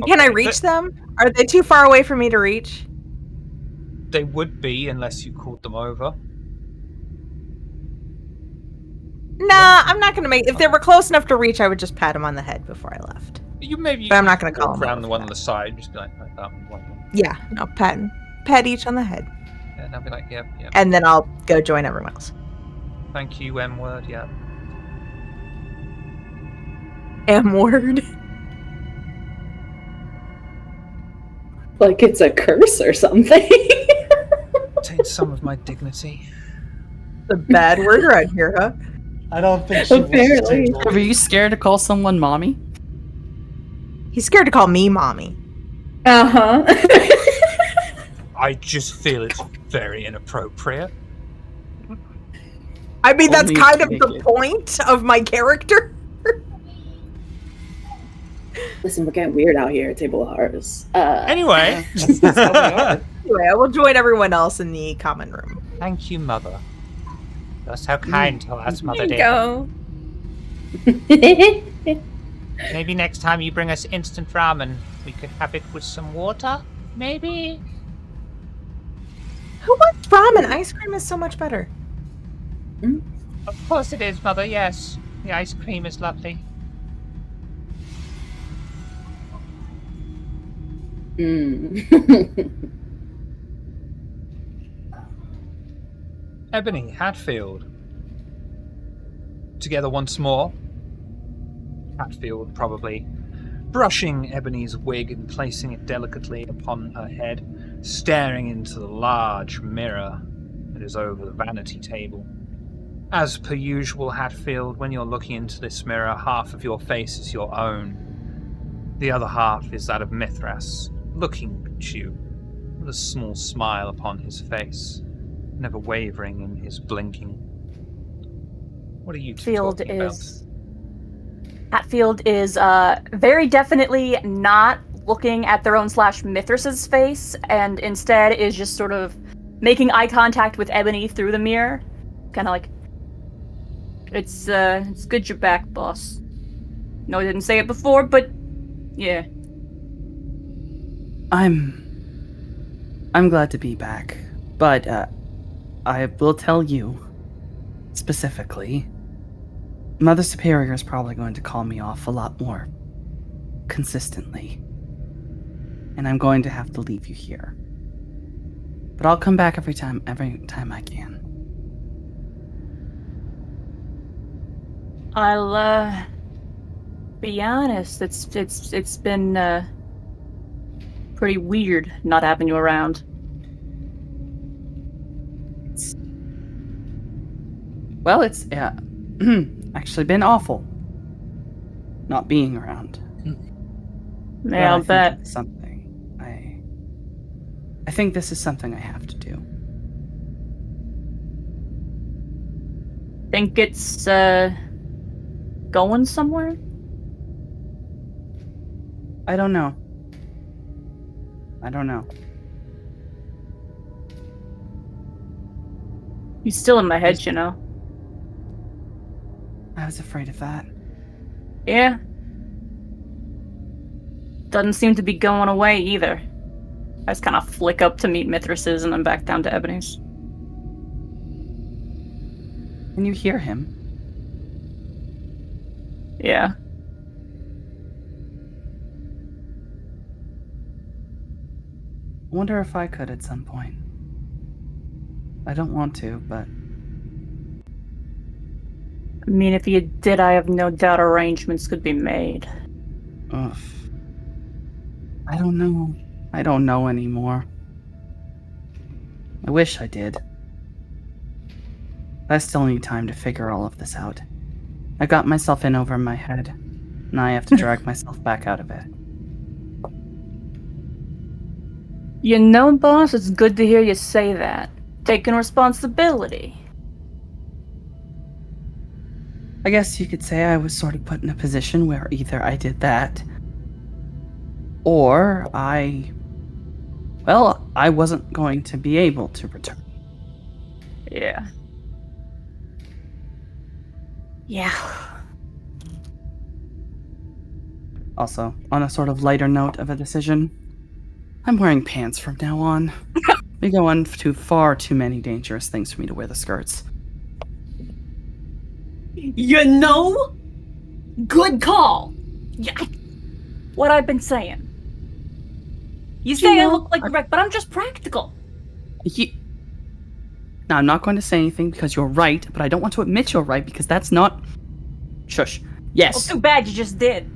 can I reach them? Are they too far away for me to reach? They would be unless you called them over. Nah, I'm not gonna make. If they were close enough to reach, I would just pat them on the head before I left. But I'm not gonna call them around the one on the side, just be like that one. Yeah, no, pat each on the head. Yeah, and I'll be like, yep. And then I'll go join everyone else. Thank you, M-word, yeah. M-word. Like it's a curse or something. Take some of my dignity. The bad word around here, huh? I don't think she Apparently. Are you scared to call someone mommy? He's scared to call me mommy. Uh-huh. I just feel it's very inappropriate. I mean, that's Only kind of make the it. point of my character. Listen, we're getting weird out here at Table of Horrors. Anyway. Anyway, I will join everyone else in the common room. Thank you, Mother. You're so kind to us, Mother There you dear. go. Maybe next time you bring us instant ramen, we could have it with some water? Maybe? Who wants ramen? Ice cream is so much better. Of course it is, Mother, yes. The ice cream is lovely. Ebony, Hatfield. Together once more. Hatfield probably brushing Ebony's wig and placing it delicately upon her head, staring into the large mirror that is over the vanity table. As per usual, Hatfield, when you're looking into this mirror, half of your face is your own. The other half is that of Mithras, looking at you with a small smile upon his face, never wavering in his blinking. What are you two talking about? Hatfield is very definitely not looking at their own / Mithras's face, and instead is just sort of making eye contact with Ebony through the mirror. Kind of like, it's good you're back, boss. No, I didn't say it before, but yeah. I'm glad to be back, but I will tell you specifically, Mother Superior is probably going to call me off a lot more consistently, and I'm going to have to leave you here. But I'll come back every time I can. I'll be honest. It's been pretty weird not having you around. Well, it's actually been awful not being around. Yeah, I'll bet. I think this is something I have to do. Think it's going somewhere? I don't know. He's still in my head, you know. I was afraid of that. Yeah. Doesn't seem to be going away either. I just kind of flick up to meet Mithras's and then back down to Ebony's. Can you hear him? Yeah. I wonder if I could at some point. I don't want to, but... I mean, if you did, I have no doubt arrangements could be made. Ugh. I don't know. I don't know anymore. I wish I did. I still need time to figure all of this out. I got myself in over my head. Now I have to drag myself back out of it. You know, boss, it's good to hear you say that. Taking responsibility. I guess you could say I was sort of put in a position where either I did that, or I wasn't going to be able to return. Yeah. Yeah. Also, on a sort of lighter note of a decision, I'm wearing pants from now on. We go on to far too many dangerous things for me to wear the skirts. You know? Good call. Yeah. What I've been saying. You say I look like a wreck, but I'm just practical. Now, I'm not going to say anything because you're right, but I don't want to admit you're right because that's not... Shush. Yes. Well, too bad you just did.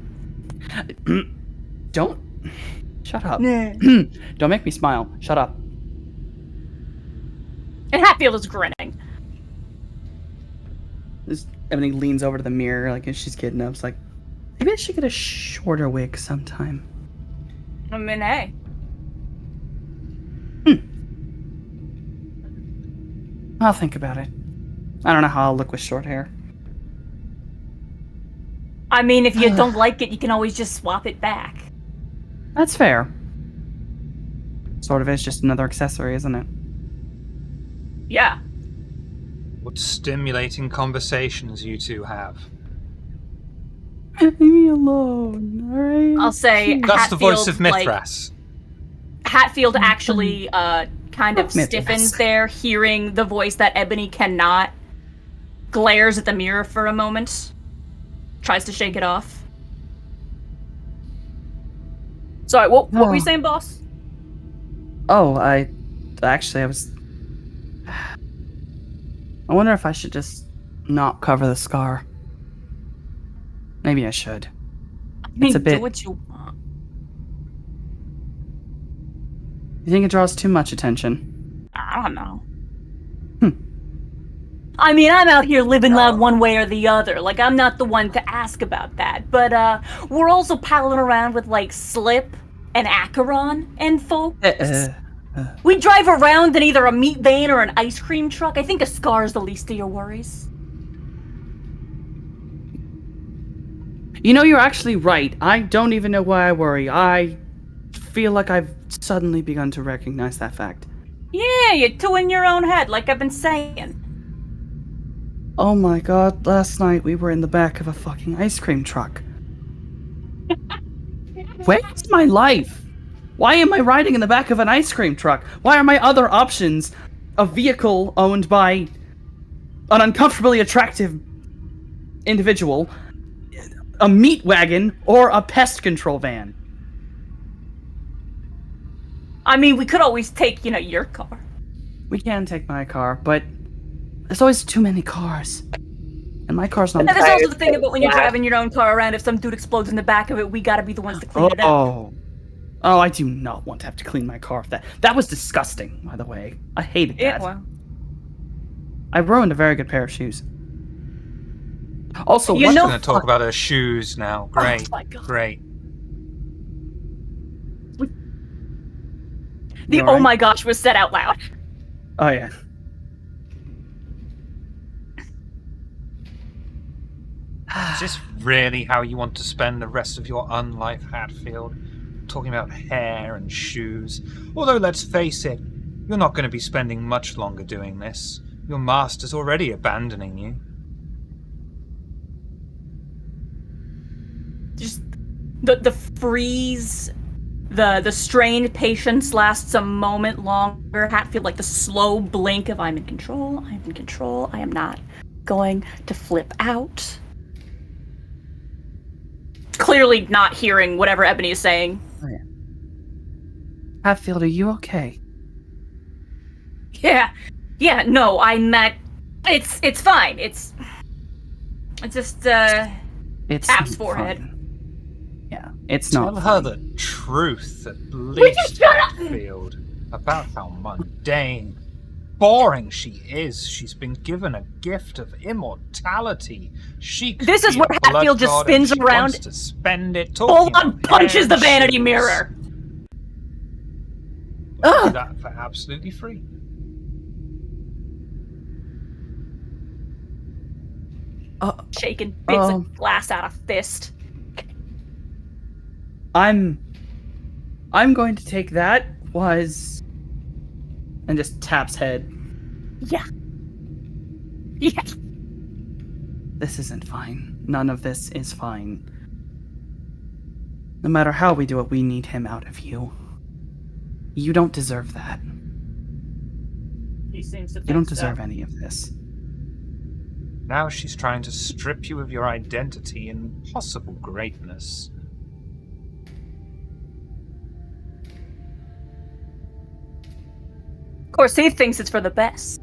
Don't... Shut up. Nah. Don't make me smile. Shut up. And Hatfield is grinning. Ebony leans over to the mirror, like, as she's getting up. It's like, maybe I should get a shorter wig sometime. I mean, hey. I'll think about it. I don't know how I'll look with short hair. I mean, if you don't like it, you can always just swap it back. That's fair. Sort of is just another accessory, isn't it? Yeah. What stimulating conversations you two have. Leave me alone, alright? I'll say That's the voice of Hatfield, Mithras. Hatfield actually kind of stiffens there, hearing the voice that Ebony cannot. Glares at the mirror for a moment. Tries to shake it off. Sorry, what were you saying, boss? Oh, I wonder if I should just not cover the scar. Maybe I should. I mean, it's a bit... do what you want. You think it draws too much attention? I don't know. I mean, I'm out here living loud one way or the other. Like, I'm not the one to ask about that. But, we're also palling around with, like, Slip and Acheron and folks. We drive around in either a meat van or an ice cream truck. I think a scar is the least of your worries. You know, you're actually right. I don't even know why I worry. I feel like I've suddenly begun to recognize that fact. Yeah, you're two in your own head, like I've been saying. Oh my god, last night we were in the back of a fucking ice cream truck. Where's my life? Why am I riding in the back of an ice cream truck? Why are my other options a vehicle owned by an uncomfortably attractive individual, a meat wagon, or a pest control van? I mean, we could always take, your car. We can take my car, but there's always too many cars. And And my car's not. And there's also the thing about when you're driving your own car around, if some dude explodes in the back of it, we gotta be the ones to clean it up. Oh, I do not want to have to clean my car. That was disgusting, by the way. I hated that. Well. I ruined a very good pair of shoes. Also, we're going to talk about her shoes now. Great, oh my God. Great. The oh my gosh was said out loud. Oh yeah. Is this really how you want to spend the rest of your unlife, Hatfield? Talking about hair and shoes. Although, let's face it, you're not going to be spending much longer doing this. Your master's already abandoning you. Just the freeze, the strained patience lasts a moment longer. Hatfield, like the slow blink of I'm in control, I am not going to flip out. Clearly not hearing whatever Ebony is saying. Oh, yeah. Hatfield, are you okay? Yeah, no, I'm at... It's fine, it's just, it's Tap's forehead. Fine. Yeah, it's not. Tell her the truth, at least, Hatfield, about how mundane, boring she is. She's been given a gift of immortality. This is where Hatfield just spins around, to spend it full on punches the vanity mirror. Do that for absolutely free. Shaking bits of glass out of fist. I'm going to take that was, and just taps head. Yeah. This isn't fine. None of this is fine. No matter how we do it, we need him out of you. You don't deserve that. He seems to You don't deserve any of this. Now she's trying to strip you of your identity and possible greatness. Of course, he thinks it's for the best.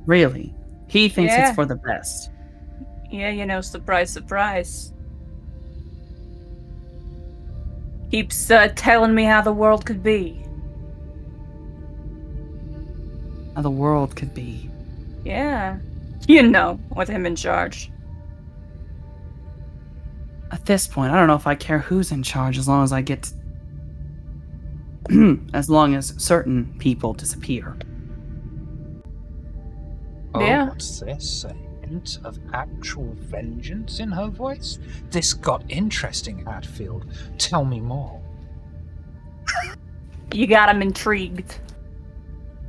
Really? He thinks it's for the best. Yeah, surprise, surprise. Keeps telling me how the world could be. How the world could be. Yeah. With him in charge. At this point, I don't know if I care who's in charge as long as I get as long as certain people disappear. Yeah. What's this? A hint of actual vengeance in her voice? This got interesting, Hatfield. Tell me more. You got him intrigued.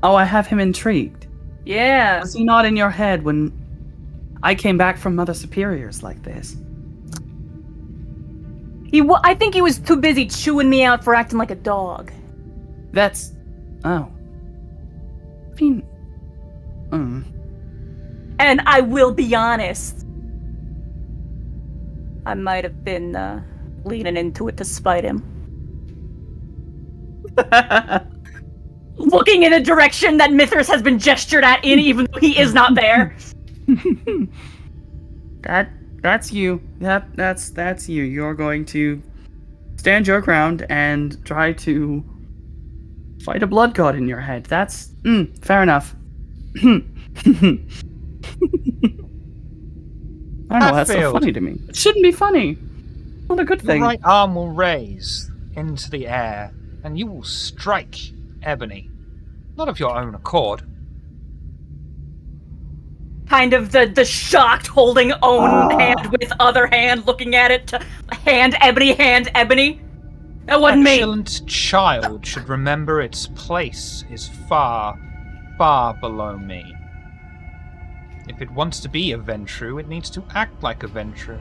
Oh, I have him intrigued. Yeah. Was he not in your head when I came back from Mother Superiors like this? I think he was too busy chewing me out for acting like a dog. That's... Oh. I mean... And I will be honest. I might have been, leaning into it to spite him. Looking in a direction that Mithras has been gestured at in, even though he is not there. That's you. Yep, that's you. You're going to stand your ground and try to fight a blood god in your head. That's fair enough. I don't know, that's so funny to me. It shouldn't be funny. Not a good thing. Your right arm will raise into the air, and you will strike Ebony. Not of your own accord. Kind of the shocked holding own hand with other hand looking at it to hand Ebony. That wasn't me. A petulant child should remember its place is far, far below me. If it wants to be a Ventru, it needs to act like a Ventru.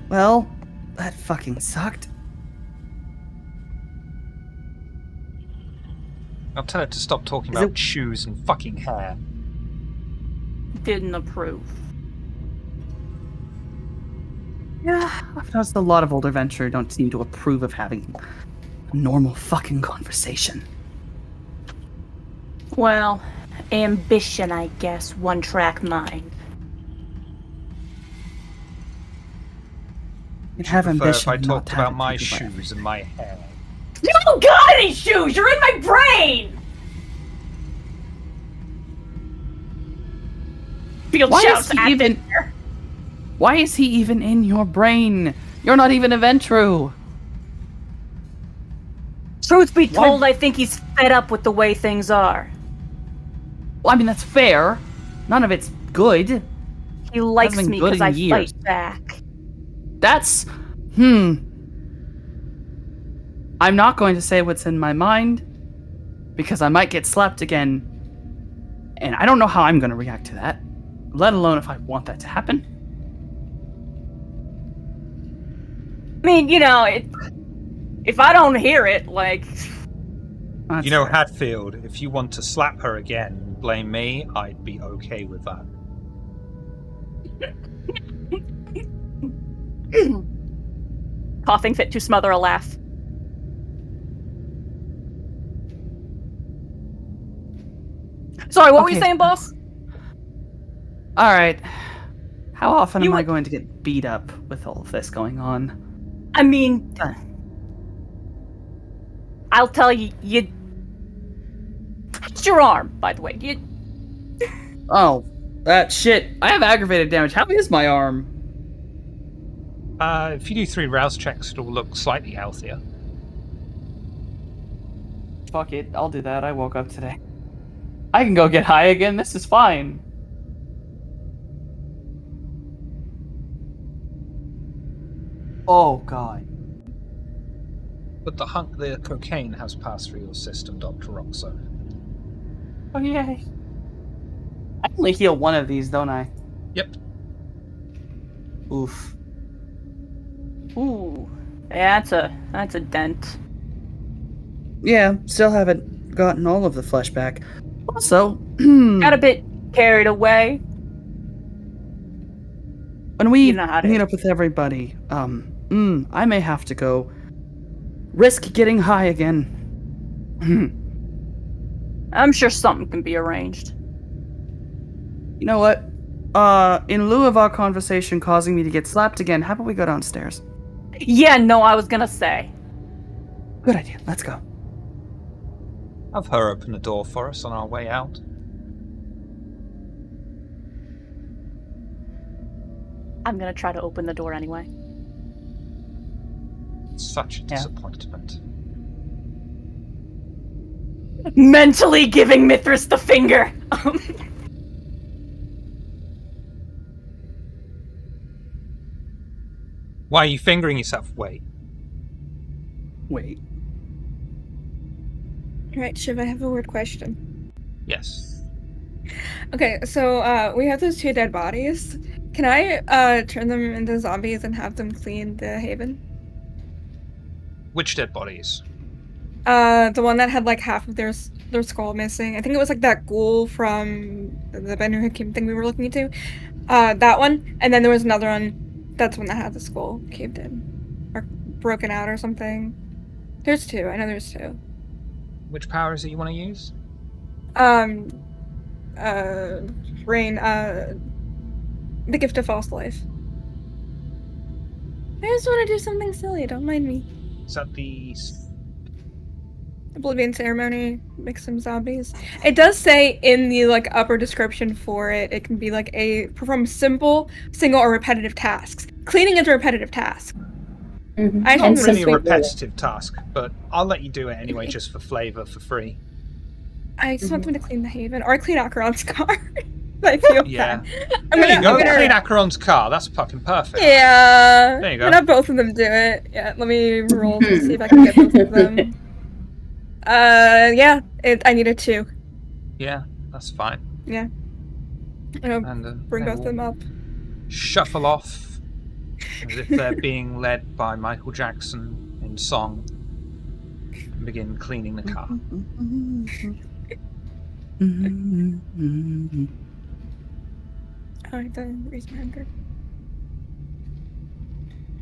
Well, that fucking sucked. I'll tell it to stop talking about shoes and fucking hair. Didn't approve. Yeah, I've noticed a lot of older Venture don't seem to approve of having a normal fucking conversation. Well, ambition, I guess. One-track mind. You can have Prefer ambition if I and not talked have about it my taken by everything. shoes and my hair. You don't got any shoes! You're in my brain! Field Why shouts is he at even? Venture. Why is he even in your brain? You're not even a Ventru. Truth be Why- told, I think he's fed up with the way things are. Well, I mean, that's fair. None of it's good. He likes been me good because in I years. fight back. That's... I'm not going to say what's in my mind, because I might get slapped again, and I don't know how I'm going to react to that, let alone if I want that to happen. I mean, you know, if I don't hear it, like... That's You know, fair. Hatfield, if you want to slap her again and blame me, I'd be okay with that. Coughing fit to smother a laugh. Sorry, what were you Okay. saying, boss? Alright. How often You am I would- going to get beat up with all of this going on? I mean... I'll tell you, you... It's your arm, by the way. Oh, that shit. I have aggravated damage. How is my arm? If you do 3 rouse checks, it'll look slightly healthier. Fuck it, I'll do that. I woke up today. I can go get high again. This is fine. Oh, God. But the cocaine has passed through your system, Dr. Roxo. Oh, yay. I only heal one of these, don't I? Yep. Oof. Ooh. Yeah, that's a dent. Yeah, still haven't gotten all of the flesh back. Also, Got a bit carried away. when we You know how it meet is. up with everybody, I may have to go risk getting high again. I'm sure something can be arranged. You know what? In lieu of our conversation causing me to get slapped again, how about we go downstairs? Yeah, no, I was gonna say. Good idea. Let's go. Have her open the door for us on our way out. I'm gonna try to open the door anyway. Such a disappointment. Mentally giving Mithras the finger! Why are you fingering yourself? Wait. Alright, Shiv, I have a weird question. Yes. Okay, so we have those 2 dead bodies. Can I turn them into zombies and have them clean the haven? Which dead bodies? The one that had like half of their skull missing. I think it was like that ghoul from the Banu Hakim thing we were looking into. That one, and then there was another one. That's one that had the skull caved in or broken out or something. There's 2. I know there's 2. Which power is it you want to use? Rain. The gift of false life. I just want to do something silly. Don't mind me. Is that the... Oblivion ceremony, make some zombies. It does say in the like upper description for it, it can be like perform simple, single, or repetitive tasks. Cleaning is a repetitive task. Mm-hmm. I Not think really a this- repetitive task, but I'll let you do it anyway, just for flavor, for free. I just want them to clean the haven or clean Acheron's car. I feel Yeah. bad. There you go, I'm gonna- clean Acheron's car, that's fucking perfect. Yeah. There you go. I'm gonna have both of them do it. Yeah, let me roll to see if I can get both of them. Yeah, I need a 2. Yeah, that's fine. Yeah. I'm gonna And bring they both of them will up. shuffle off as if they're being led by Michael Jackson in song and begin cleaning the car. Alright, then raise my hand.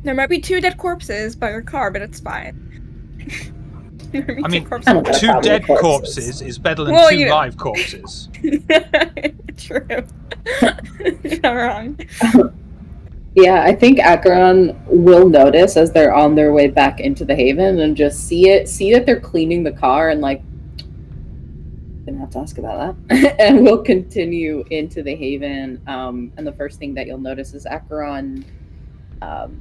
There might be 2 dead corpses by your car, but it's fine. I mean, I don't got a 2 problem dead with corpses is better than Well, 2 you know. live corpses. True. You're not wrong. Yeah, I think Acheron will notice as they're on their way back into the Haven and just see that they're cleaning the car and like, gonna have to ask about that. And we'll continue into the Haven. And the first thing that you'll notice is Acheron has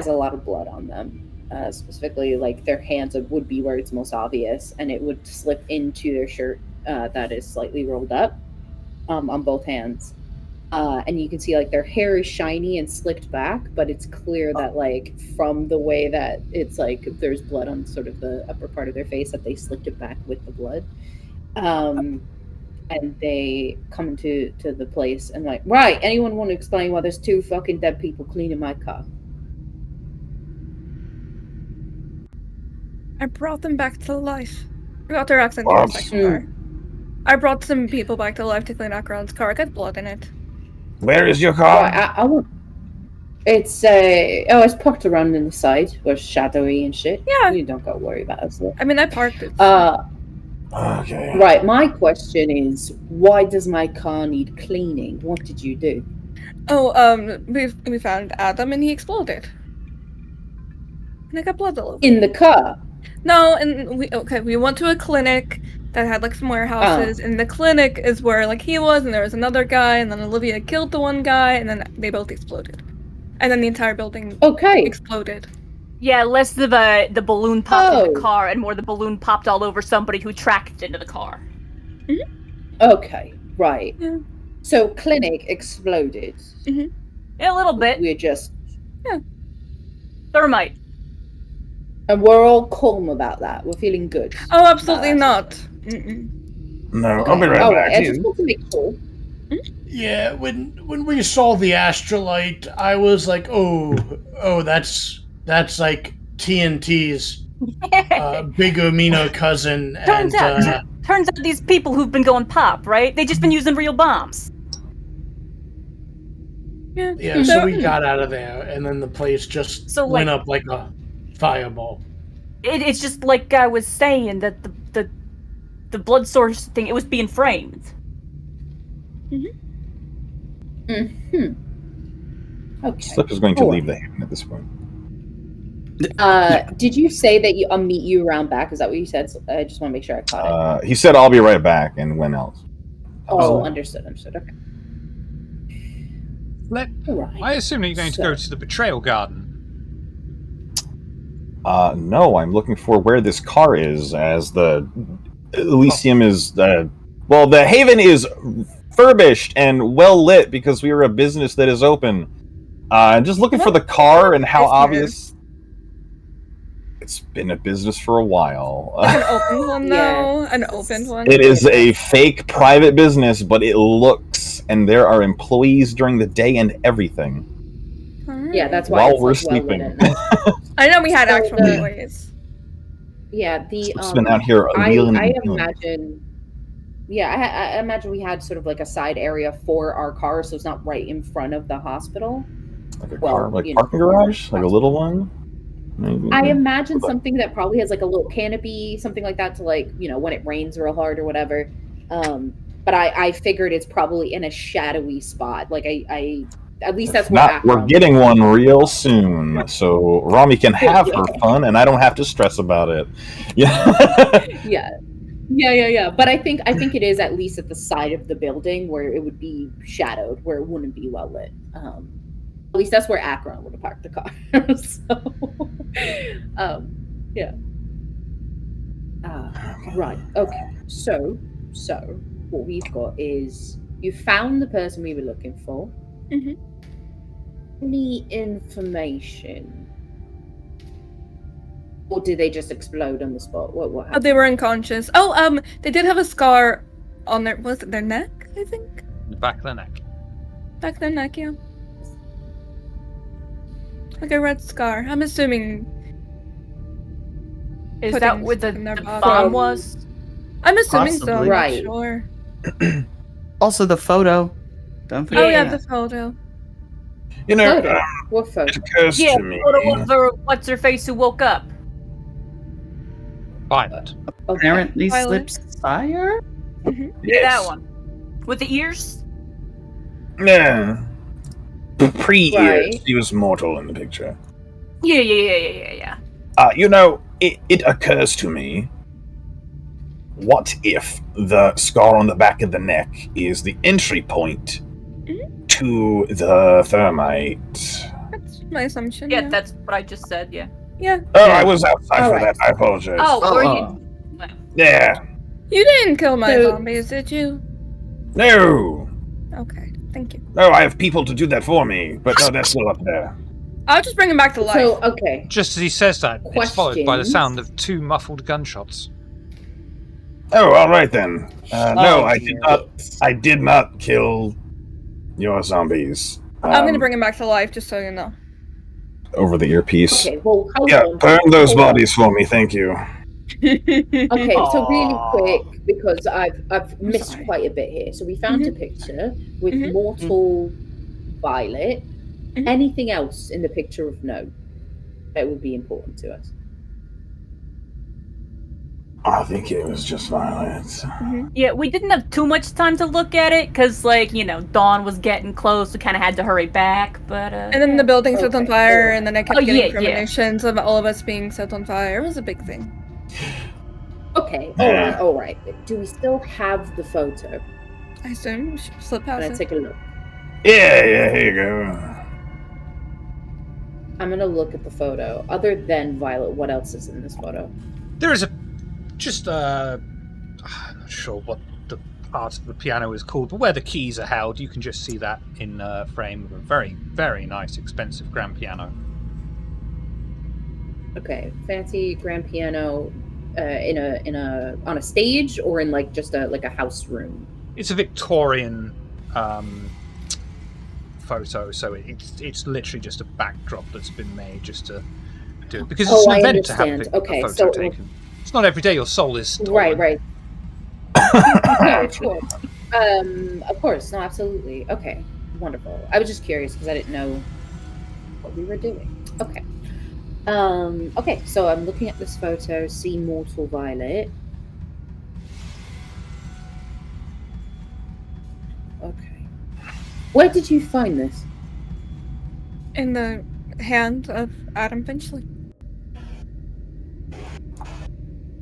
a lot of blood on them. Specifically, like their hands would be where it's most obvious, and it would slip into their shirt that is slightly rolled up on both hands. And you can see like their hair is shiny and slicked back, but it's clear that like from the way that it's like there's blood on sort of the upper part of their face that they slicked it back with the blood. And they come into the place and like, right, anyone want to explain why there's 2 fucking dead people cleaning my car? I brought them back to life. I got their accent for a second there. I brought some people back to life to clean Acheron's car. I got blood in it. Where is your car? I want. It's parked around in the side where it's shadowy and shit. Yeah. You don't gotta worry about it. I mean, I parked it. Okay. Right, my question is, why does my car need cleaning? What did you do? Oh, we found Adam and he exploded. And I got blood all over. In the car? No, and we went to a clinic that had like some warehouses, and the clinic is where like he was, and there was another guy, and then Olivia killed the one guy, and then they both exploded. And then the entire building exploded. Yeah, less of the balloon popped in the car, and more the balloon popped all over somebody who tracked into the car. Mm-hmm. Okay, right. Yeah. So clinic exploded. Mm-hmm. Yeah, a little bit. We're just... Yeah. Thermite. And we're all calm about that. We're feeling good. Oh, absolutely not. Mm-mm. No, I'll be right back. I just want to make sure. Yeah, when we saw the astrolite, I was like, oh, that's like TNT's big amino cousin. Turns out these people who've been going pop, right? They just been using real bombs. Yeah, so we got out of there, and then the place just went up like a fireball. It's just like I was saying that the blood source thing, it was being framed. Okay. Slip is going to leave the Haven at this point. Did you say that I'll meet you around back? Is that what you said? I just want to make sure I caught it. He said, "I'll be right back," and when else? Understood. Okay. I assume that you're going to go to the betrayal garden. No, I'm looking for where this car is, as the Elysium is... the Haven is furbished and well lit because we are a business that is open. I'm just looking for the car and how obvious... It's been a business for a while. An open one, though? An open one? It is a fake private business, but it looks... And there are employees during the day and everything. Yeah, that's why while we're sleeping. I know we had actual employees. Yeah, It's been out here wheeling and dealing. I imagine we had sort of like a side area for our car, so it's not right in front of the hospital. Like a car, like parking garage, like a little one. Maybe. I imagine something that probably has like a little canopy, something like that, to like when it rains real hard or whatever. But I figured it's probably in a shadowy spot. Like I at least that's what we're getting one real soon, so Rami can have her fun, and I don't have to stress about it. Yeah. But I think it is at least at the side of the building where it would be shadowed, where it wouldn't be well lit. At least that's where Acheron would have parked the car. Right. Okay. So what we've got is you found the person we were looking for. Mm-hmm. Any information? Or did they just explode on the spot? What happened? Oh, they were unconscious. They did have a scar on their neck, I think? The back of their neck. Back of their neck, yeah. Like a red scar. I'm assuming... Is that where the bomb was? I'm assuming so, I'm right. not sure. Also the photo. Don't forget. Oh yeah, the photo. You know, Photo? What photo? it occurs Yeah, to me. photo of her, what's her face who woke up. Violet. Apparently Violet. Slip's sire? Yeah, Yes. that one. With the ears? Yeah. Pre-ears. Right. She was mortal in the picture. Yeah. You know, it occurs to me, what if the scar on the back of the neck is the entry point to the thermite? That's my assumption. Yeah, that's what I just said, yeah. Yeah. Oh, Yeah. I was outside for Alright. that. I apologize. Oh, were Oh, you? Yeah. You didn't kill my So- zombies, did you? No. Okay, thank you. No, I have people to do that for me. But no, they're still up there. I'll just bring him back to life. So, okay. Just as he says that, it's followed by the Questions? sound of 2 muffled gunshots. Oh, all right then. No, Oh, I dear. did not kill your zombies. I'm gonna bring him back to life, just so you know. Over the earpiece. Okay, well, hold Yeah, on. burn those Hold on. bodies for me, thank you. Okay, so really Aw. quick, because I've missed sorry. quite a bit here. So we found a picture with Mhm. mortal Violet. Mhm. Anything else in the picture of note that would be important to us? I think it was just Violet. Yeah, we didn't have too much time to look at it, because, like, you know, dawn was getting close, we kind of had to hurry back, but, And then the building set on Okay, fire, alright. and then I kept Oh, getting yeah. premonitions of all of us being set on fire. It was a big thing. Okay, Yeah. all right. Do we still have the photo? I assume Slip Can I has it. take a look? Yeah, here you go. I'm gonna look at the photo. Other than Violet, what else is in this photo? There is I'm not sure what the part of the piano is called, but where the keys are held, you can just see that in a frame of a very, very nice, expensive grand piano. Okay, fancy grand piano, on a stage or in like just a house room. It's a Victorian photo, so it's literally just a backdrop that's been made just to do it, because it's an I event to have understand. a Okay, photo so- taken. It's not every day your soul is stolen. Right. No, of course, no, absolutely. Okay, wonderful. I was just curious because I didn't know what we were doing. Okay. Okay, so I'm looking at this photo, see mortal Violet. Okay. Where did you find this? In the hand of Adam Finchley.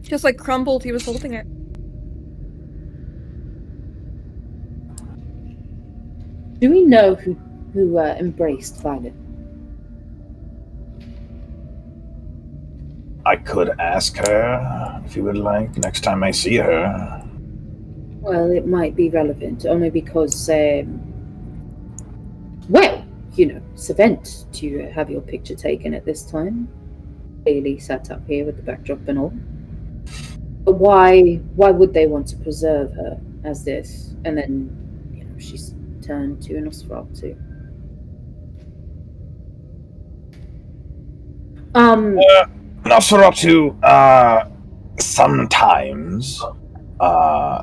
Just like crumbled, he was holding it. Do we know who embraced Violet? I could ask her if you would like next time I see her. Well, it might be relevant only because, well, you know, it's event to have your picture taken at this time. Bailey sat up here with the backdrop and all. But why would they want to preserve her as this? And then, you know, she's turned to Nosferatu. Nosferatu,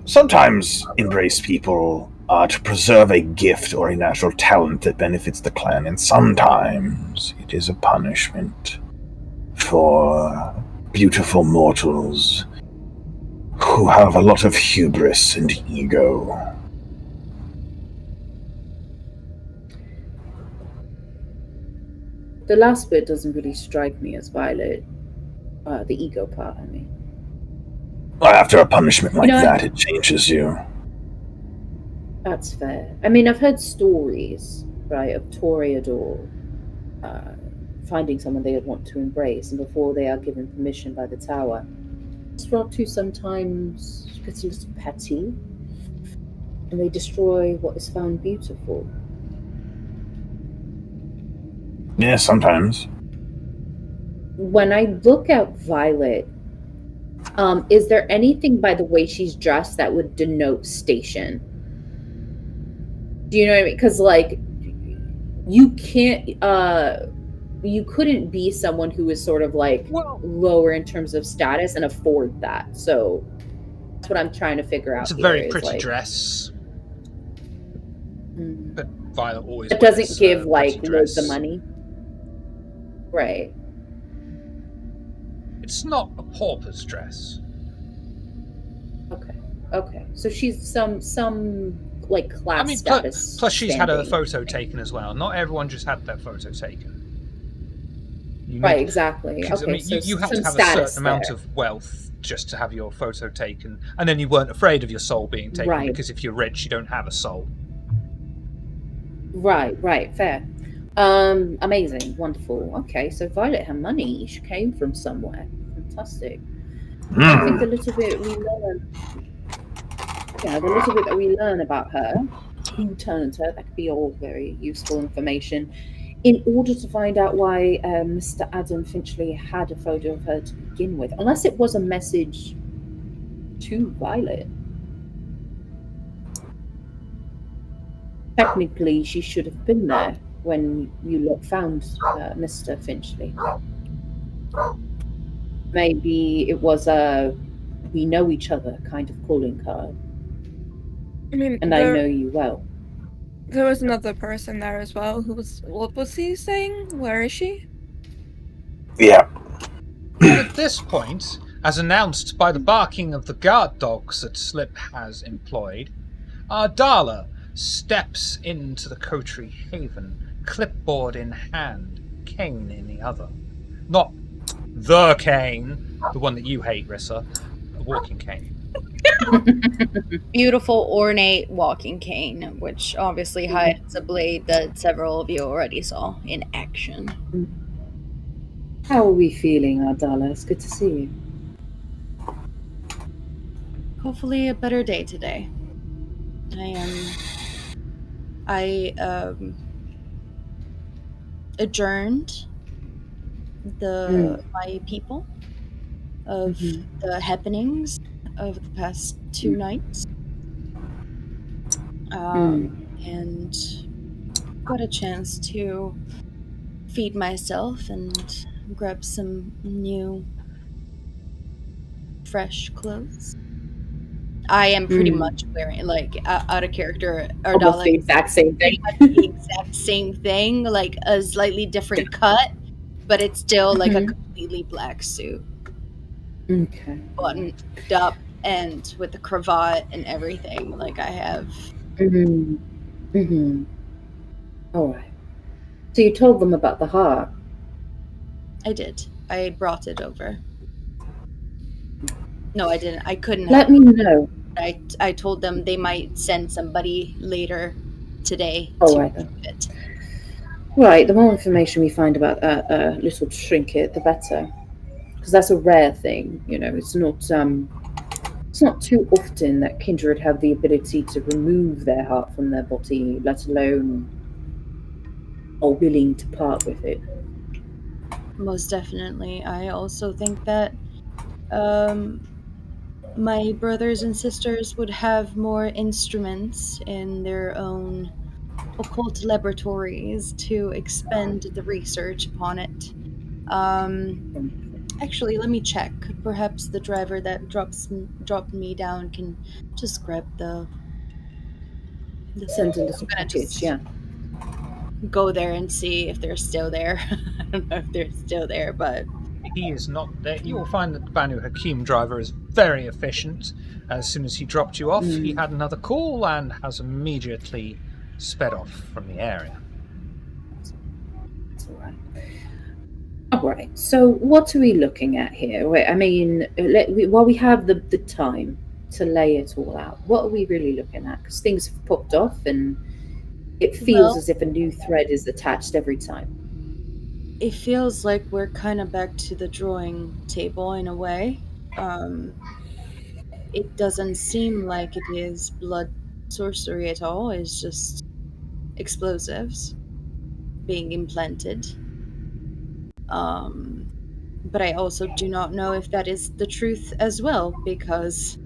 sometimes embrace people to preserve a gift or a natural talent that benefits the clan, and sometimes it is a punishment for beautiful mortals who have a lot of hubris and ego. The last bit doesn't really strike me as Violet. The ego part, I mean. Well, after a punishment like You know, that, it changes you. That's fair. I mean, I've heard stories, right, of Toreador finding someone they would want to embrace, and before they are given permission by the tower, Nosferatu sometimes gets a little petty, and they destroy what is found beautiful. Yeah, sometimes. When I look at Violet, is there anything by the way she's dressed that would denote station? Do you know what I mean? Because, like, you can't, you couldn't be someone who is sort of like lower in terms of status and afford that. So that's what I'm trying to figure out. It's a here very is, pretty like, dress. But Violet always It doesn't wears give a like pretty loads of dress. money. Right. It's not a pauper's dress. Okay. So she's some like class status. Plus she's had her standing. photo taken as well. Not everyone just had their photo taken. Right, exactly. Because Okay, you have some to have a status certain amount there. of wealth just to have your photo taken, and then you weren't afraid of your soul being taken, Right. because if you're rich, you don't have a soul. Right, fair. Amazing, wonderful. Okay, so Violet had money. She came from somewhere. Fantastic. I think the little bit we learn, the little bit that we learn about her, who turned her, that could be all very useful information in order to find out why Mr. Adam Finchley had a photo of her to begin with, unless it was a message to Violet. Technically, she should have been there when you found Mr. Finchley. Maybe it was a we know each other kind of calling card. I mean, and I know you well. There was another person there as well who was. What was he saying? Where is she? Yeah. And at this point, as announced by the barking of the guard dogs that Slip has employed, Ardala steps into the Coterie Haven, clipboard in hand, cane in the other. Not the cane, the one that you hate, Rissa, the walking cane. Beautiful, ornate walking cane, which obviously hides a blade that several of you already saw in action. How are we feeling, Ardala? It's good to see you. Hopefully a better day today. I adjourned my people of the happenings of the past 2 nights. And got a chance to feed myself and grab some new fresh clothes. I am pretty much wearing, like, out of character, almost the exact same thing. The exact same thing, like a slightly different cut, but it's still like a completely black suit. Okay. Buttoned up and with the cravat and everything. Like I have. All right. So you told them about the heart? I did. I brought it over. No, I didn't. I couldn't. Let me know. I told them they might send somebody later today to get it. Right. The more information we find about that little trinket, the better, because that's a rare thing. You know, it's not too often that kindred have the ability to remove their heart from their body, let alone are willing to part with it. Most definitely. I also think that my brothers and sisters would have more instruments in their own occult laboratories to expend the research upon it. Actually, let me check. Perhaps the driver that dropped me down can just grab the send a little package. Yeah. Go there and see if they're still there. I don't know if they're still there, but he is not there. You will find that the Banu Hakim driver is very efficient. As soon as he dropped you off, he had another call and has immediately sped off from the area. That's all right. All right. So what are we looking at here? Wait, I mean, while we have the time to lay it all out, what are we really looking at? Because things have popped off and it feels as if a new thread is attached every time. It feels like we're kind of back to the drawing table in a way. It doesn't seem like it is blood sorcery at all. It's just explosives being implanted. But I also do not know if that is the truth as well, because...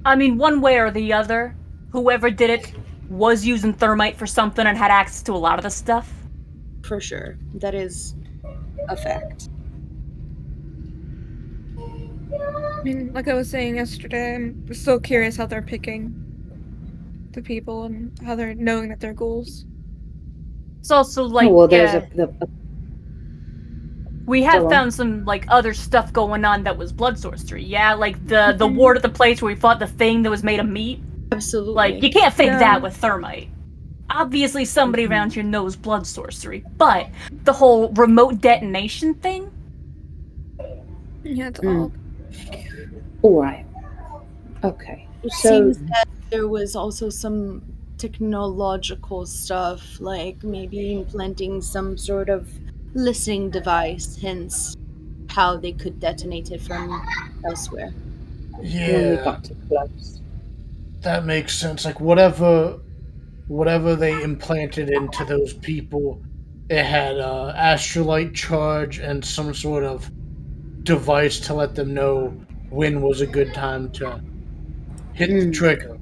I mean, one way or the other, whoever did it was using thermite for something and had access to a lot of the stuff. For sure. That is a fact. I mean, like I was saying yesterday, I'm still curious how they're picking the people and how they're knowing that they're ghouls. It's also like there's we have found some like other stuff going on that was blood sorcery. Yeah, like the ward at the place where we fought the thing that was made of meat. Absolutely. Like you can't fake that with thermite. Obviously, somebody around here knows blood sorcery, but the whole remote detonation thing. Yeah, it's all. All right. Okay. It seems that there was also some technological stuff, like maybe implanting some sort of listening device, hence how they could detonate it from elsewhere. When we Yeah, got too close. that makes sense. Like whatever they implanted into those people, it had astrolite charge and some sort of device to let them know when was a good time to hit the trigger.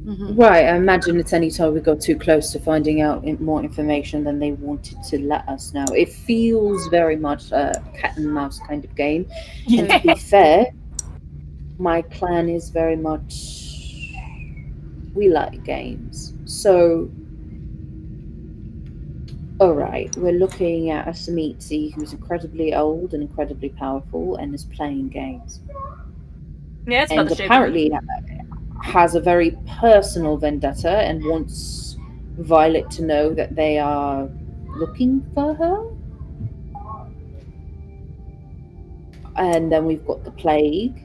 Right, I imagine it's any time we got too close to finding out more information than they wanted to let us know. It feels very much a cat and mouse kind of game. Yeah. And to be fair, my clan is very much... We like games. So... Alright, we're looking at a Samitsi who's incredibly old and incredibly powerful and is playing games. Yeah, it's about And the shape apparently has a very personal vendetta and wants Violet to know that they are looking for her. And then we've got the plague.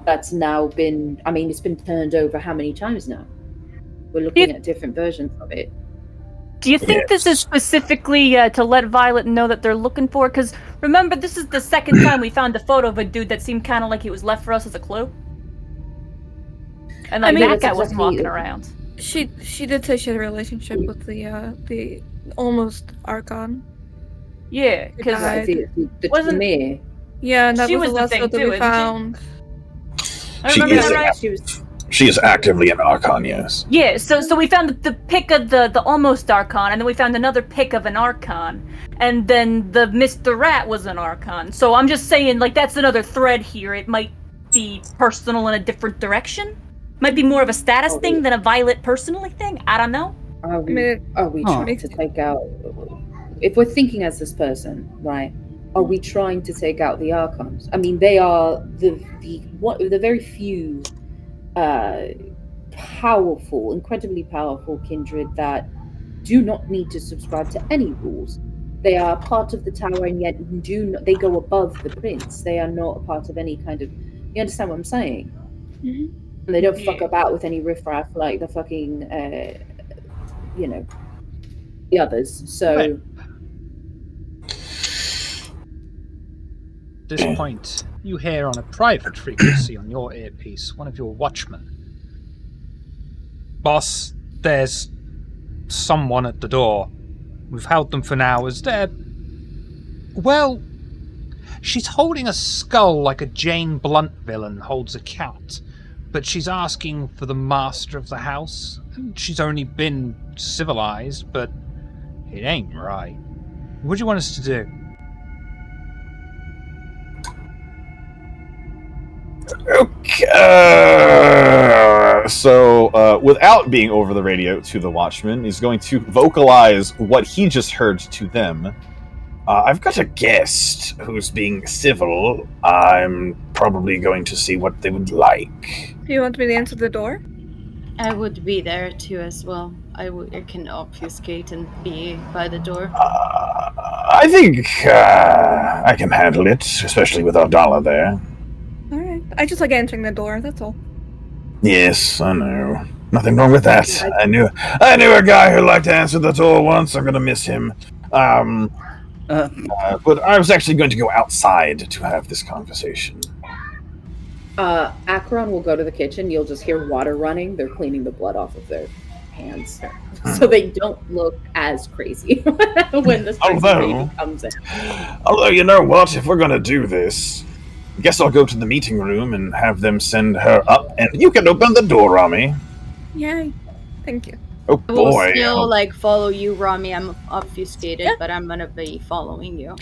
That's now been, I mean, it's been turned over how many times now? We're looking at different versions of it. Do you think this is specifically to let Violet know that they're looking for? Because remember, this is the second time we found a photo of a dude that seemed kind of like he was left for us as a clue. And like that guy wasn't walking around. She did say she had a relationship with the almost Archon. Yeah, because the wasn't Tremere. Yeah, and that she was the last thing that too, we found. I remember that right. She is actively an Archon, yes. Yeah, so we found the pic of the almost Archon, and then we found another pic of an Archon, and then the Mr. Rat was an Archon. So I'm just saying, like, that's another thread here. It might be personal in a different direction. Might be more of a status thing than a Violet personally thing. I don't know. Are we trying to take out... If we're thinking as this person, right, are we trying to take out the Archons? I mean, they are the very few powerful, incredibly powerful kindred that do not need to subscribe to any rules. They are part of the tower, and yet they go above the prince. They are not a part of any kind of... You understand what I'm saying? Mm-hmm. And they don't fuck about with any riffraff like the fucking, the others. So... Right. At this point, you hear on a private frequency on your earpiece one of your watchmen. Boss, there's someone at the door. We've held them for an hour. Is there... Well, she's holding a skull like a Jane Blunt villain holds a cat, but she's asking for the master of the house. She's only been civilized, but it ain't right. What do you want us to do? Okay. So, without being over the radio to the Watchman, he's going to vocalize what he just heard to them. I've got a guest who's being civil. I'm probably going to see what they would like. Do you want me to answer the door? I would be there too as well. I can obfuscate and be by the door. I think I can handle it, especially with Ardala there. Alright. I just like answering the door, that's all. Yes, I know. Nothing wrong with that. I knew a guy who liked to answer the door once. I'm gonna miss him. But I was actually going to go outside to have this conversation. Akron will go to the kitchen. You'll just hear water running. They're cleaning the blood off of their hands, so they don't look as crazy when the baby comes in. Although, you know what? If we're gonna do this, I guess I'll go to the meeting room and have them send her up, and you can open the door, Rami. Yay. Thank you. Oh I will boy. still follow you, Rami. I'm obfuscated, but I'm gonna be following you.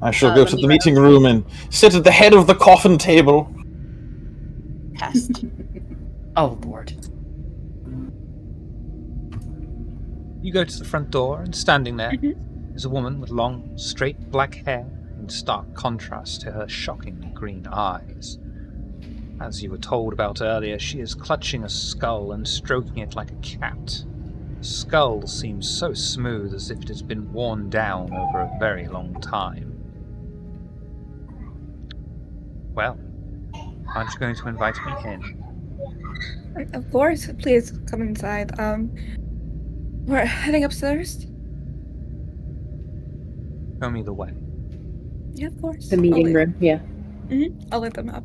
I shall go to the meeting room and sit at the head of the coffin table. Pest. Oh, Lord. You go to the front door, and standing there Mm-hmm. is a woman with long, straight black hair in stark contrast to her shockingly green eyes. As you were told about earlier, she is clutching a skull and stroking it like a cat. The skull seems so smooth as if it has been worn down over a very long time. Well, aren't you going to invite me in? Of course, please come inside. We're heading upstairs. Show me the way. Yeah, of course. The meeting room, yeah. I'll let them up.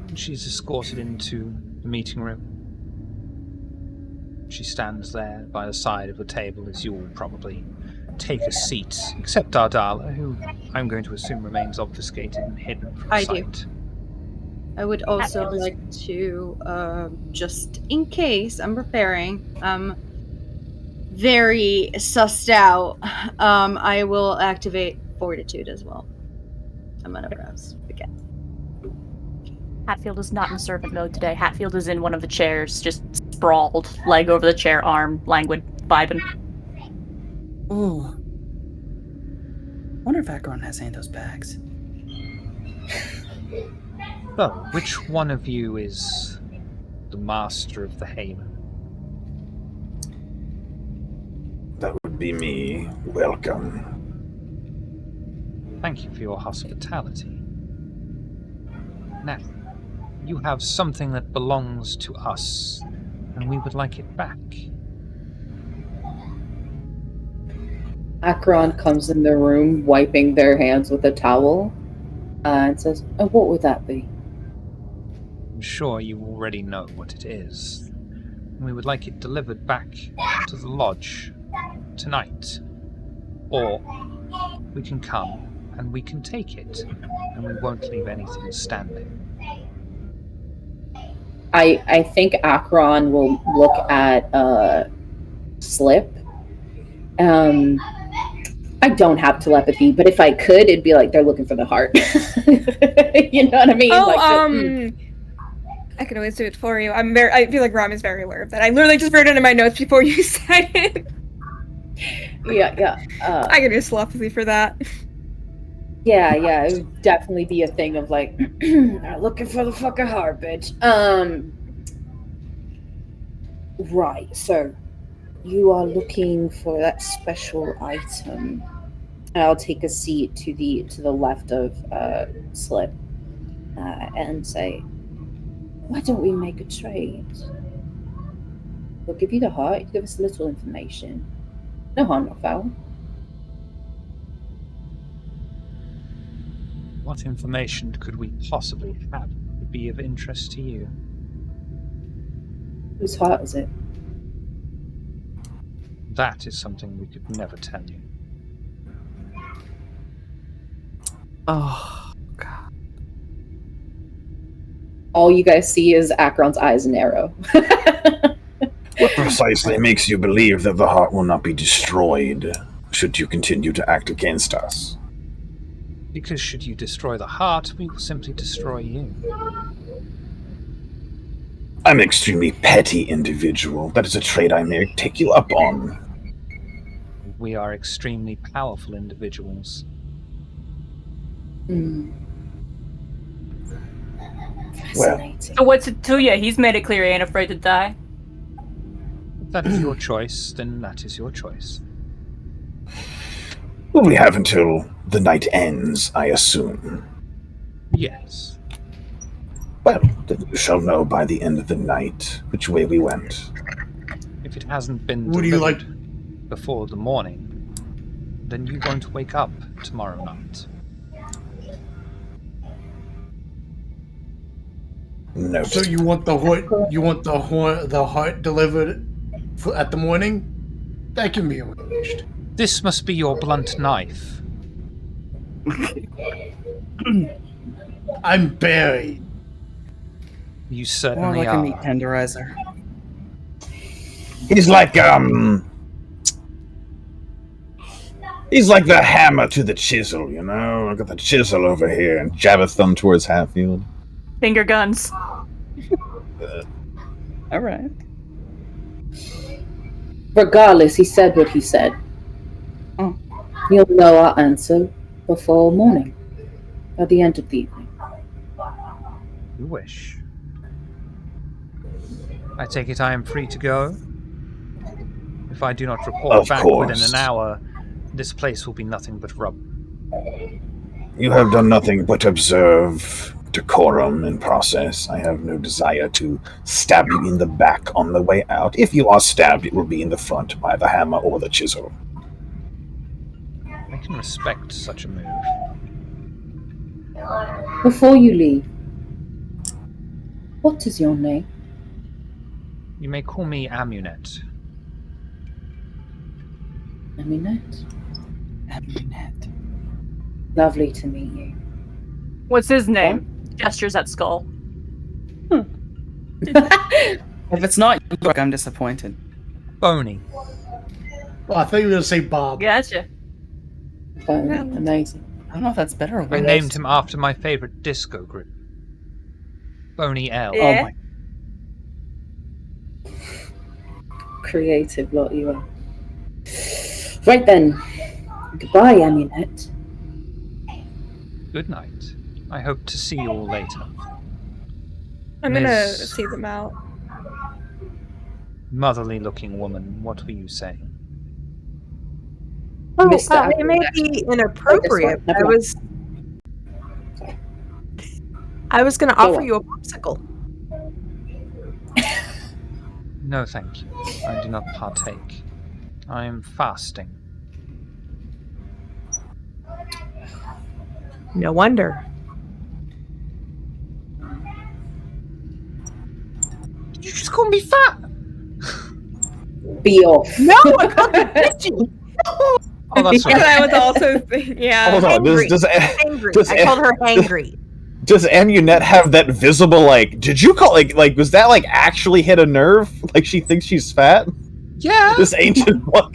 And she's escorted into the meeting room. She stands there by the side of the table as you all probably take a seat, except Dardala, who I'm going to assume remains obfuscated and hidden from I sight. do. I would also like to, just in case I'm preparing, very sussed out, I will activate Fortitude as well. I'm gonna browse again. Hatfield is not in servant mode today. Hatfield is in one of the chairs, just sprawled, leg over the chair, arm, languid, vibing. Ooh. Wonder if Akron has any of those bags. So, which one of you is the master of the Haven? That would be me. Welcome. Thank you for your hospitality. Now, you have something that belongs to us, and we would like it back. Akron comes in the room, wiping their hands with a towel, and says, "Oh, what would that be?" I'm sure you already know what it is. We would like it delivered back to the lodge tonight. Or we can come and we can take it, and we won't leave anything standing. I think Akron will look at Slip. I don't have telepathy, but if I could, it'd be like they're looking for the heart. You know what I mean? Oh, I can always do it for you. I feel like Ram is very aware of that. I literally just wrote it in my notes before you said it. Yeah. I can use telepathy for that. Yeah, it would definitely be a thing of like, they're looking for the fucking heart, bitch. Right, so you are looking for that special item. I'll take a seat to the left of Slip and say, why don't we make a trade? We'll give you the heart, you give us a little information. No harm, no foul. What information could we possibly have that would be of interest to you? Whose heart is it? That is something we could never tell you. Oh, God. All you guys see is Akron's eyes narrow. What precisely makes you believe that the heart will not be destroyed should you continue to act against us? Because should you destroy the heart, we will simply destroy you. I'm an extremely petty individual. That is a trait I may take you up on. We are extremely powerful individuals. Fascinating. So what's it to you? He's made it clear he ain't afraid to die. If that is your choice, then that is your choice. Well, we have until the night ends, I assume. Yes. Well, then you shall know by the end of the night which way we went. If it hasn't been Would you like- before the morning, then you won't wake up tomorrow night. No. So you want the heart delivered at the morning? That can be arranged. This must be your blunt knife. I'm buried. You More certainly like a are. meat tenderizer. He's like the hammer to the chisel, you know? I got the chisel over here, and jab a thumb towards Hatfield. Finger guns. All right. Regardless, he said what he said. Oh. You'll know our answer before morning, at the end of the evening. You wish. I take it I am free to go? If I do not report Of back course. within an hour, this place will be nothing but rubble. You have done nothing but observe decorum and process. I have no desire to stab you in the back on the way out. If you are stabbed, it will be in the front by the hammer or the chisel. I can respect such a move. Before you leave, what is your name? You may call me Amunet. Amunet? Amunet. Lovely to meet you. What's his name? Gestures at Skull. If it's not York, I'm disappointed. Boney. Well, I thought you were going to say Bob. Gotcha. Amazing. I don't know if that's better or I worse. named him after my favorite disco group. Boney L. Yeah. Oh my. Creative lot you are. Right then. Goodbye, Amunet. Good night. I hope to see you all later. I'm gonna Miss- see them out. Motherly looking woman, what were you saying? Oh, Mr. it may be inappropriate. Oh, this I was going to Go offer on. you a popsicle. No, thank you. I do not partake. I am fasting. No wonder. Did you just call me fat? Be off. No, I called you bitchy. Oh, that's Because right. I was also yeah. Hold on, Angry. does Angry. does I called her angry. does Amunet have that visible, like, did you call, like, was that, like, actually hit a nerve? Like, she thinks she's fat? Yeah. This ancient one.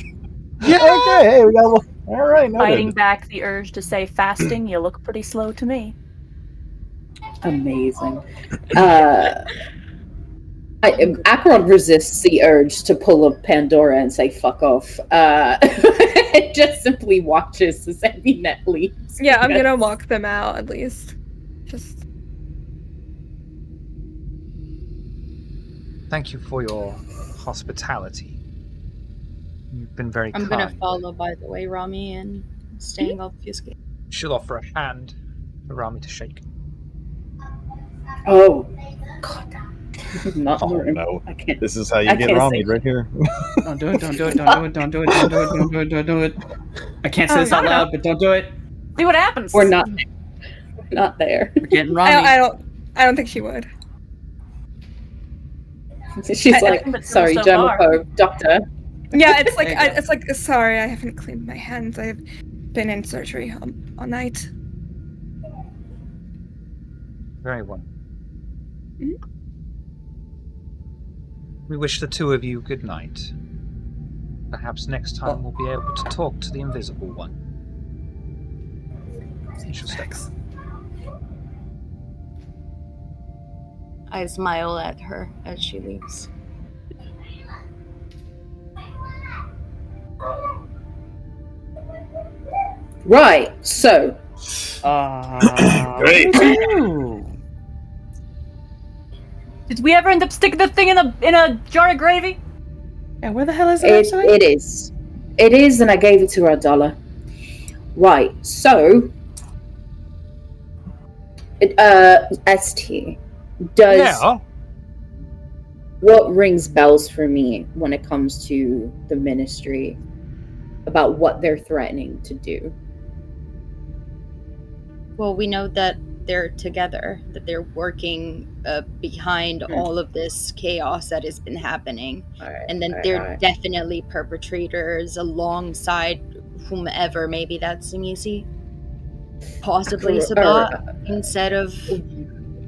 Yeah. Okay, hey, we got a little, all right, noted. Fighting back the urge to say fasting, you look pretty slow to me. Amazing. Acheron resists the urge to pull up Pandora and say "fuck off." It just simply watches as Amunet leaves. Yeah, I'm because- gonna walk them out at least. Just Thank you for your hospitality. You've been very I'm kind. gonna follow, by the way, Rami, and staying obfuscated. She'll offer a hand for Rami to shake. Oh, God. Not Oh, Martin. no. I can't. This is how you I get can't Rami say right here. Don't do it, don't do it, don't do it, don't do it, don't do it, don't do it, don't do it. I can't say this out loud, but don't do it. See what happens. We're not. Not there. We're getting Rami. I don't think she would. She's I like, think that's sorry, so far. germaphobe doctor. Yeah, it's like There you go. it's like sorry, I haven't cleaned my hands. I've been in surgery all night. Very well. Mhm. We wish the two of you good night. Perhaps next time we'll be able to talk to the Invisible One. Interesting. I smile at her as she leaves. Right. So, Great. Ooh. Did we ever end up sticking the thing in a jar of gravy? Yeah, where the hell is it? it is. It is, and I gave it to her $1. Right. So, ST does. Yeah. What rings bells for me when it comes to the ministry about what they're threatening to do? Well, we know that they're together, that they're working behind all of this chaos that has been happening. Alright, And then they're definitely perpetrators alongside whomever. Maybe that's Simisi. Possibly Sabat instead of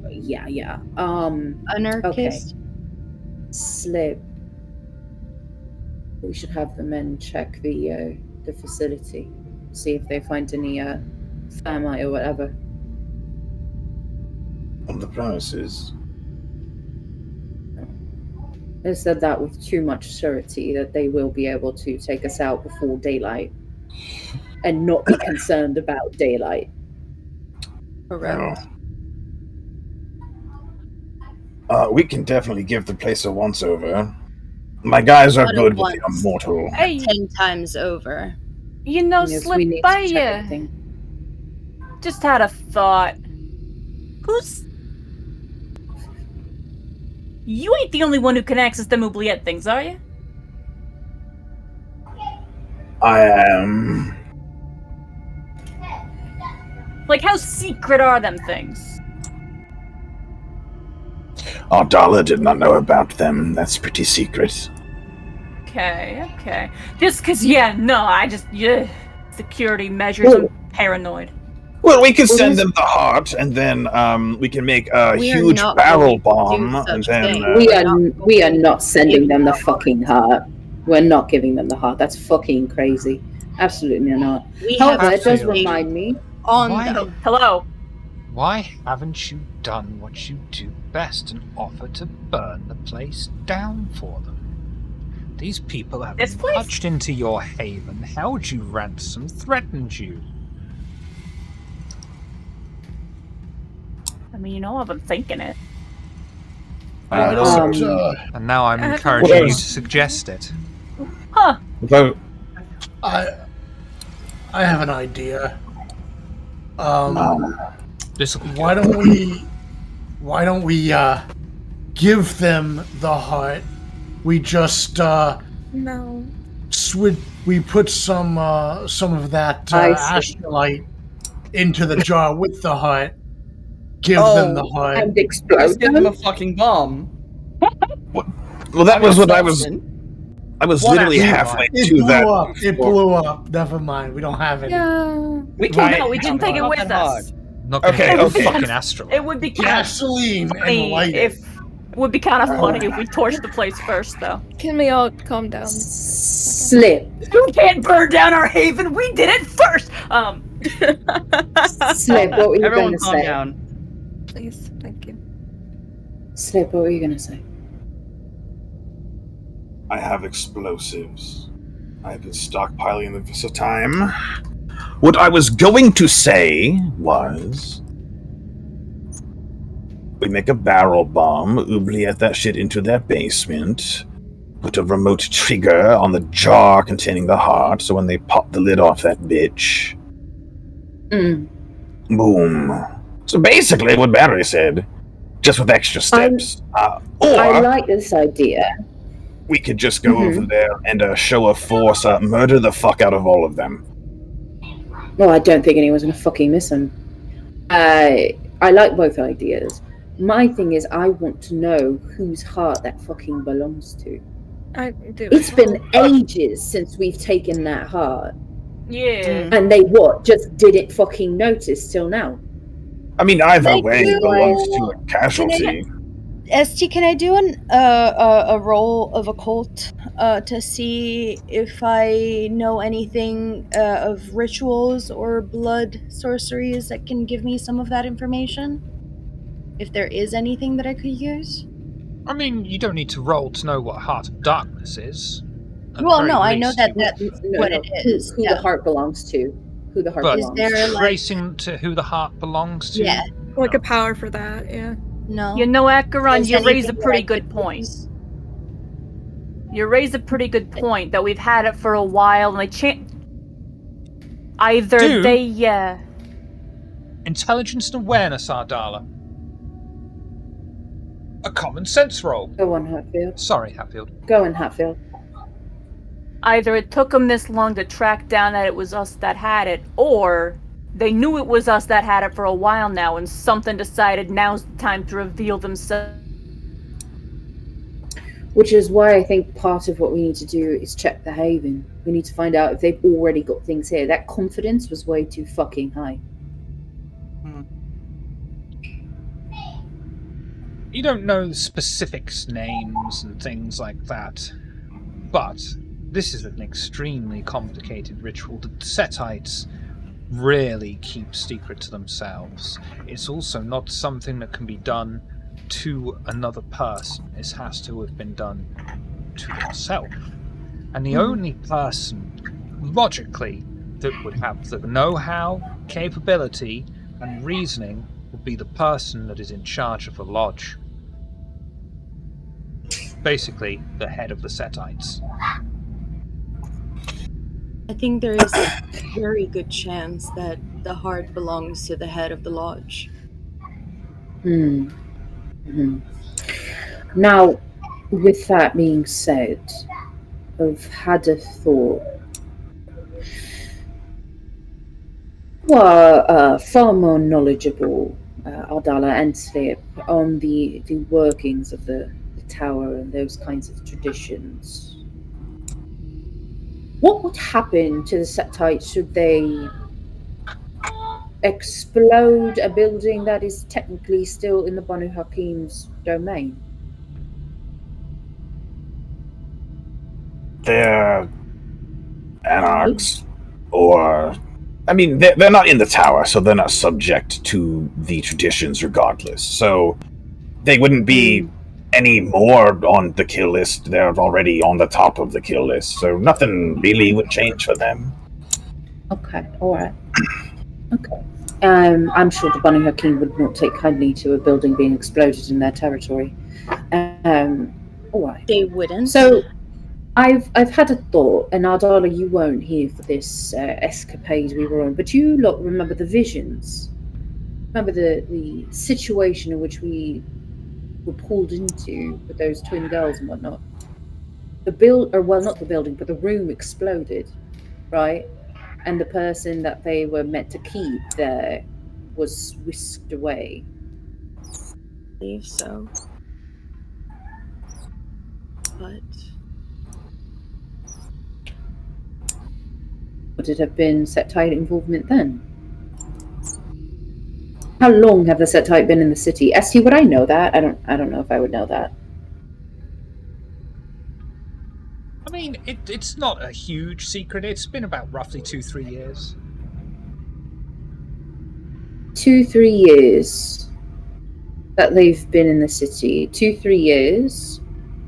yeah. anarchist. Slip. We should have the men check the facility, see if they find any thermite or whatever. On the premises. They said that with too much certainty that they will be able to take us out before daylight and not be concerned about daylight. Correct. We can definitely give the place a once-over. My guys are Not good at with the once. immortal. Hey, 10 times over. you know, Yes, we slip need by to check you. everything. Just had a thought. Who's... You ain't the only one who can access them oubliette things, are you? I am. Like, how secret are them things? Ardala did not know about them. That's pretty secret. Okay. Just cause, security measures, I'm paranoid. Well, we can send them the heart, and then we can make a We are huge not barrel going to do bomb, and such then thing. We are not sending them the fucking heart. We're not giving them the heart. That's fucking crazy. Absolutely not. However, it does remind me. Hello. Why haven't you done what you do best and offered to burn the place down for them? These people have marched into your haven, held you ransom, threatened you. I mean, I've been thinking it. And now I'm encouraging you to suggest it. Huh. I have an idea. Why don't we give them the heart? We just No. we put some of that astrolite into the jar with the heart. Give them the heart. And explode Just give them a fucking bomb. Well, that was what I was. I was literally halfway to that. It blew up. Never mind. We don't have any. We didn't take it with us. Not gonna Okay. fucking astrolite. It would be gasoline and light. It would be kind of funny if we torched the place first, though. Can we all calm down? Slip. You can't burn down our haven. We did it first. Slip. What were you Everyone going to calm say? down. Please, thank you. Slip. What were you going to say? I have explosives. I've been stockpiling them for some time. What I was going to say was, we make a barrel bomb, oubliette that shit into their basement, put a remote trigger on the jar containing the heart, so when they pop the lid off that bitch, boom. So basically what Barry said, just with extra steps. I like this idea. We could just go over there and show of force, murder the fuck out of all of them. Well, I don't think anyone's gonna fucking miss them. I like both ideas. My thing is, I want to know whose heart that fucking belongs to. I do. It's been ages since we've taken that heart. Yeah. And they just didn't fucking notice till now. I mean, either way, it belongs to a casualty. ST, can I do a roll of occult to see if I know anything of rituals or blood sorceries that can give me some of that information? If there is anything that I could use? I mean, you don't need to roll to know what Heart of Darkness is. Well, no, I know that's what it is. Who the heart belongs to. Who the heart belongs to. Is there, tracing to who the heart belongs to? Yeah. Like a power for that, yeah. No. You know, Acheron, Is you raise a anything pretty that I good could point. use? You raise a pretty good point that we've had it for a while, and either they, Intelligence and awareness, Ardala. A common sense roll. Go on, Hatfield. Sorry, Hatfield. Go on, Hatfield. either it took them this long to track down that it was us that had it, or they knew it was us that had it for a while now, and something decided now's the time to reveal themselves. Which is why I think part of what we need to do is check the Haven. We need to find out if they've already got things here. That confidence was way too fucking high. You don't know the specifics, names, and things like that, but this is an extremely complicated ritual that Setites rarely keep secret to themselves. It's also not something that can be done to another person, this has to have been done to themselves. And the Mhm. only person, logically, that would have the know-how, capability, and reasoning would be the person that is in charge of the lodge. Basically, the head of the Setites. I think there is a very good chance that the heart belongs to the head of the lodge. Now, with that being said, I've had a thought. Well, far more knowledgeable, Ardala and Slip, on the workings of the tower and those kinds of traditions. What would happen to the Setites should they explode a building that is technically still in the Banu Hakim's domain? They're anarchs, or I mean, they're not in the tower, so they're not subject to the traditions regardless. So they wouldn't be any more on the kill list. They're already on the top of the kill list, so nothing really would change for them. Okay, all right. Okay. I'm sure the Banu Hakim would not take kindly to a building being exploded in their territory. All right. They wouldn't. So, I've had a thought, and Ardala, you weren't here for this escapade we were on, but you lot remember the visions. Remember the situation in which we were pulled into with those twin girls and whatnot. Not the building, but the room exploded, right? And the person that they were meant to keep there was whisked away. I believe so. But Would it have been Setite involvement then? How long have the Setite been in the city? ST, would I know that? I don't know if I would know that. I mean, it's not a huge secret. It's been about roughly 2-3 years. 2-3 years that they've been in the city. 2-3 years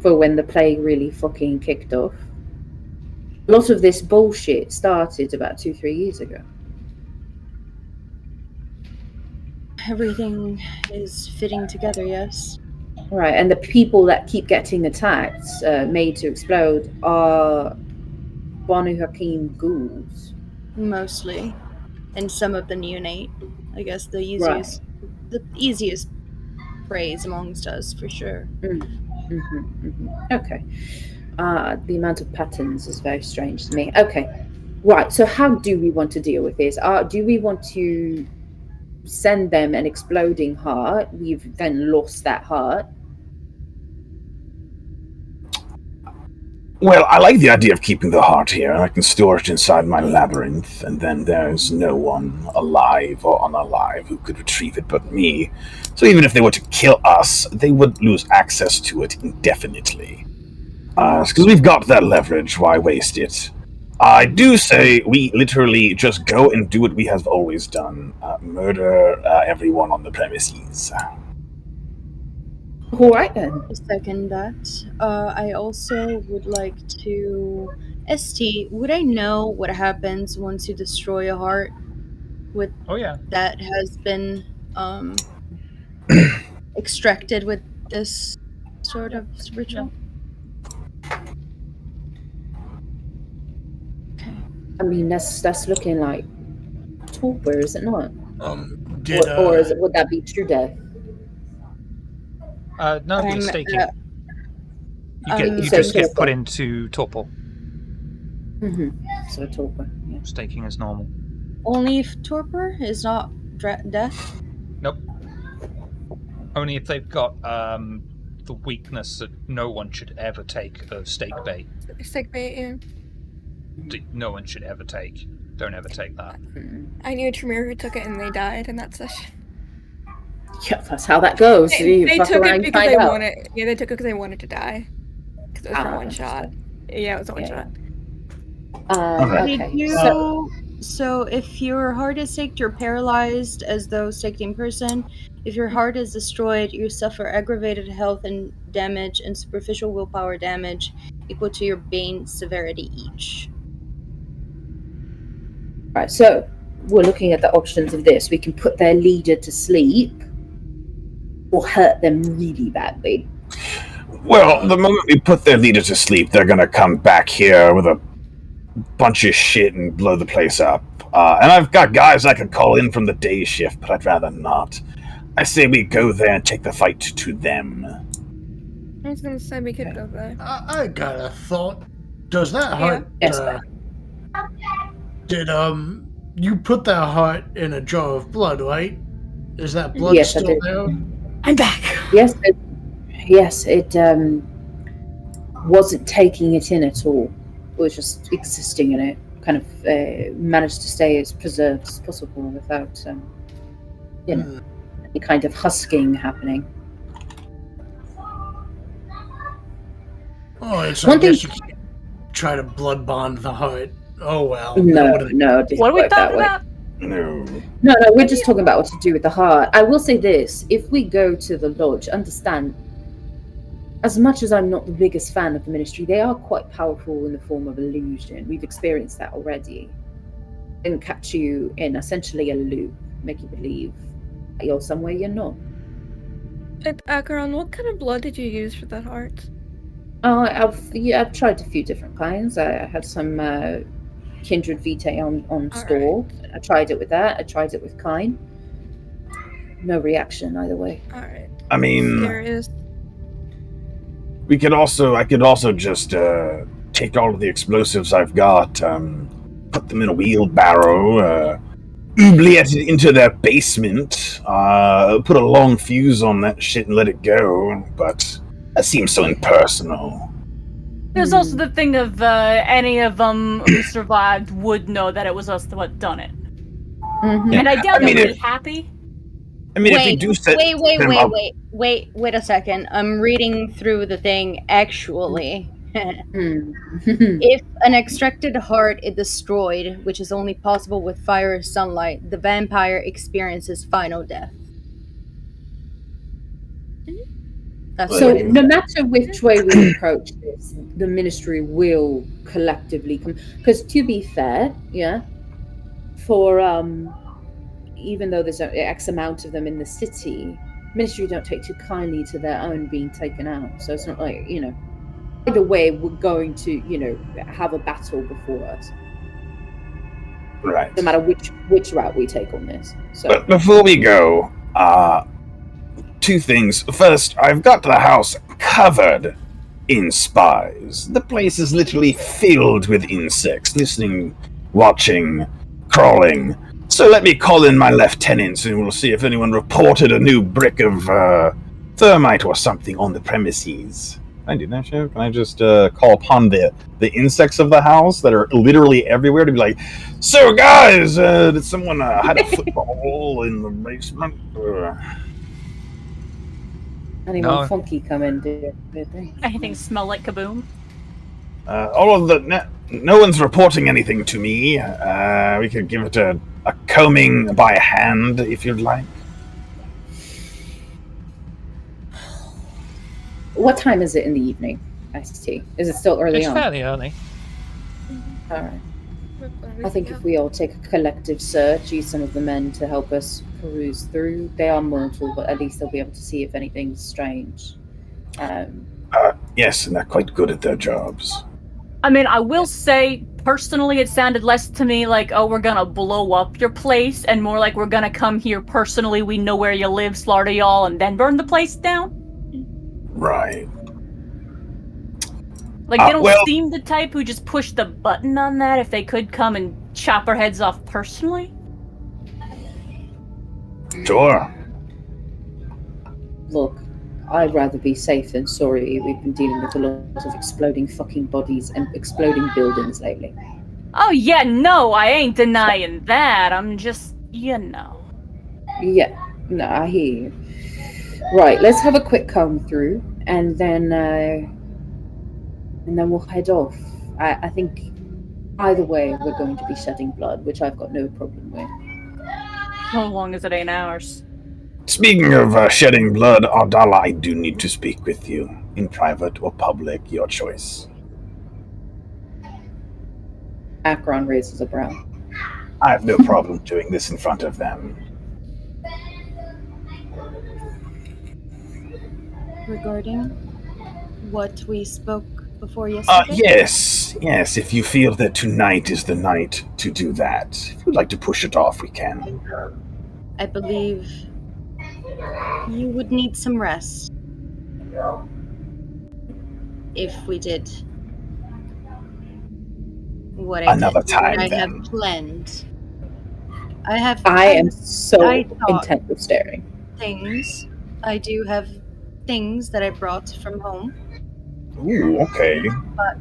for when the plague really fucking kicked off. A lot of this bullshit started about 2-3 years ago. everything is fitting together, yes. Right, and the people that keep getting attacked, made to explode, are Banu Hakim ghouls. Mostly. And some of the neonate. I guess the easiest phrase amongst us, for sure. Okay. The amount of patterns is very strange to me. Okay. Right, so how do we want to deal with this? Do we want to send them an exploding heart? We've then lost that heart. Well, I like the idea of keeping the heart here. I can store it inside my labyrinth, and then there's no one alive or unalive who could retrieve it but me. So even if they were to kill us, they would lose access to it indefinitely. Because we've got that leverage, why waste it? I do say we literally just go and do what we have always done. Murder everyone on the premises. All right, then. Second that. I also would like to... ST, would I know what happens once you destroy a heart with that has been extracted with this sort of ritual? Okay. I mean, that's looking like torpor, is it not? Would that be true death? No, it's staking. You just get put into torpor. So torpor. Yeah. Staking is normal. Only if torpor is not death? Nope. Only if they've got the weakness that no one should ever take of stake bait. Stake bait, yeah. No one should ever take. Don't ever take that. I knew a Tremere who took it and they died in that session. Yeah, that's how that goes. They took it because they wanted. Yeah, they took it because they wanted to die. Because it was for one shot. Yeah, it was a one shot. Okay. So if your heart is sick, you're paralyzed as though staked in person. If your heart is destroyed, you suffer aggravated health and damage and superficial willpower damage equal to your bane severity each. Right, so we're looking at the options of this. We can put their leader to sleep or hurt them really badly. Well, the moment we put their leader to sleep, they're gonna come back here with a bunch of shit and blow the place up. And I've got guys I could call in from the day shift, but I'd rather not. I say we go there and take the fight to them. I was gonna say we could go there. I got a thought. Does that heart... Yes, did, you put that heart in a jar of blood, right? Is that blood Yes, I still did. there? I'm back. Yes, it wasn't taking it in at all. It was just existing in it. Kind of managed to stay as preserved as possible without, any kind of husking happening. Alright, so I guess you can try to blood bond the heart. Oh well. No, what are we talking about? No. No, we're just talking about what to do with the heart. I will say this, if we go to the lodge, understand, as much as I'm not the biggest fan of the ministry, they are quite powerful in the form of illusion. We've experienced that already. And catch you in essentially a loop, make you believe that you're somewhere you're not. Acheron, what kind of blood did you use for that heart? I've tried a few different kinds. I had some Kindred Vitae on store. Right. I tried it with that. I tried it with Kine. No reaction either way. Alright. I mean, Curious. I could also just take all of the explosives I've got, put them in a wheelbarrow, oubliette it into their basement, put a long fuse on that shit and let it go, but that seems so impersonal. There's also the thing of any of them who survived would know that it was us that done it. Mm-hmm. And I doubt they'd be happy. I mean, if we do set... Wait a second. I'm reading through the thing. Actually, if an extracted heart is destroyed, which is only possible with fire or sunlight, the vampire experiences final death. So no matter which way we approach this, the ministry will collectively come. Because to be fair, for even though there's X amount of them in the city, ministry don't take too kindly to their own being taken out. So it's not like, either way, we're going to, have a battle before us. Right. No matter which route we take on this. So. But before we go, two things. First, I've got the house covered in spies. The place is literally filled with insects, listening, watching, crawling. So let me call in my lieutenants and we'll see if anyone reported a new brick of thermite or something on the premises. Can I do that, Chef? Can I just call upon the insects of the house that are literally everywhere to be like, so guys, did someone hide a football in the basement? Anyone funky come in, did they? Anything smell like kaboom? All of the... No one's reporting anything to me. We could give it a combing by hand, if you'd like. What time is it in the evening, ICT? Is it still early on? It's fairly early. All right. I think if we all take a collective search, use some of the men to help us peruse through. They are mortal, but at least they'll be able to see if anything's strange. Yes, and they're quite good at their jobs. I mean, I will say, personally, it sounded less to me like, oh, we're gonna blow up your place, and more like we're gonna come here personally, we know where you live, slaughter y'all, and then burn the place down? Right. Like, they don't seem the type who just push the button on that if they could come and chop our heads off personally. Sure. Look, I'd rather be safe than sorry. We've been dealing with a lot of exploding fucking bodies and exploding buildings lately. Oh yeah, no, I ain't denying that. I'm just, Yeah, no, I hear you. Right, let's have a quick comb through, and then we'll head off. I think Either way, we're going to be shedding blood, which I've got no problem with. As long as it ain't ours. Speaking of shedding blood, Ardala, I do need to speak with you. In private or public, your choice. Akron raises a brow. I have no problem doing this in front of them. Regarding what we spoke before yesterday? Yes, if you feel that tonight is the night to do that. If you'd like to push it off, we can. I believe you would need some rest. If we did what I have planned. I am so intent with staring. Things. I do have things that I brought from home. Ooh, okay. But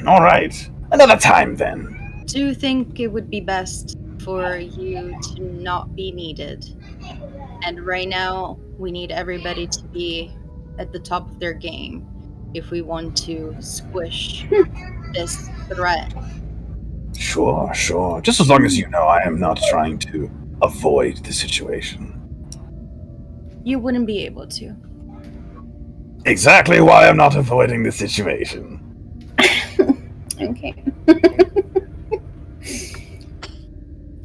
all right. Another time then. Do you think it would be best for you to not be needed? And right now, we need everybody to be at the top of their game if we want to squish this threat. Sure. Just as long as you know I am not trying to avoid the situation. You wouldn't be able to. Exactly why I'm not avoiding the situation. Okay.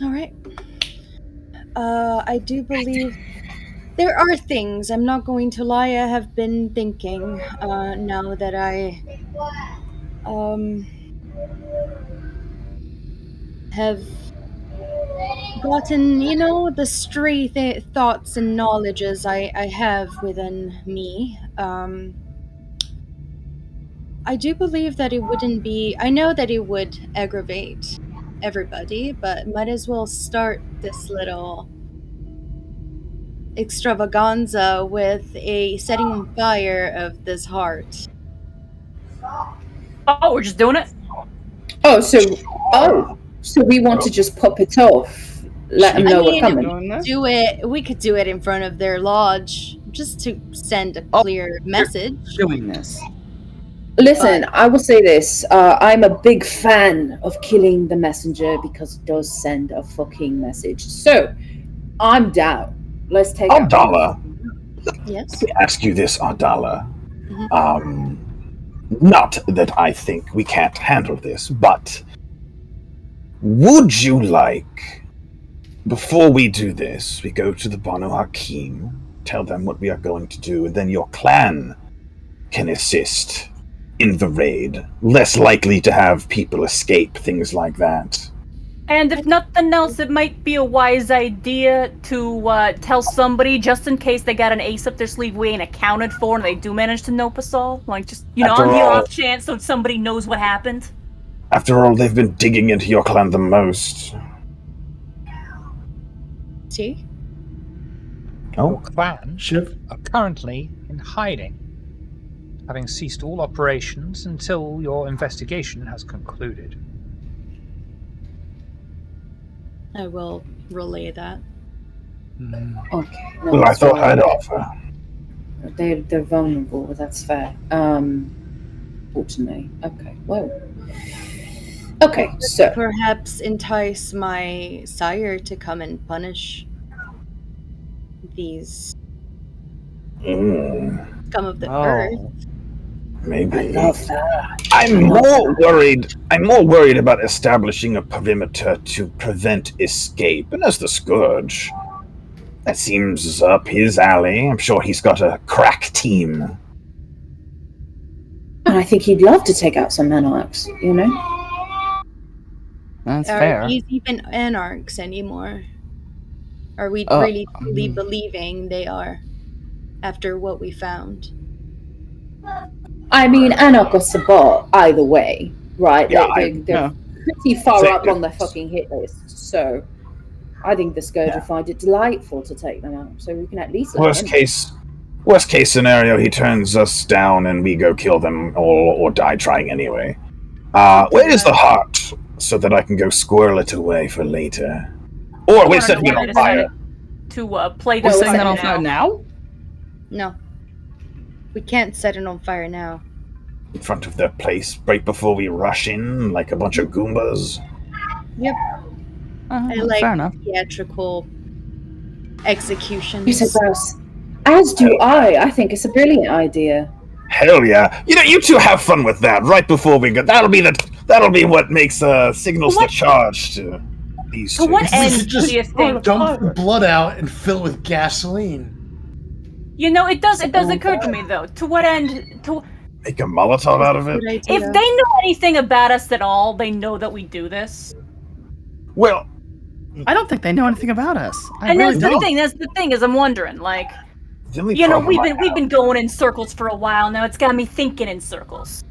All right. I do believe there are things, I'm not going to lie, I have been thinking now that I have gotten, the stray thoughts and knowledges I have within me. I do believe that it wouldn't be, I know that it would aggravate everybody, but might as well start this little extravaganza with a setting on fire of this heart. Oh, we're just doing it? So we want to just pop it off. Let them know we're coming. We could do it in front of their lodge, just to send a clear message. Doing this. Listen, I will say this. I'm a big fan of killing the messenger because it does send a fucking message. So, I'm down. Let's take Ardala. Yes. Let me ask you this, Ardala. Mm-hmm. Not that I think we can't handle this, but would you like, before we do this, we go to the Banu Hakim, tell them what we are going to do, and then your clan can assist in the raid. Less likely to have people escape, things like that. And if nothing else, it might be a wise idea to tell somebody, just in case they got an ace up their sleeve we ain't accounted for and they do manage to nope us all. Like, just, on the off chance so somebody knows what happened. After all, they've been digging into your clan the most. See? Your clan are currently in hiding, having ceased all operations until your investigation has concluded. I will relay that. Okay. No, well, I thought I'd offer. They're vulnerable, that's fair. Fortunately. Okay, well. Okay, so. Perhaps entice my sire to come and punish these scum of the earth. Maybe. I love that. I'm more worried about establishing a perimeter to prevent escape. And as the Scourge, that seems up his alley. I'm sure he's got a crack team. And I think he'd love to take out some anarchs, That's fair. Are these even anarchs anymore? Are we really truly believing they are, after what we found? I mean, Anarch or Sabbat, either way, right? Yeah, they're pretty far up on the fucking hit list, so I think the Scourge will find it delightful to take them out, so we can at least... Worst case scenario, he turns us down and we go kill them or die trying anyway. Where is the heart, so that I can go squirrel it away for later? Or we're setting it on fire. To play We're this setting it on fire now? No. We can't set it on fire now. in front of their place right before we rush in like a bunch of Goombas. Yep. I like fair enough. theatrical executions. You said gross. As do I. I think it's a brilliant idea. Hell yeah! You two have fun with that right before we go. That'll be what makes signals the charge to these two. To what We end should do you think? dump blood out and fill it with gasoline. You know, it does occur to me though. To what end? To Make a Molotov out of it? if they know anything about us at all, they know that we do this. Well, I don't think they know anything about us. And that's the thing. That's the thing. Is I'm wondering, like, you know, we've been going in circles for a while now. It's got me thinking in circles.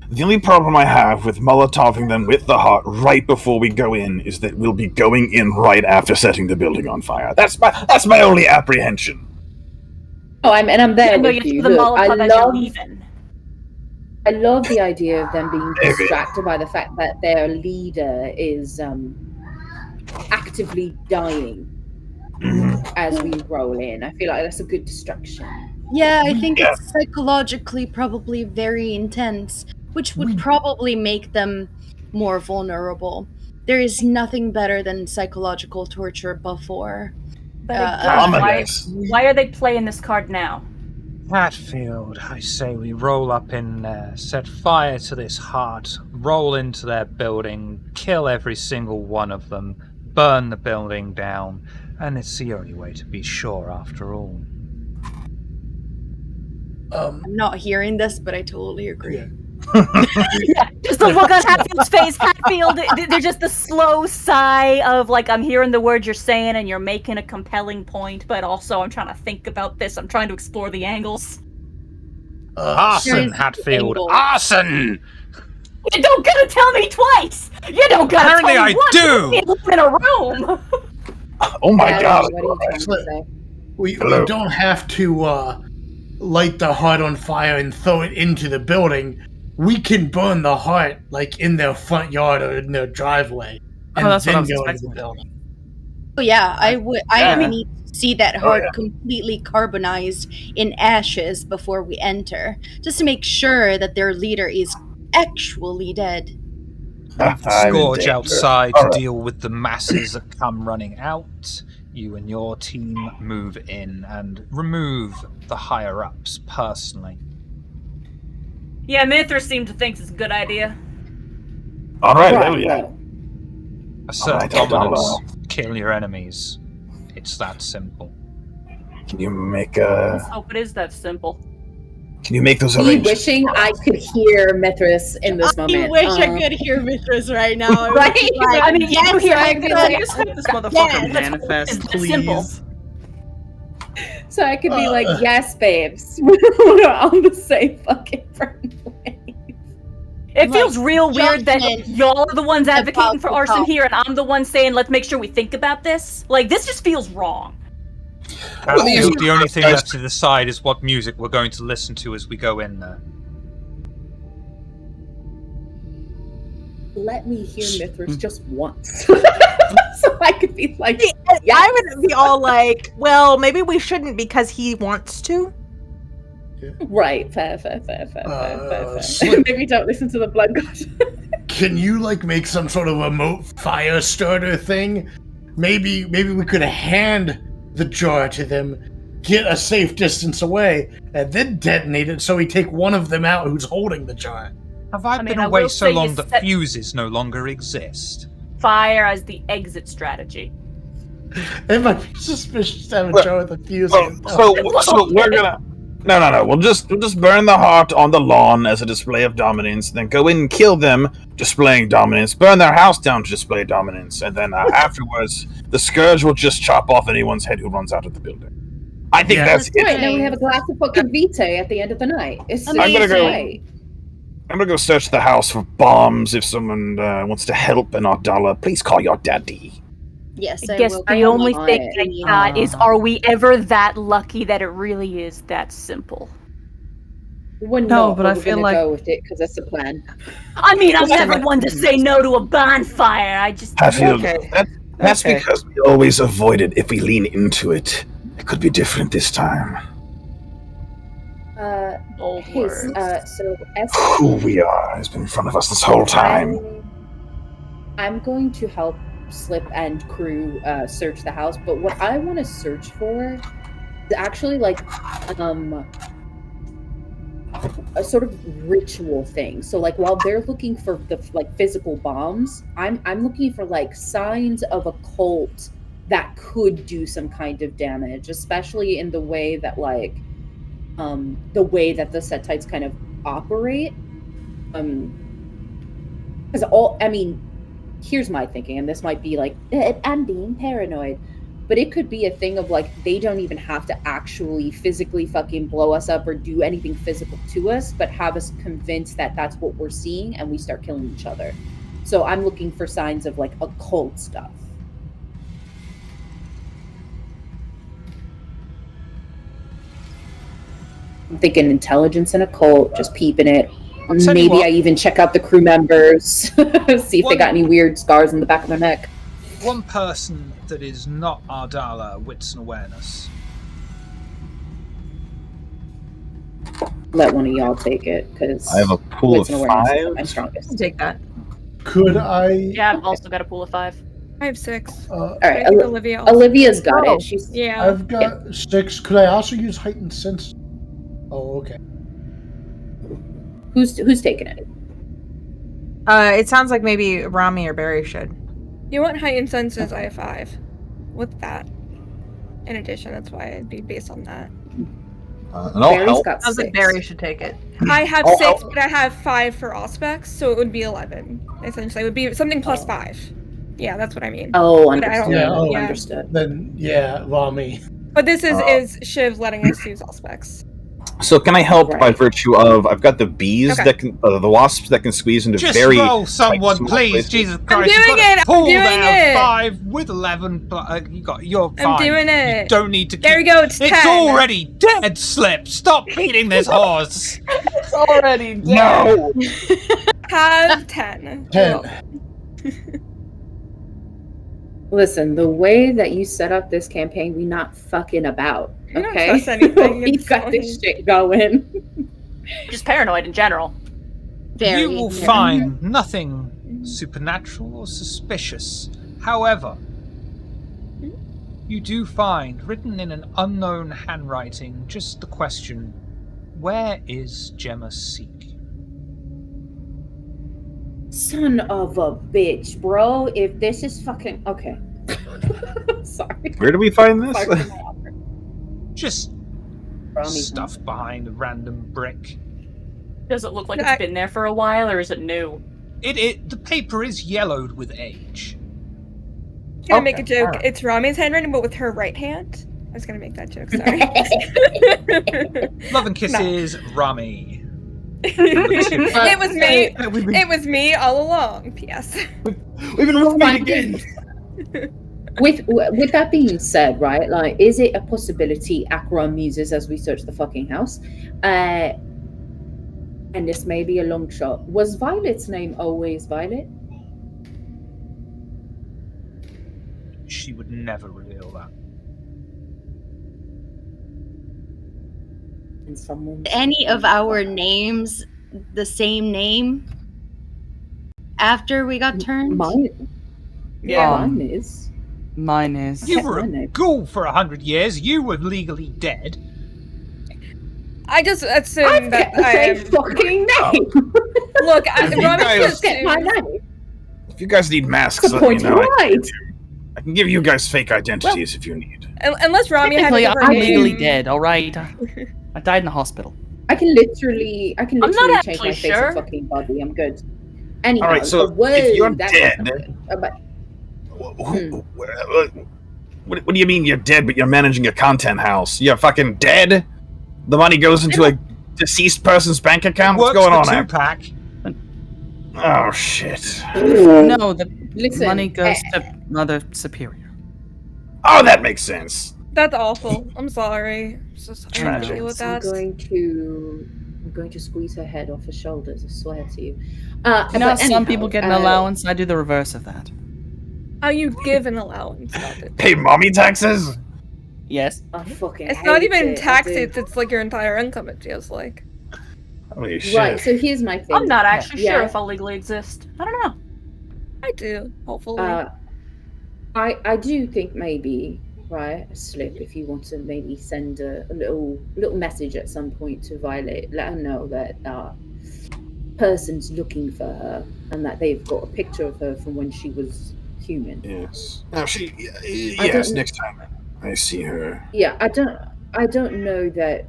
The only problem I have with Molotoving them with the heart right before we go in is that we'll be going in right after setting the building on fire. That's my only apprehension. Oh, I'm there No, with you you. the Look, Molotov as you're leaving. I love the idea of them being distracted by the fact that their leader is actively dying as we roll in. I feel like that's a good distraction. Yeah, I think it's psychologically probably very intense, which would probably make them more vulnerable. There is nothing better than psychological torture before. But why are they playing this card now? Hatfield, I say we roll up in there, set fire to this heart, roll into their building, kill every single one of them, burn the building down, and it's the only way to be sure after all. I'm not hearing this, but I totally agree. Yeah, just the look on Hatfield's face. Hatfield, there's just the slow sigh of like, I'm hearing the words you're saying and you're making a compelling point, but also I'm trying to think about this. I'm trying to explore the angles. Arson, Hatfield! Arson! You don't gotta tell me twice! You don't gotta Apparently tell me once! I do! In a room! Oh my god! What are you trying to say? We don't have to light the heart on fire and throw it into the building. We can burn the heart like in their front yard or in their driveway, and that's what I then was go into expecting. the building. Oh yeah, I Yeah. need to see that heart completely carbonized in ashes before we enter, just to make sure that their leader is actually dead. Leave the scourge outside to deal with the masses that come running out. You and your team move in and remove the higher-ups personally. Yeah, Mithras seemed to think it's a good idea. Alright, hell yeah. Assert dominance. Kill your enemies. It's that simple. Can you make Let's hope it is that simple. Can you make those Me arrangements? wishing I could hear Mithras in this moment. I wish I could hear Mithras right now. Right? I mean, yes, you hear I'd be like, Just hope this motherfucker manifest, It's simple. please. So I could be like, yes, babes. We're on the same fucking front way. It feels real weird that judgment y'all are the ones advocating for about arson the here, and I'm the one saying, let's make sure we think about this. Like, this just feels wrong. The only thing left to decide is what music we're going to listen to as we go in there. Let me hear Mithras just once. So I could be like, yes. I would be all like, well, maybe we shouldn't because he wants to. Right, fair. Slip. Maybe don't listen to the blood god. Can you like make some sort of remote fire starter thing? Maybe we could hand the jar to them, get a safe distance away, and then detonate it so we take one of them out who's holding the jar. Have I, I mean, been I away will so say you long that set- fuses no longer exist? Fire as the exit strategy. It might be suspicious to have a jar with a fuse. in it. So we're gonna no. We'll just burn the heart on the lawn as a display of dominance. Then go in and kill them, displaying dominance. Burn their house down to display dominance, and then afterwards, the scourge will just chop off anyone's head who runs out of the building. I think that's it. Right, then we have a glass of fucking vitae at the end of the night. It's I'm gonna go. right. I'm gonna go search the house for bombs. If someone wants to help an Ardala, please call your daddy. Yes, I guess will the call only my thing I daddy. got is, are we ever that lucky that it really is that simple? We're No, not, but I we're feel gonna like- go with it because that's the plan. I mean, I'm never one to say no to a bonfire. I just... I feel Okay. that's Okay. because we always avoid it. If we lean into it, it could be different this time. Old Hey, words. so Who we are has been in front of us this whole time. I'm going to help Slip and crew search the house, but what I want to search for is actually like a sort of ritual thing. So like while they're looking for the like physical bombs, I'm looking for like signs of a cult that could do some kind of damage, especially in the way that like the way that the Setites kind of operate. Because here's my thinking, and this might be like I'm being paranoid, but it could be a thing of like they don't even have to actually physically fucking blow us up or do anything physical to us, but have us convinced that that's what we're seeing, and we start killing each other. So I'm looking for signs of like occult stuff. I'm thinking intelligence and occult, just peeping it. Maybe I even check out the crew members, see if they got any weird scars in the back of their neck. One person that is not Ardala, wits and awareness. Let one of y'all take it, because I have a pool of 5. My strongest. I'll take that. Could I? Yeah, I've also got a pool of 5. I have 6. All right, I think Olivia. Also. Olivia's got it. She's I've got 6. Could I also use heightened sense? Oh, okay. Who's taking it? It sounds like maybe Rami or Barry should. You want heightened senses? I have 5. With that, in addition, that's why it'd be based on that. And I'll help. Sounds like Barry should take it. I have 6, but I have 5 for Auspex, so it would be 11. Essentially, it would be something plus 5. Yeah, that's what I mean. Oh, understood. Understood. Then Rami. But this is Shiv letting us use Auspex. So can I help by virtue of I've got the bees that can the wasps that can squeeze into Just very roll someone, small please. places. Jesus I'm Christ! doing You've got it! to pull I'm doing down it! 5 with 11. But you're fine. I'm doing it. You don't need to. There we go. It's 10. It's already dead. Slip. Stop beating this horse. It's already dead. No. Have 10. 10. Listen, the way that you set up this campaign, we not fucking about. You don't Okay, trust anything. we got this shit going. Just paranoid in general. You will find nothing supernatural or suspicious. However, you do find, written in an unknown handwriting, just the question, where is Gemma Seek? Son of a bitch, bro. If this is fucking... Okay. Sorry. Where do we find this? Just stuff behind a random brick. Does it look like it's been there for a while, or is it new? The paper is yellowed with age. I'm gonna make a joke. It's Rami's handwriting, but with her right hand. I was gonna make that joke. Sorry. Love and kisses, Rami. It was me. It was me all along. P.S. We've been rooming again. With that being said, right? Like, is it a possibility Akron muses as we search the fucking house? And this may be a long shot. Was Violet's name always Violet? She would never reveal that. And someone. Any of our names the same name after we got turned? Mine. Yeah. Mine is. Mine is. You were a ghoul for 100 years. You were legally dead. I just assume that I am fucking name. Look, guys just get my name. If you guys need masks, Good let me point, know. right. I can give you guys fake identities if you need. Unless Rami had Technically, a I'm different legally name. dead. All right, I died in the hospital. I can literally not change my actually face sure. and fucking body. I'm good. Anyhow, All right, so whoa, if you're that dead, was what do you mean you're dead, but you're managing a content house? You're fucking dead? The money goes into a deceased person's bank account? What's going on there? Two-pack. Oh, shit. No, the Listen, money goes to Mother Superior. Oh, that makes sense. That's awful. I'm sorry. I'm so sorry to Tragic. deal with I'm that. going to squeeze her head off her shoulders. I swear to you. You know, but some anyhow, people get an allowance. I do the reverse of that. How you give an allowance? Stop it. Pay mommy taxes? Yes. I fucking It's hate not even it. I tax do. it's like your entire income, it feels like. Holy shit. Right, so here's my thing. I'm not actually sure Yeah. if I'll legally exist. I don't know. I do, hopefully. I do think maybe, right, a slip, if you want to maybe send a little message at some point to Violet, let her know that person's looking for her and that they've got a picture of her from when she was human. Yes. Now yes, next time I see her. Yeah, I don't know that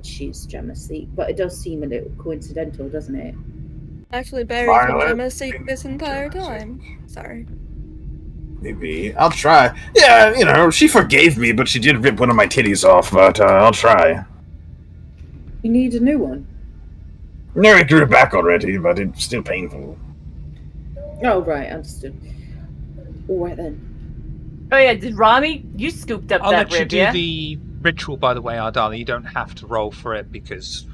she's Gemma-seek, but it does seem a little coincidental, doesn't it? Actually, Barry's been Violet, Gemma-seek this entire time. Sorry. Maybe. I'll try. Yeah, she forgave me, but she did rip one of my titties off, but I'll try. You need a new one. No, it grew back already, but it's still painful. Oh, right, understood. Alright then. Oh yeah, did Rami? You scooped up I'll that let you rib, do yeah? the ritual, by the way, Ardali. You don't have to roll for it because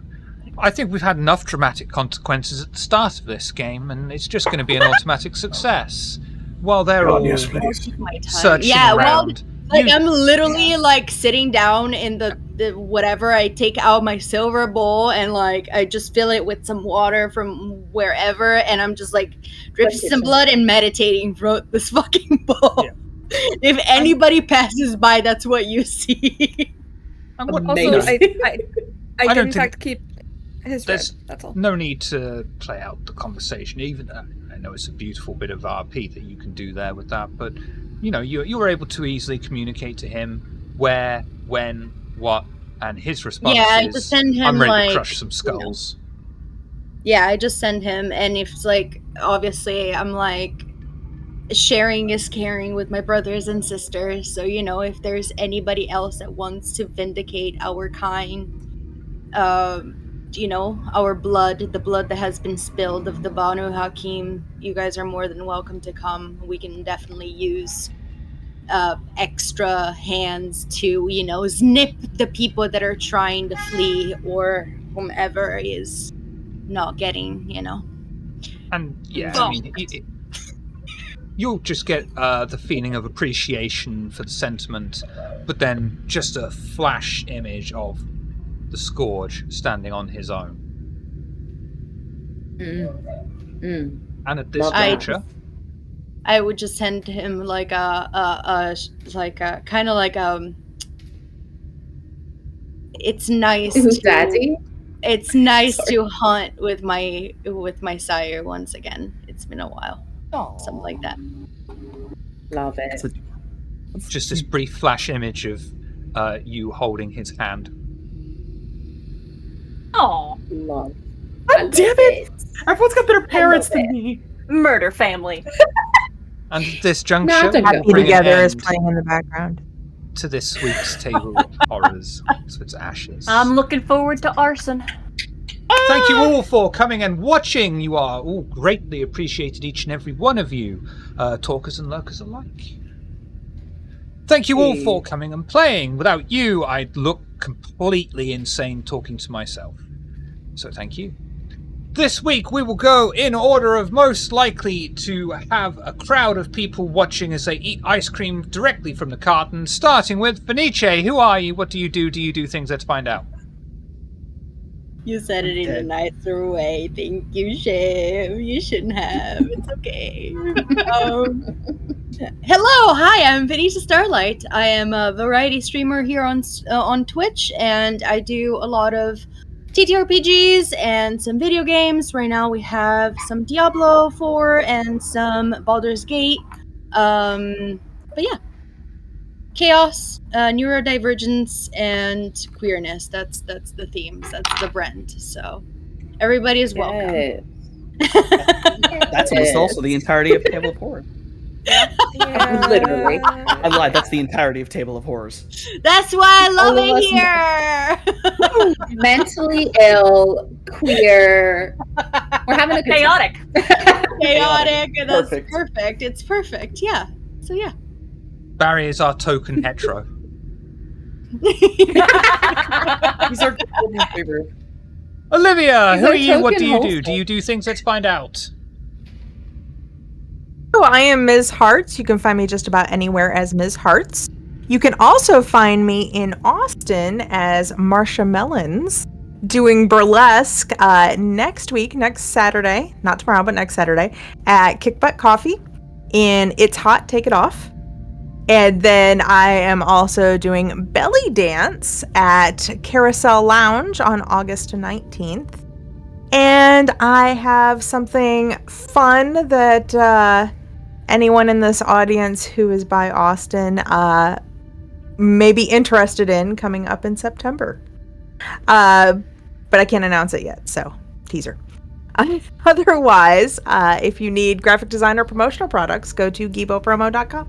I think we've had enough dramatic consequences at the start of this game, and it's just going to be an automatic success. While they're all yes, please. searching around. I'm literally like sitting down in the whatever. I take out my silver bowl and like I just fill it with some water from wherever, and I'm just like dripping some blood and meditating from this fucking bowl. Yeah. If anybody passes by, that's what you see. Also, I did in fact keep his rib. That's all. No need to play out the conversation. Even I know it's a beautiful bit of RP that you can do there with that, but you were able to easily communicate to him where, when, what, and his response I is, just send him, I'm ready like, to crush some skulls. Yeah, I just send him, and if it's like, obviously, I'm like, sharing is caring with my brothers and sisters, so, if there's anybody else that wants to vindicate our kind, our blood, the blood that has been spilled of the Banu Hakim, you guys are more than welcome to come. We can definitely use extra hands to, snip the people that are trying to flee or whomever is not getting, And I mean, you'll just get the feeling of appreciation for the sentiment, but then just a flash image of the Scourge standing on his own. And at this juncture, I would just send him like it's nice Daddy? It's nice to hunt with my sire once again. It's been a while. Aww. Something like that. Love it. Just this brief flash image of you holding his hand. Oh, love. God damn it! Everyone's got better parents than me. Murder family. And at this juncture, Happy Together is playing in the background. To this week's table of horrors, so it's ashes. I'm looking forward to arson. Thank you all for coming and watching. You are all greatly appreciated, each and every one of you, talkers and lurkers alike. Thank you all for coming and playing. Without you, I'd look completely insane talking to myself. So thank you. This week we will go in order of most likely to have a crowd of people watching as they eat ice cream directly from the carton, starting with Fenice. Who are you? What do you do? Do you do things? Let's find out. You said it in a nicer way. Thank you, Chef. You shouldn't have. It's okay. Hello, hi. I'm Venetia Starlight. I am a variety streamer here on Twitch, and I do a lot of TTRPGs and some video games. Right now, we have some Diablo 4 and some Baldur's Gate. But yeah. Chaos, neurodivergence, and queerness. That's the themes. That's the brand. So everybody is welcome. That's almost also the entirety of Table of Horrors. Yeah. Literally. I lied. That's the entirety of Table of Horrors. That's why I love it here. Mentally ill, queer. We're having a good chaotic. Chaotic. That's perfect. It's perfect. Yeah. So yeah. Barry is our token hetero. He's our golden favorite. Olivia, who are you? What do you do? Do you do things? Let's find out. Oh, I am Ms. Hearts. You can find me just about anywhere as Ms. Hearts. You can also find me in Austin as Marsha Mellons, doing burlesque next Saturday, not tomorrow, but next Saturday, at Kick Butt Coffee in It's Hot, Take It Off. And then I am also doing belly dance at Carousel Lounge on August 19th. And I have something fun that anyone in this audience who is by Austin may be interested in coming up in September. But I can't announce it yet, so teaser. Otherwise, if you need graphic design or promotional products, go to gibopromo.com.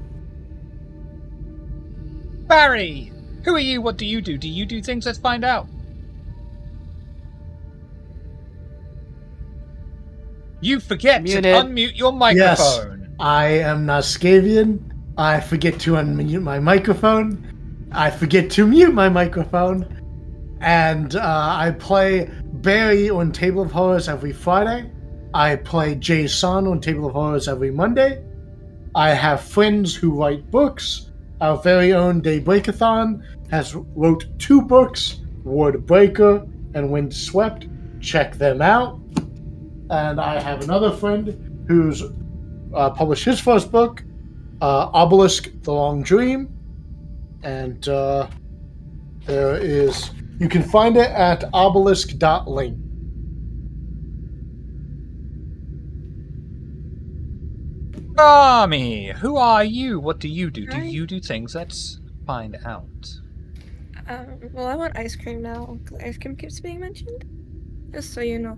Barry! Who are you? What do you do? Do you do things? Let's find out. You forget to unmute your microphone. Yes, I am Nascavian. I forget to unmute my microphone. I forget to mute my microphone. And I play Barry on Table of Horrors every Friday. I play Jason on Table of Horrors every Monday. I have friends who write books. Our very own Daybreakathon has wrote 2 books, Wordbreaker and Windswept. Check them out. And I have another friend who's published his first book, Obelisk: The Long Dream. And there is... You can find it at obelisk.link. Army, who are you? What do you do? Do you do things? Let's find out. Well, I want ice cream now. Ice cream keeps being mentioned. Just so you know.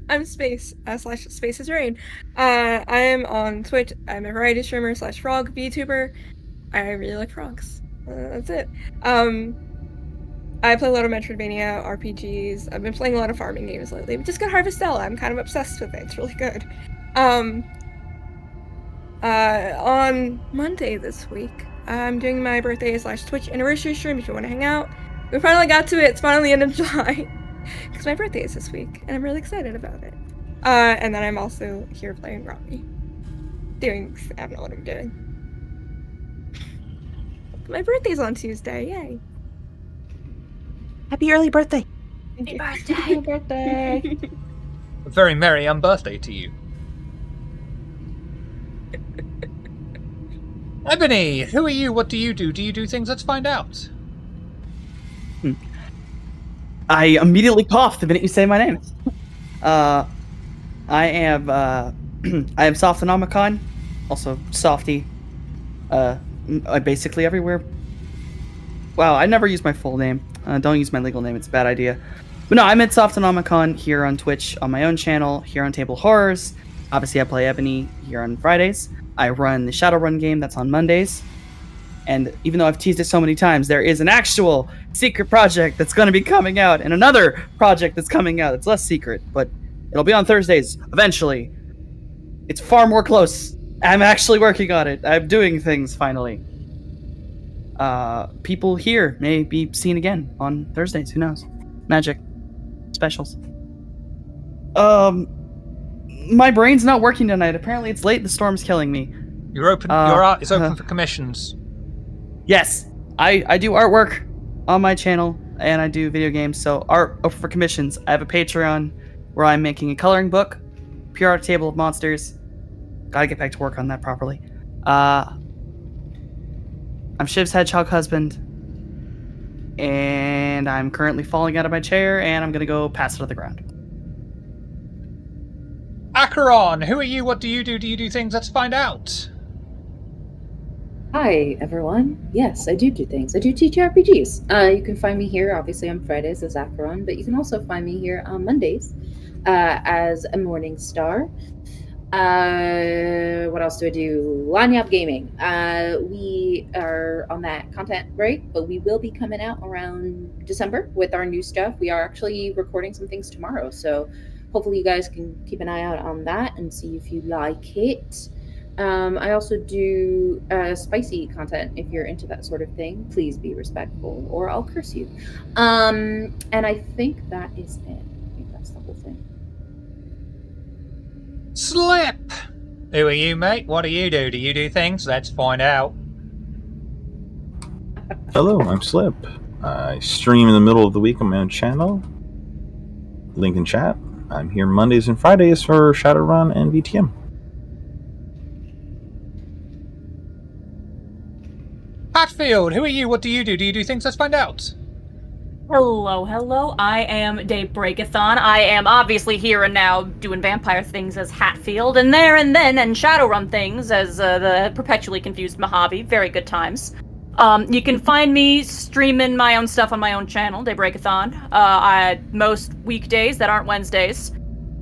I'm Space, / Space is Rain. I am on Twitch. I'm a variety streamer / frog VTuber. I really like frogs. That's it. I play a lot of Metroidvania RPGs. I've been playing a lot of farming games lately. We just got Harvestella. I'm kind of obsessed with it. It's really good. On Monday this week, I'm doing my birthday / Twitch anniversary stream if you want to hang out. We finally got to it. It's finally the end of July. Because my birthday is this week, and I'm really excited about it. And then I'm also here playing Robbie. I don't know what I'm doing. My birthday's on Tuesday, yay. Happy early birthday. Happy birthday. A very merry unbirthday to you. Ebony, who are you? What do you do? Do you do things? Let's find out. I immediately coughed the minute you say my name. I am Softonomicon, also Softy. Basically everywhere. Wow, I never use my full name. Don't use my legal name, it's a bad idea. But no, I'm at Softonomicon here on Twitch, on my own channel, here on Table Horrors. Obviously, I play Ebony here on Fridays. I run the Shadowrun game that's on Mondays. And even though I've teased it so many times, there is an actual secret project that's going to be coming out, and another project that's coming out. It's less secret, but it'll be on Thursdays eventually. It's far more close. I'm actually working on it. I'm doing things finally. People here may be seen again on Thursdays. Who knows? Magic specials. My brain's not working tonight. Apparently, it's late. The storm's killing me. You're open. Your art is open for commissions. Yes, I do artwork on my channel, and I do video games, so art for commissions. I have a Patreon where I'm making a coloring book, Pure Art Table of Monsters. Gotta get back to work on that properly. I'm Shiv's hedgehog husband, and I'm currently falling out of my chair, and I'm gonna go pass it on the ground. Acheron, who are you? What do you do? Do you do things? Let's find out. Hi, everyone. Yes, I do things. I do teach RPGs. You can find me here, obviously, on Fridays as Acheron, but you can also find me here on Mondays as a Morning Star. What else do I do? Lanyap Gaming. We are on that content break, but we will be coming out around December with our new stuff. We are actually recording some things tomorrow, so hopefully you guys can keep an eye out on that and see if you like it. I also do spicy content. If you're into that sort of thing, please be respectful or I'll curse you. And I think that is it. I think that's the whole thing. Slip! Who are you, mate? What do you do? Do you do things? Let's find out. Hello, I'm Slip. I stream in the middle of the week on my own channel. Link in chat. I'm here Mondays and Fridays for Shadowrun and VTM. Hatfield, who are you? What do you do? Do you do things? Let's find out. Hello. I am Daybreakathon. I am obviously here and now doing vampire things as Hatfield, and there and then and Shadowrun things as the perpetually confused Mojave. Very good times. You can find me streaming my own stuff on my own channel, Daybreakathon. Most weekdays that aren't Wednesdays.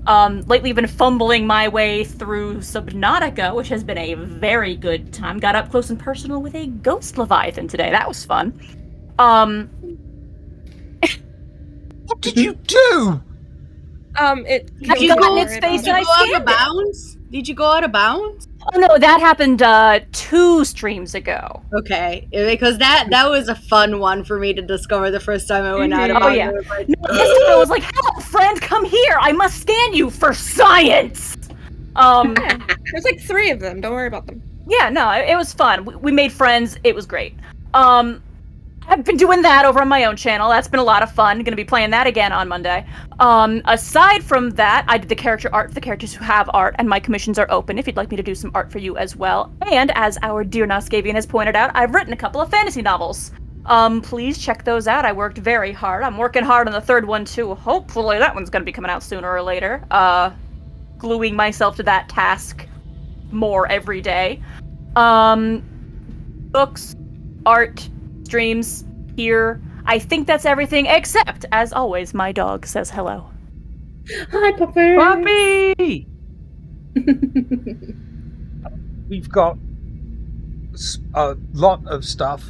Lately been fumbling my way through Subnautica, which has been a very good time. Got up close and personal with a ghost leviathan today. That was fun. What did you do? Did you go out of bounds? Did you go out of bounds? Oh no, that happened 2 streams ago. Okay, because that was a fun one for me to discover the first time I went out of Oh bounds. yeah. No, this time I was like, "Hello, friend, come here. I must scan you for science." Yeah, there's like 3 of them. Don't worry about them. Yeah, no, it was fun. We made friends. It was great. I've been doing that over on my own channel. That's been a lot of fun. Gonna be playing that again on Monday. Aside from that, I did the character art for the characters who have art, and my commissions are open if you'd like me to do some art for you as well. And as our dear Noscavian has pointed out, I've written a couple of fantasy novels. Please check those out. I worked very hard. I'm working hard on the 3rd one too. Hopefully that one's gonna be coming out sooner or later. Gluing myself to that task more every day. Books, art, streams, here. I think that's everything, except, as always, my dog says hello. Hi, Puppy! Puppy! We've got a lot of stuff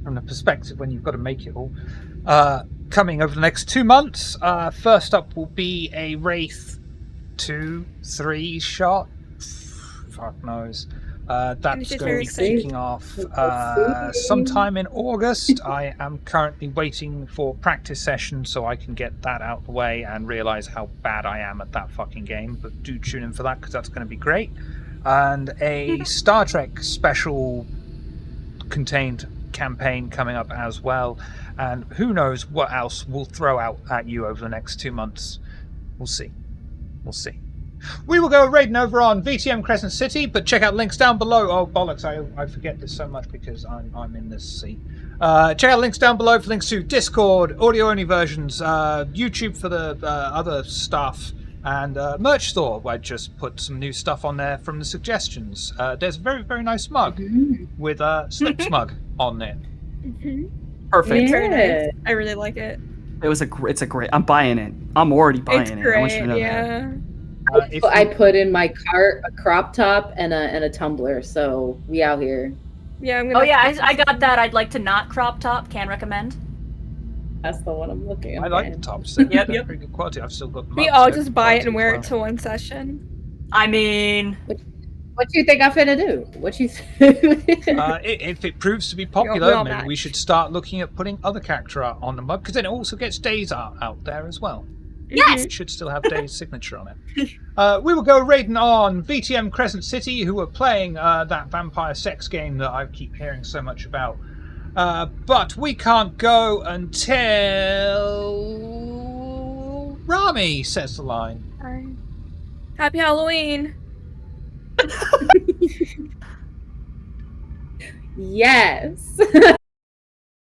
from the perspective when you've got to make it all. Coming over the next 2 months. First up will be a Wraith 2-3 shot. Fuck knows. That's going to be kicking off sometime in August. I am currently waiting for practice sessions so I can get that out of the way and realize how bad I am at that fucking game. But do tune in for that because that's going to be great. And a Star Trek special contained campaign coming up as well. And who knows what else we'll throw out at you over the next 2 months. We'll see. We will go raiding over on VTM Crescent City, but check out links down below. Oh, bollocks, I forget this so much because I'm in this seat. Check out links down below for links to Discord, audio-only versions, YouTube for the other stuff, and merch store, where I just put some new stuff on there from the suggestions. There's a very, very nice mug with Slip's mug on there. Perfect. It's very nice. I really like it. It's a great. I'm buying it. I'm already buying it. Great, I want you to know yeah. that. I put in my cart a crop top and a tumbler, so we out here. Yeah, I'm gonna. Oh yeah, I got that. I'd like to not crop top. Can recommend. That's the one I'm looking at. I like the tops. Yep. Very good quality. I've still got the We mugs, all they're just good buy it quality and wear as it to one session. I mean, What you think I'm finna do? What you think? If it proves to be popular, maybe we should start looking at putting other character art on the mug, because then it also gets Day's art out there as well. Yes! It should still have Day's signature on it. We will go raiding on VTM Crescent City, who are playing that vampire sex game that I keep hearing so much about. But we can't go until Rami says the line. Happy Halloween! Yes.